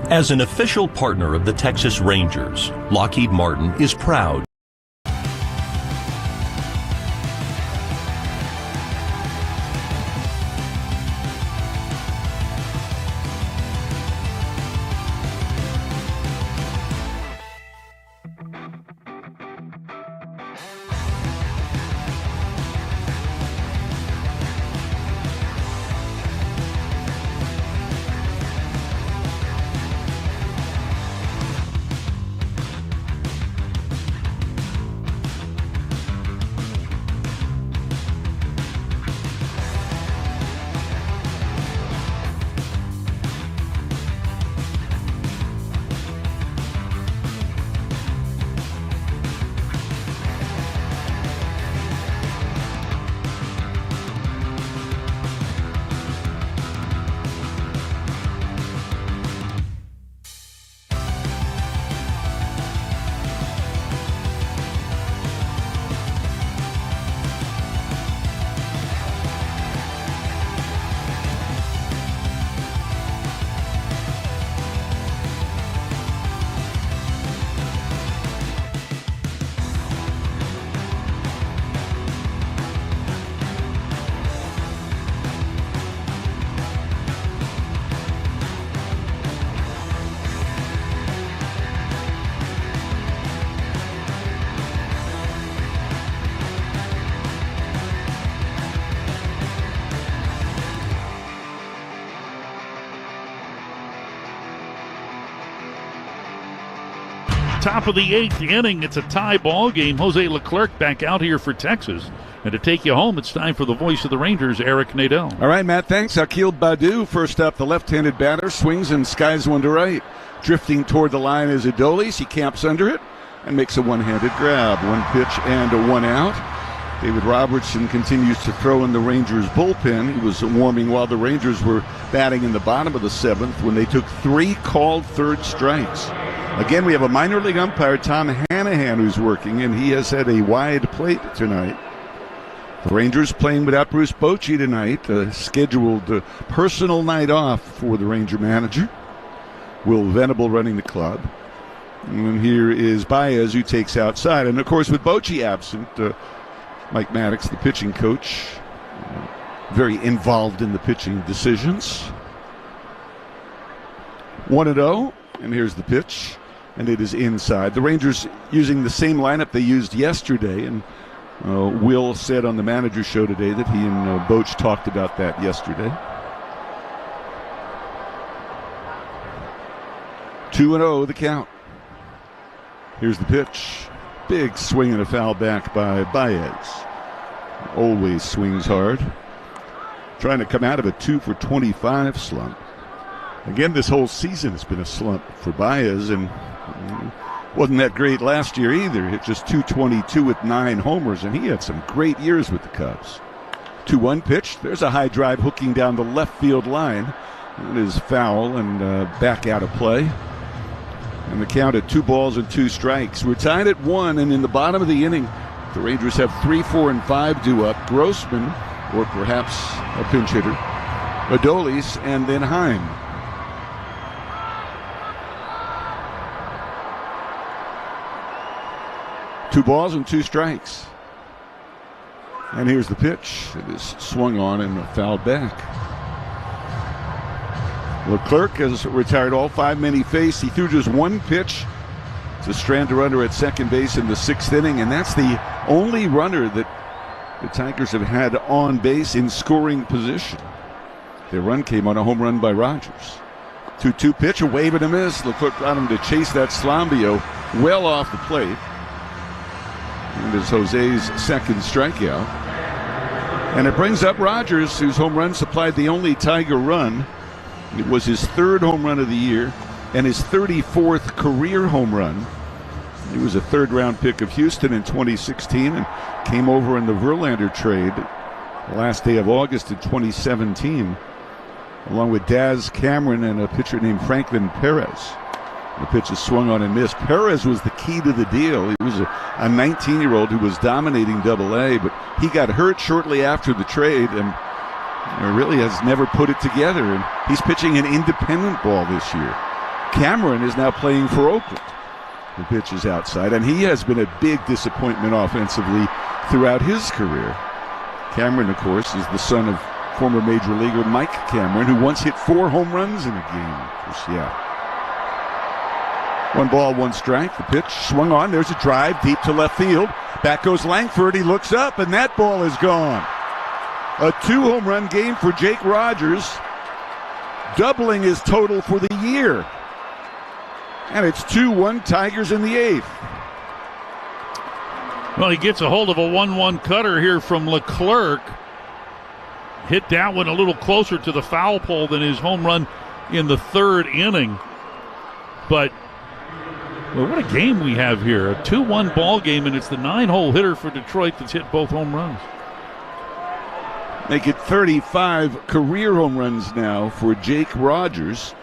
As an official partner of the Texas Rangers, Lockheed Martin is proud. Top of the 8th inning. It's a tie ball game. Jose Leclerc back out here for Texas. And to take you home, it's time for the voice of the Rangers, Eric Nadel. All right, Matt, thanks. Akil Baddoo, first up, the left-handed batter, swings and skies one to right. Drifting toward the line is Adolis. He camps under it and makes a one-handed grab. 1 pitch and a 1 out. David Robertson continues to throw in the Rangers bullpen. He was warming while the Rangers were batting in the bottom of the 7th when they took 3 called third strikes. Again, we have a minor league umpire, Tom Hanahan, who's working, and he has had a wide plate tonight. The Rangers playing without Bruce Bochy tonight, a scheduled personal night off for the Ranger manager. Will Venable running the club. And here is Baez, who takes outside. And, of course, with Bochy absent, Mike Maddox, the pitching coach, very involved in the pitching decisions. 1-0, and here's the pitch, and it is inside. The Rangers using the same lineup they used yesterday, and Will said on the manager show today that he and Boch talked about that yesterday. 2-0 the count. Here's the pitch. Big swing and a foul back by Baez. Always swings hard. Trying to come out of a 2 for 25 slump. Again, this whole season has been a slump for Baez, and Wasn't that great last year either. Hit just .222 with 9 homers, and he had some great years with the Cubs. 2-1 pitch. There's a high drive hooking down the left field line. It is foul and back out of play. And the count at 2 balls and 2 strikes. We're tied at 1, and in the bottom of the inning, the Rangers have 3, 4, and 5 due up. Grossman, or perhaps a pinch hitter, Adolis, and then Heaney. Two balls and 2 strikes. And here's the pitch. It is swung on and fouled back. Leclerc has retired all 5 men he faced. He threw just 1 pitch to strand a runner at second base in the 6th inning, and that's the only runner that the Tigers have had on base in scoring position. Their run came on a home run by Rogers. 2-2 pitch, a wave and a miss. Leclerc got him to chase that Slambio well off the plate. And it's Jose's second strikeout. And it brings up Rogers, whose home run supplied the only Tiger run. It was his 3rd home run of the year and his 34th career home run. He was a 3rd-round pick of Houston in 2016 and came over in the Verlander trade the last day of August in 2017, along with Daz Cameron and a pitcher named Franklin Perez. The pitch is swung on and missed. Perez was the key to the deal. He was a 19-year-old who was dominating Double-A, but he got hurt shortly after the trade and really has never put it together. And he's pitching an independent ball this year. Cameron is now playing for Oakland. The pitch is outside, and he has been a big disappointment offensively throughout his career. Cameron, of course, is the son of former Major Leaguer Mike Cameron, who once hit 4 home runs in a game for Seattle. 1 ball, 1 strike. The pitch swung on. There's a drive deep to left field. Back goes Langford. He looks up, and that ball is gone. A 2-home run game for Jake Rogers, doubling his total for the year. And it's 2-1 Tigers in the 8th. Well, he gets a hold of a 1-1 cutter here from Leclerc. Hit that one a little closer to the foul pole than his home run in the 3rd inning. But well, what a game we have here. A 2-1 ball game, and it's the 9-hole hitter for Detroit that's hit both home runs. Make it 35 career home runs now for Jake Rogers.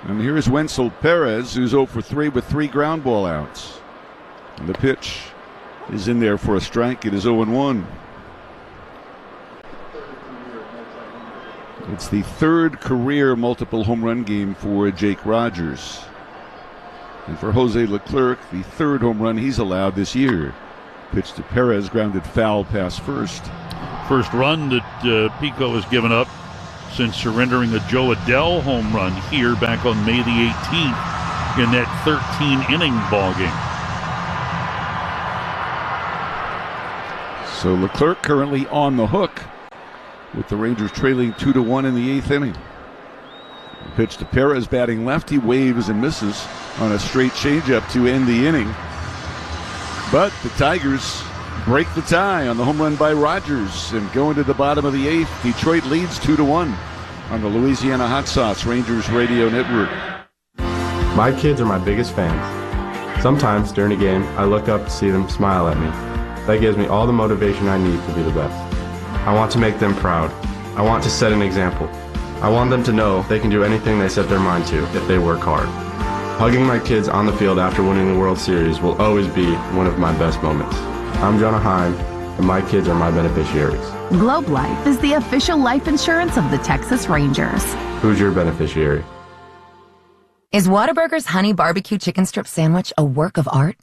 And here's Wenzel Perez, who's 0 for 3 with 3 ground ball outs. And the pitch is in there for a strike. It is 0-1. It's the 3rd career multiple home run game for Jake Rogers. And for Jose Leclerc, the 3rd home run he's allowed this year. Pitch to Perez, grounded foul past first. First run that Pico has given up since surrendering a Joe Adele home run here back on May the 18th in that 13-inning ball game. So Leclerc currently on the hook, with the Rangers trailing 2-1 in the 8th inning. Pitch to Perez, batting left. He waves and misses on a straight changeup to end the inning. But the Tigers break the tie on the home run by Rogers and go into the bottom of the 8th. Detroit leads 2-1 on the Louisiana Hot Sauce Rangers Radio Network. My kids are my biggest fans. Sometimes during a game, I look up to see them smile at me. That gives me all the motivation I need to be the best. I want to make them proud. I want to set an example. I want them to know they can do anything they set their mind to if they work hard. Hugging my kids on the field after winning the World Series will always be one of my best moments. I'm Jonah Heim, and my kids are my beneficiaries. Globe Life is the official life insurance of the Texas Rangers. Who's your beneficiary? Is Whataburger's Honey Barbecue Chicken Strip Sandwich a work of art?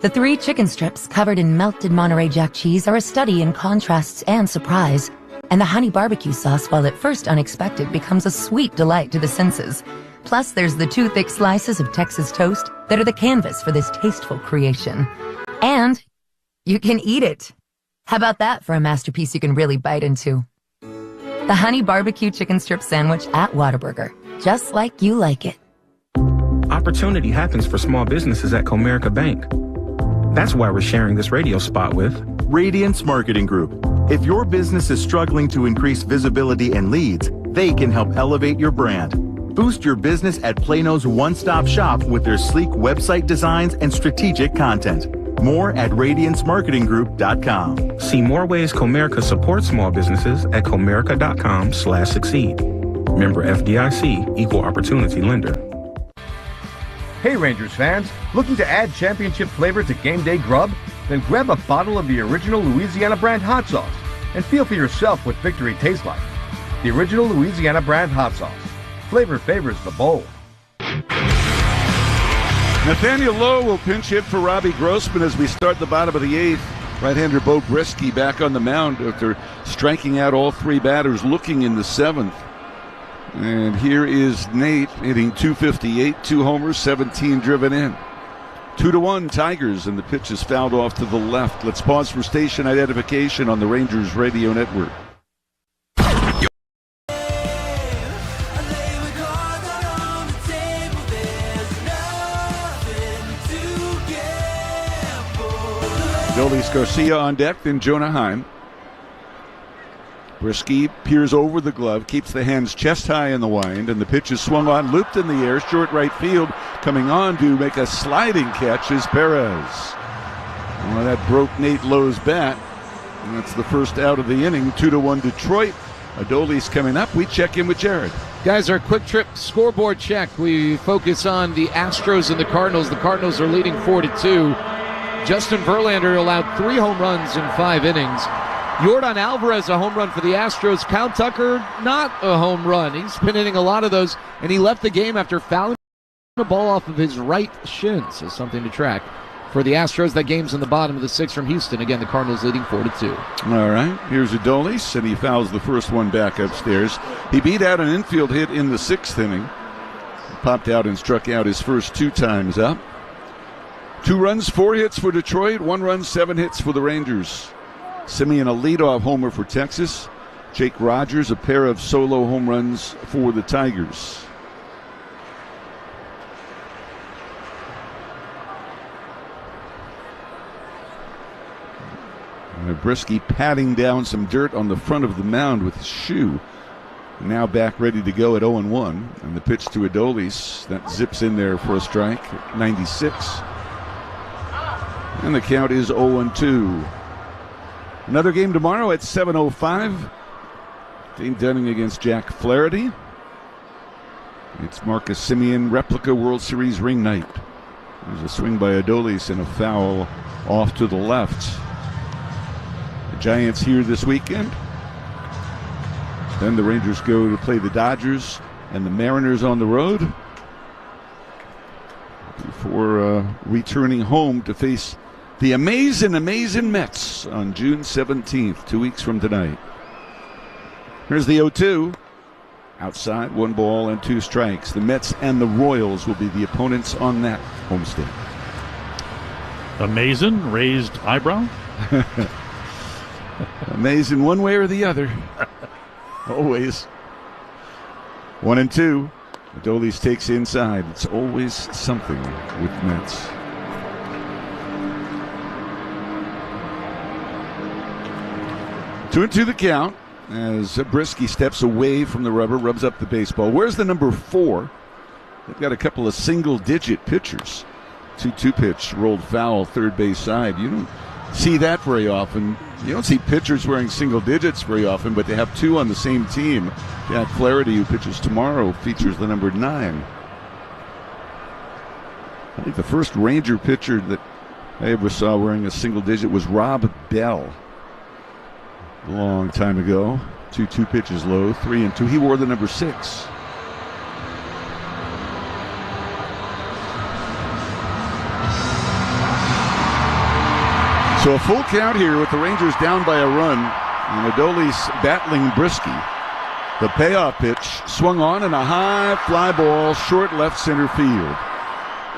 The 3 chicken strips covered in melted Monterey Jack cheese are a study in contrasts and surprise. And the honey barbecue sauce, while at first unexpected, becomes a sweet delight to the senses. Plus, there's the 2 thick slices of Texas toast that are the canvas for this tasteful creation. And you can eat it. How about that for a masterpiece you can really bite into? The Honey Barbecue Chicken Strip Sandwich at Whataburger. Just like you like it. Opportunity happens for small businesses at Comerica Bank. That's why we're sharing this radio spot with Radiance Marketing Group. If your business is struggling to increase visibility and leads, they can help elevate your brand. Boost your business at Plano's one-stop shop with their sleek website designs and strategic content. More at radiancemarketinggroup.com. See more ways Comerica supports small businesses at comerica.com/succeed. Member FDIC, Equal Opportunity Lender. Hey Rangers fans, looking to add championship flavor to game day grub? Then grab a bottle of the original Louisiana brand hot sauce and feel for yourself what victory tastes like. The original Louisiana brand hot sauce. Flavor favors the bold. Nathaniel Lowe will pinch hit for Robbie Grossman as we start the bottom of the eighth. Right-hander Bo Brisky back on the mound after striking out all three batters looking in the seventh. And here is Nate hitting .258, 2 homers, 17 driven in. 2-1 Tigers, and the pitch is fouled off to the left. Let's pause for station identification on the Rangers Radio Network. Adolis Garcia on deck, then Jonah Heim. Brisky peers over the glove, keeps the hands chest high in the wind, and the pitch is swung on, looped in the air, short right field. Coming on to make a sliding catch is Perez. Well, that broke Nate Lowe's bat, and that's the first out of the inning. 2-1 Detroit. Adolis coming up. We check in with Jared. Guys, our quick trip scoreboard check. We focus on the Astros and the Cardinals. The Cardinals are leading 4-2. Justin Verlander allowed 3 home runs in 5 innings. Yordan Alvarez, a home run for the Astros. Kyle Tucker, not a home run. He's been hitting a lot of those, and he left the game after fouling the ball off of his right shin. So something to track. For the Astros, that game's in the bottom of the 6th from Houston. Again, the Cardinals leading 4-2. All right, here's Adolis, and he fouls the first one back upstairs. He beat out an infield hit in the 6th inning. Popped out and struck out his first 2 times up. 2 runs, 4 hits for Detroit. 1 run, 7 hits for the Rangers. Simeon, a leadoff homer for Texas. Jake Rogers, a pair of solo home runs for the Tigers. Brisky patting down some dirt on the front of the mound with his shoe. Now back ready to go at 0-1. And the pitch to Adolis. That zips in there for a strike at 96. And the count is 0-2. Another game tomorrow at 7:05. Dane Dunning against Jack Flaherty. It's Marcus Semien replica World Series ring night. There's a swing by Adolis and a foul off to the left. The Giants here this weekend. Then the Rangers go to play the Dodgers and the Mariners on the road before returning home to face the amazing Mets on June 17th, 2 weeks from tonight. Here's the 0-2. Outside, 1 ball and 2 strikes. The Mets and the Royals will be the opponents on that homestand. Amazing, raised eyebrow. Amazing one way or the other. Always. 1-2. Adolis takes inside. It's always something with Mets. 2-2 the count as Brisky steps away from the rubber, rubs up the baseball. Where's the number 4? They've got a couple of single-digit pitchers. 2-2 pitch rolled foul, third base side. You don't see that very often. You don't see pitchers wearing single digits very often, but they have 2 on the same team. Jack Flaherty, who pitches tomorrow, features the number 9. I think the first Ranger pitcher that I ever saw wearing a single digit was Rob Bell. A long time ago. 2-2 pitches low, 3-2. He wore the number 6. So a full count here with the Rangers down by a run. And Adolis battling Brisky. The payoff pitch swung on and a high fly ball, short left center field.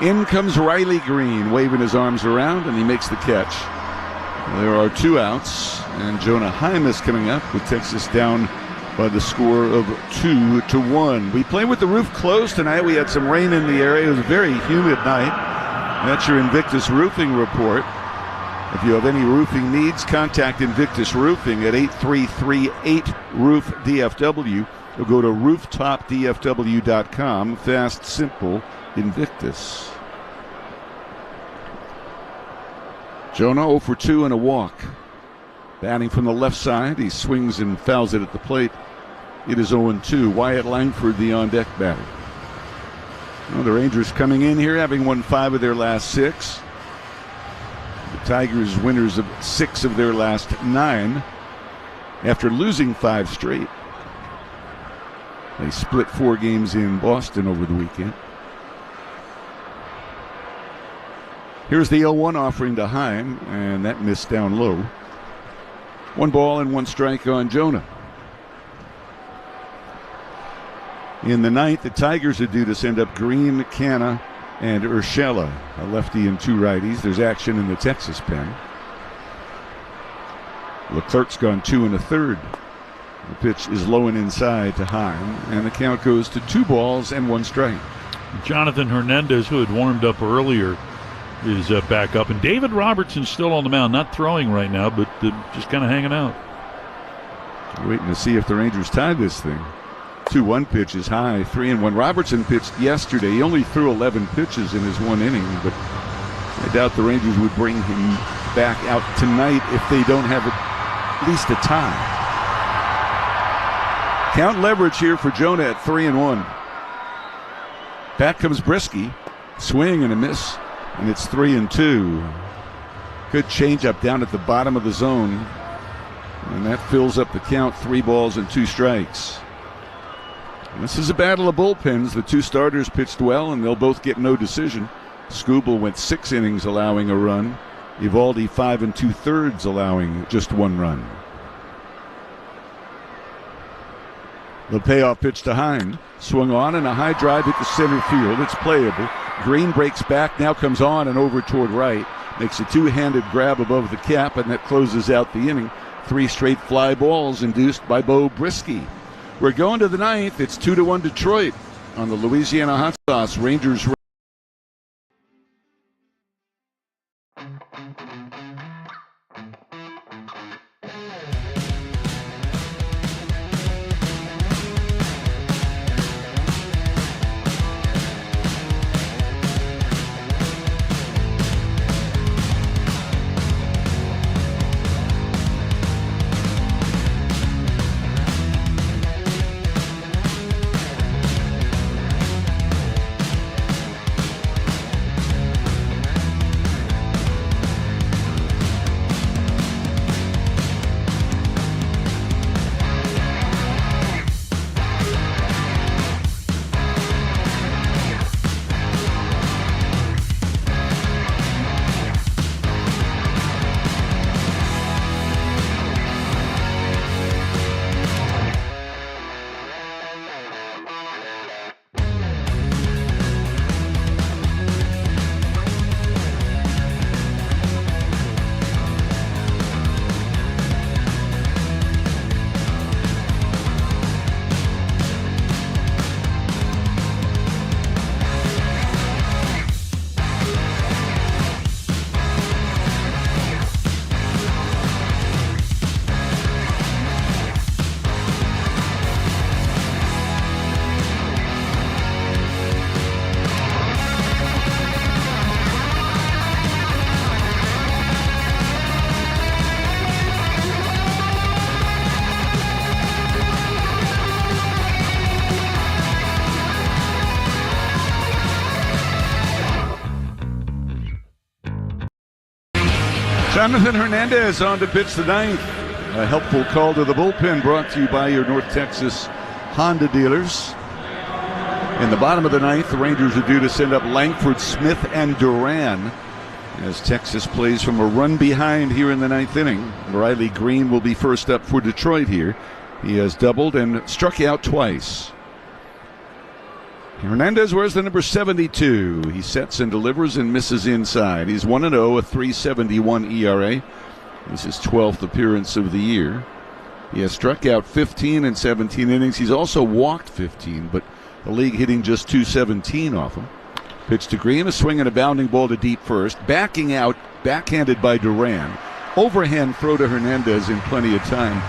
In comes Riley Green, waving his arms around, and he makes the catch. There are 2 outs, and Jonah Heim is coming up with Texas down by the score of 2-1. We play with the roof closed tonight. We had some rain in the area. It was a very humid night. That's your Invictus Roofing report. If you have any roofing needs, contact Invictus Roofing at 833-8-ROOF-DFW Or go to rooftopdfw.com. Fast, simple, Invictus. Jonah 0 for 2 and a walk. Batting from the left side, he swings and fouls it at the plate. It is 0-2. Wyatt Langford, the on-deck batter. Well, the Rangers coming in here, having won 5 of their last 6. The Tigers winners of 6 of their last 9 after losing 5 straight. They split 4 games in Boston over the weekend. Here's the 0-1 offering to Heim, and that missed down low. 1 ball and 1 strike on Jonah. In the 9th, the Tigers are due to send up Green, Canna, and Urshela, a lefty and 2 righties. There's action in the Texas pen. Leclerc's gone 2 1/3. The pitch is low and inside to Heim, and the count goes to 2 balls and 1 strike. Jonathan Hernandez, who had warmed up earlier, is back up. And David Robertson's still on the mound, not throwing right now, but just kind of hanging out. Waiting to see if the Rangers tie this thing. 2-1 pitch is high, 3-1. Robertson pitched yesterday. He only threw 11 pitches in his 1 inning, but I doubt the Rangers would bring him back out tonight if they don't have at least a tie. Count leverage here for Jonah at 3-1. Back comes Brisky. Swing and a miss, and it's 3-2. Good changeup down at the bottom of the zone, and that fills up the count. 3 balls and 2 strikes. This is a battle of bullpens. The 2 starters pitched well, and they'll both get no decision. Skubal went 6 innings, allowing a run. Eovaldi 5 2/3, allowing just 1 run. The payoff pitch to Heim. Swung on, and a high drive hit the center field. It's playable. Green breaks back, now comes on and over toward right. Makes a 2-handed grab above the cap, and that closes out the inning. 3 straight fly balls induced by Bo Brisky. We're going to the 9th. It's 2-1 Detroit on the Louisiana Hot Sauce. Rangers. Jonathan Hernandez on to pitch the 9th. A helpful call to the bullpen brought to you by your North Texas Honda dealers. In the bottom of the 9th, the Rangers are due to send up Langford, Smith, and Duran as Texas plays from a run behind here in the 9th inning. Riley Green will be first up for Detroit here. He has doubled and struck out twice. Hernandez wears the number 72. He sets and delivers and misses inside. He's 1-0, a 3.71 ERA. This is his 12th appearance of the year. He has struck out 15 in 17 innings. He's also walked 15, but the league hitting just 217 off him. Pitch to Green, a swing and a bounding ball to deep first. Backing out, backhanded by Duran. Overhand throw to Hernandez in plenty of time.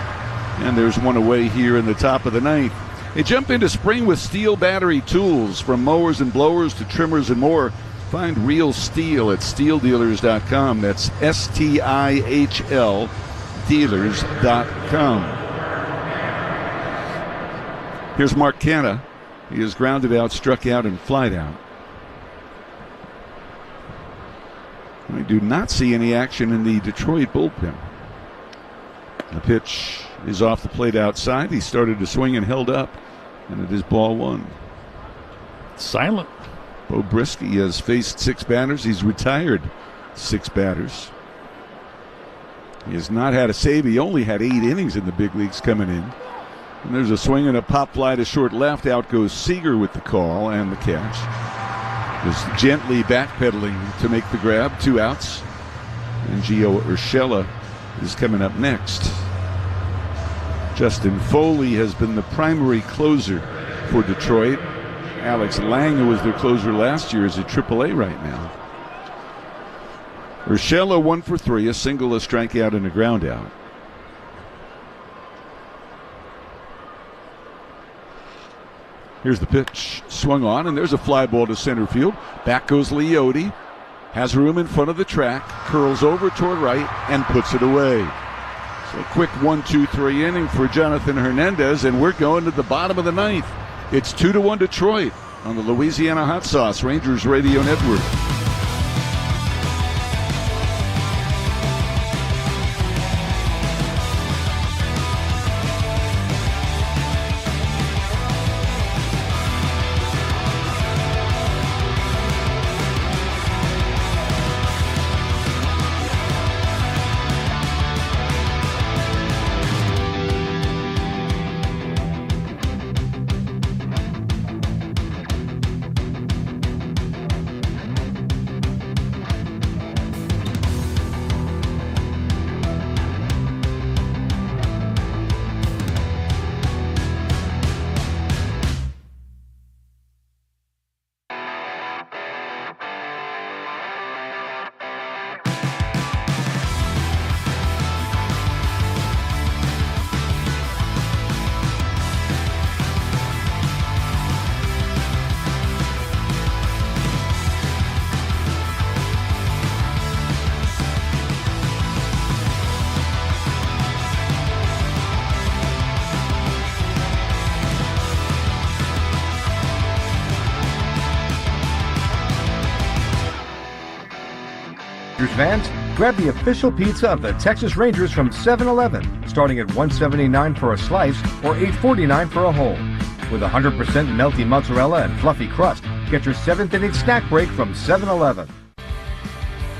And there's one away here in the top of the 9th. Hey, jump into spring with Steel battery tools. From mowers and blowers to trimmers and more. Find real steel at steeldealers.com. That's STIHL dealers.com. Here's Mark Canha. He is grounded out, struck out, and flied out. We do not see any action in the Detroit bullpen. The pitch is off the plate outside. He started to swing and held up, and it is ball one. Silent. Bo Brisky has faced 6 batters. He's retired 6 batters. He has not had a save. He only had 8 innings in the big leagues coming in. And there's a swing and a pop fly to short left. Out goes Seager with the call and the catch. Just gently backpedaling to make the grab. 2 outs. And Gio Urshela is coming up next. Justin Foley has been the primary closer for Detroit. Alex Lang, who was their closer last year, is at AAA right now. Urshela 1 for 3, a single, a strikeout, and a ground out. Here's the pitch, swung on, and there's a fly ball to center field. Back goes Leote, has room in front of the track, curls over toward right, and puts it away. So a quick 1-2-3 inning for Jonathan Hernandez, and we're going to the bottom of the 9th. It's 2-1 Detroit on the Louisiana Hot Sauce Rangers Radio Network. Fans, grab the official pizza of the Texas Rangers from 7-Eleven, starting at $1.79 for a slice or $8.49 for a whole. With 100% melty mozzarella and fluffy crust, get your 7th inning snack break from 7-Eleven.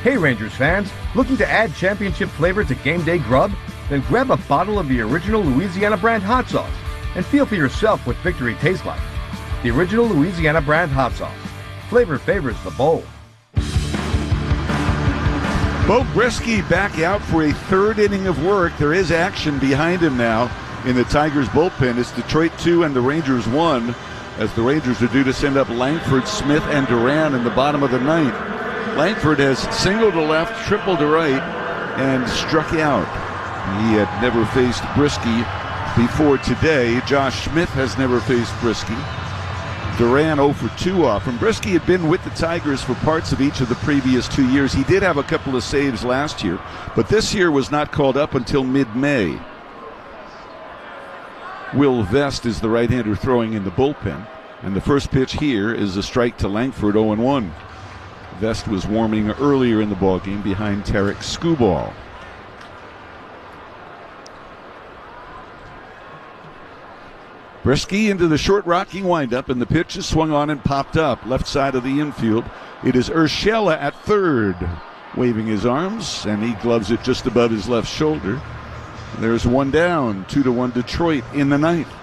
Hey Rangers fans, looking to add championship flavor to game day grub? Then grab a bottle of the original Louisiana brand hot sauce and feel for yourself what victory tastes like. The original Louisiana brand hot sauce. Flavor favors the bold. Bo Brisky back out for a 3rd inning of work. There is action behind him now in the Tigers bullpen. It's Detroit 2 and the Rangers 1, as the Rangers are due to send up Langford, Smith, and Duran in the bottom of the 9th. Langford has singled to left, tripled to right, and struck out. He had never faced Brisky before today. Josh Smith has never faced Brisky. Duran 0 for 2 off. And Brisky had been with the Tigers for parts of each of the previous 2 years. He did have a couple of saves last year, but this year was not called up until mid-May. Will Vest is the right-hander throwing in the bullpen. And the first pitch here is a strike to Langford, 0-1. Vest was warming earlier in the ballgame behind Tarek Skubal. Brisky into the short rocking windup, and the pitch is swung on and popped up. Left side of the infield. It is Urshela at 3rd, waving his arms, and he gloves it just above his left shoulder. There's one down, 2-1 Detroit in the 9th.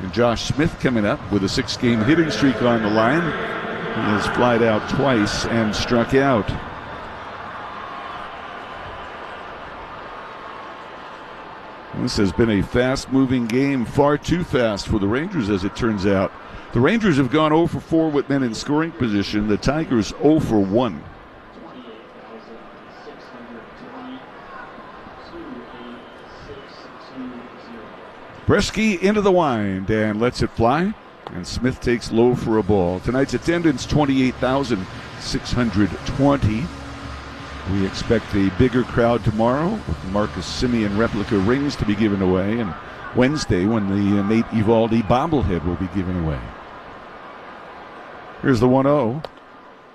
And Josh Smith coming up with a 6-game hitting streak on the line. He has flied out twice and struck out. This has been a fast-moving game, far too fast for the Rangers, as it turns out. The Rangers have gone 0 for 4 with men in scoring position. The Tigers 0 for 1. Bresky into the wind and lets it fly. And Smith takes low for a ball. Tonight's attendance, 28,620. We expect a bigger crowd tomorrow with the Marcus Simeon replica rings to be given away. And Wednesday when the Nate Eovaldi bobblehead will be given away. Here's the 1-0.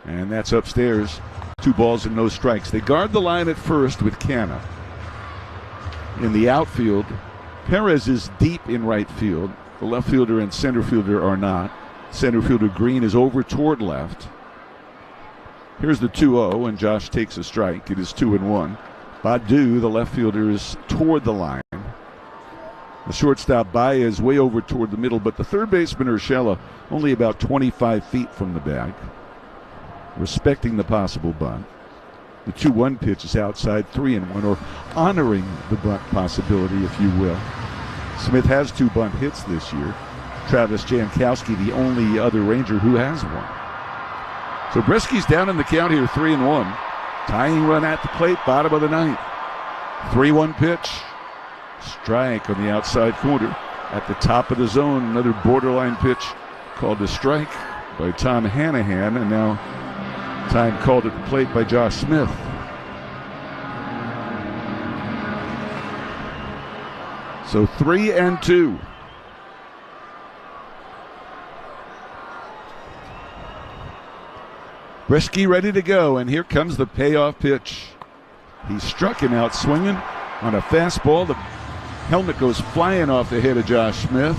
And that's upstairs. 2 balls and no strikes. They guard the line at first with Canna. In the outfield, Perez is deep in right field. The left fielder and center fielder are not. Center fielder Green is over toward left. Here's the 2-0, and Josh takes a strike. It is 2-1. Badu, the left fielder, is toward the line. The shortstop Baez way over toward the middle, but the third baseman Urshela only about 25 feet from the bag, respecting the possible bunt. The 2-1 pitch is outside, 3-1, or honoring the bunt possibility, if you will. Smith has 2 bunt hits this year. Travis Jankowski, the only other Ranger who has one. So Bresky's down in the count here, 3-1. Tying run at the plate, bottom of the 9th. 3-1 pitch. Strike on the outside corner. At the top of the zone, another borderline pitch called a strike by Tom Hanahan, and now time called at the plate by Josh Smith. So 3-2. Bresky ready to go, and here comes the payoff pitch. He struck him out swinging on a fastball. The helmet goes flying off the head of Josh Smith.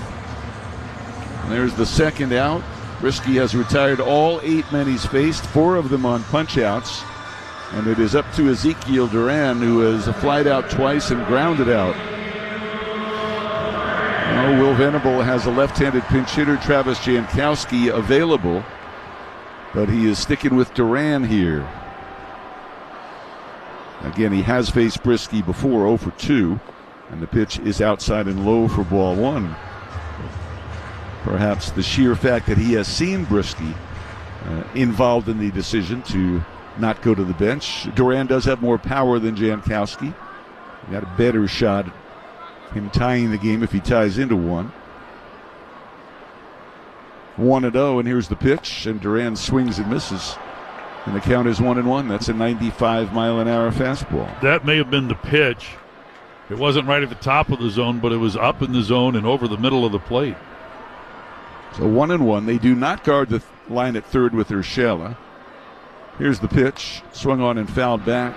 And there's the second out. Bresky has retired all 8 men he's faced, 4 of them on punch-outs. And it is up to Ezekiel Duran, who has flied out twice and grounded out. Well, Will Venable has a left-handed pinch hitter, Travis Jankowski, available. But he is sticking with Duran here. Again, he has faced Bresky before, 0 for 2. And the pitch is outside and low for ball 1. Perhaps the sheer fact that he has seen Bresky involved in the decision to not go to the bench. Duran does have more power than Jankowski. He got a better shot at him tying the game if he ties into one. 1-0, and here's the pitch, and Duran swings and misses. And the count is 1-1. That's a 95-mile-an-hour fastball. That may have been the pitch. It wasn't right at the top of the zone, but it was up in the zone and over the middle of the plate. So 1-1. They do not guard the line at third with Urshela. Here's the pitch. Swung on and fouled back.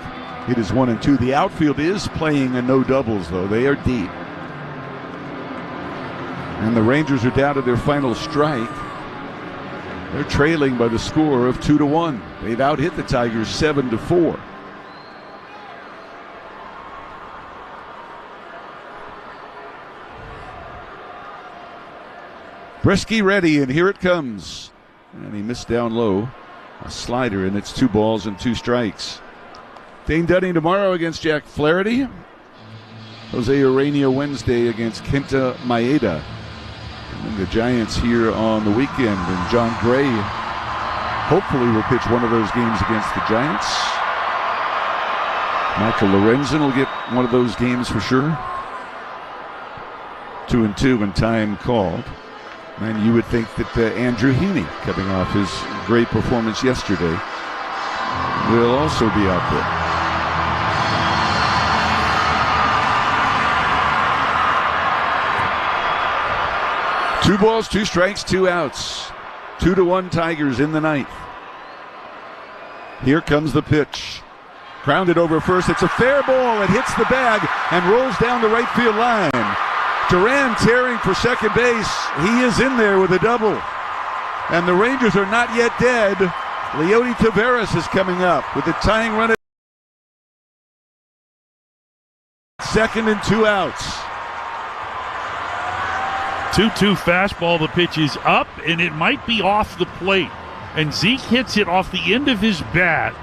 It is 1-2. The outfield is playing a no doubles, though. They are deep. And the Rangers are down to their final strike. They're trailing by the score of 2-1. They've out-hit the Tigers 7-4. Bresky ready, and here it comes. And he missed down low. A slider, and it's 2 balls and 2 strikes. Dane Dunning tomorrow against Jack Flaherty. Jose Urania Wednesday against Kenta Maeda. And the Giants here on the weekend. And John Gray hopefully will pitch one of those games against the Giants. Michael Lorenzen will get one of those games for sure. 2-2 and time called. And you would think that Andrew Heaney, coming off his great performance yesterday, will also be out there. Two balls, 2 strikes, 2 outs. 2-1 Tigers in the 9th. Here comes the pitch. Grounded over first. It's a fair ball. It hits the bag and rolls down the right field line. Duran tearing for second base. He is in there with a double. And the Rangers are not yet dead. Leody Taveras is coming up with the tying run at second and 2 outs. 2-2 fastball. The pitch is up, and it might be off the plate. And Zeke hits it off the end of his bat.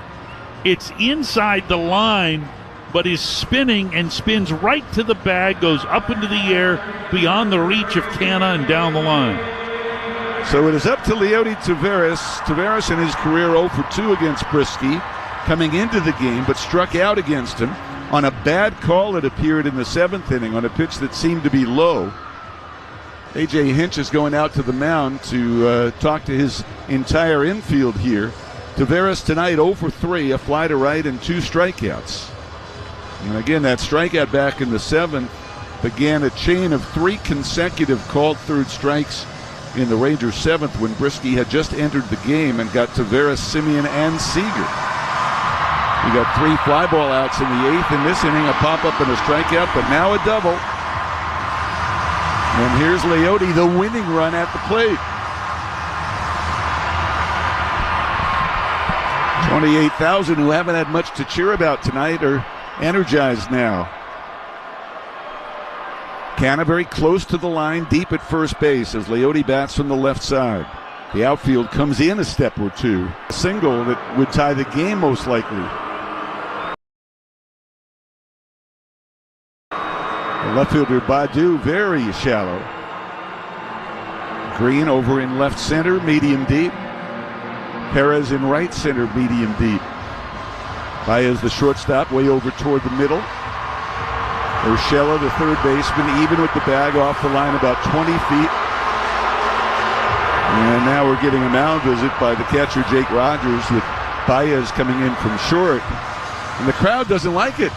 It's inside the line, but is spinning and spins right to the bag, goes up into the air beyond the reach of Canna and down the line. So it is up to Leody Taveras. Taveras in his career 0 for 2 against Bresky, coming into the game, but struck out against him on a bad call that appeared in the 7th inning on a pitch that seemed to be low. A.J. Hinch is going out to the mound to talk to his entire infield here. Taveras tonight 0 for 3, a fly to right and 2 strikeouts. And again, that strikeout back in the 7th began a chain of 3 consecutive called third strikes in the Rangers' 7th when Brisky had just entered the game and got Taveras, Simeon, and Seager. He got 3 fly ball outs in the 8th in this inning, a pop-up and a strikeout, but now a double. And here's Leote, the winning run at the plate. 28,000 who haven't had much to cheer about tonight are energized now. Canterbury close to the line, deep at first base as Leote bats from the left side. The outfield comes in a step or two. A single that would tie the game most likely. The left fielder Badu very shallow. Green over in left center, medium deep. Perez in right center, medium deep. Baez, the shortstop, way over toward the middle. Urshela, the third baseman, even with the bag off the line about 20 feet. And now we're getting a mound visit by the catcher, Jake Rogers, with Baez coming in from short. And the crowd doesn't like it.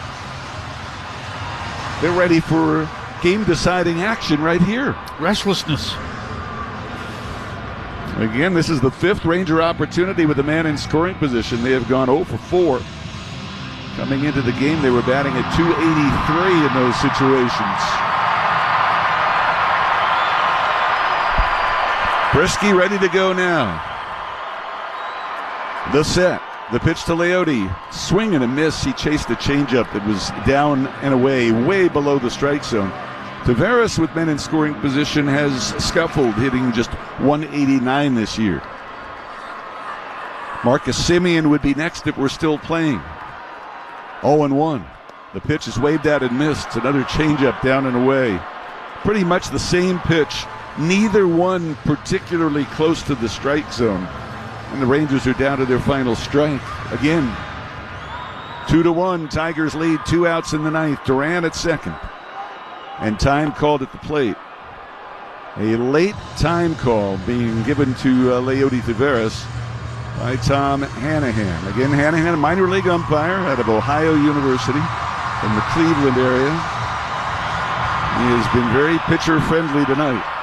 They're ready for game-deciding action right here. Restlessness. Again, this is the 5th Ranger opportunity with a man in scoring position. They have gone 0 for 4. Coming into the game, they were batting at .283 in those situations. Brisky ready to go now. The set. The pitch to Leote. Swing and a miss. He chased a changeup that was down and away, way below the strike zone. Taveras, with men in scoring position, has scuffled, hitting just .189 this year. Marcus Simeon would be next if we're still playing. 0-1. The pitch is waved out and missed. Another changeup down and away. Pretty much the same pitch. Neither one particularly close to the strike zone. And the Rangers are down to their final strike. Again, 2-1. Tigers lead, 2 outs in the 9th. Duran at second. And time called at the plate. A late time call being given to Leote Taveras by Tom Hanahan. Again, Hanahan, a minor league umpire out of Ohio University from the Cleveland area. He has been very pitcher friendly tonight.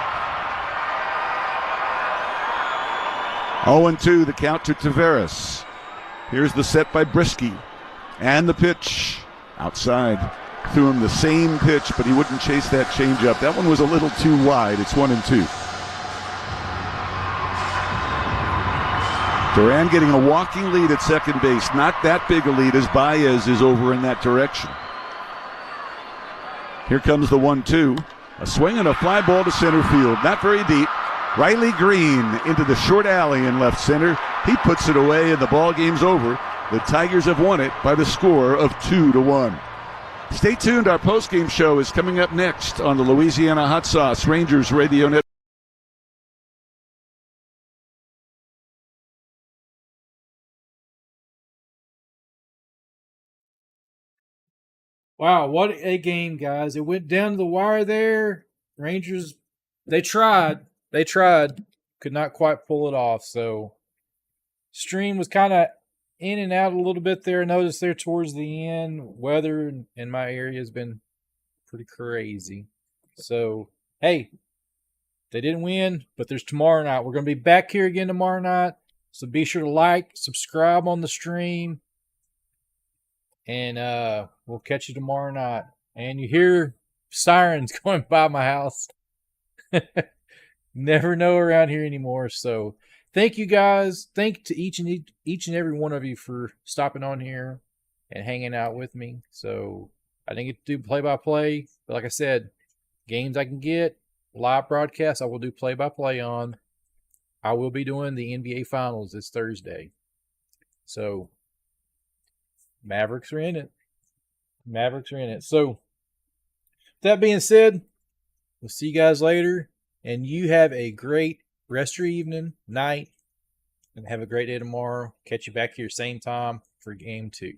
0-2, the count to Taveras. Here's the set by Brisky. And the pitch outside. Threw him the same pitch, but he wouldn't chase that changeup. That one was a little too wide. It's 1-2. Duran getting a walking lead at second base. Not that big a lead as Baez is over in that direction. Here comes the 1-2. A swing and a fly ball to center field. Not very deep. Riley Green into the short alley in left center. He puts it away and the ball game's over. The Tigers have won it by the score of 2-1. Stay tuned. Our postgame show is coming up next on the Louisiana Hot Sauce Rangers Radio Network. Wow, what a game, guys. It went down to the wire there. Rangers, they tried. Could not quite pull it off. So, stream was kind of in and out a little bit there. Notice there towards the end, weather in my area has been pretty crazy. So, hey, they didn't win, but there's tomorrow night. We're going to be back here again tomorrow night. So be sure to like, subscribe on the stream, and we'll catch you tomorrow night. And you hear sirens going by my house. Never know around here anymore. So thank you guys. Thank to each and every one of you for stopping on here and hanging out with me. So I didn't get to do play-by-play, but like I said, games I can get, live broadcasts I will do play-by-play on. I will be doing the NBA Finals this Thursday. So Mavericks are in it. So that being said, we'll see you guys later. And you have a great rest of your evening, night, and have a great day tomorrow. Catch you back here same time for Game 2.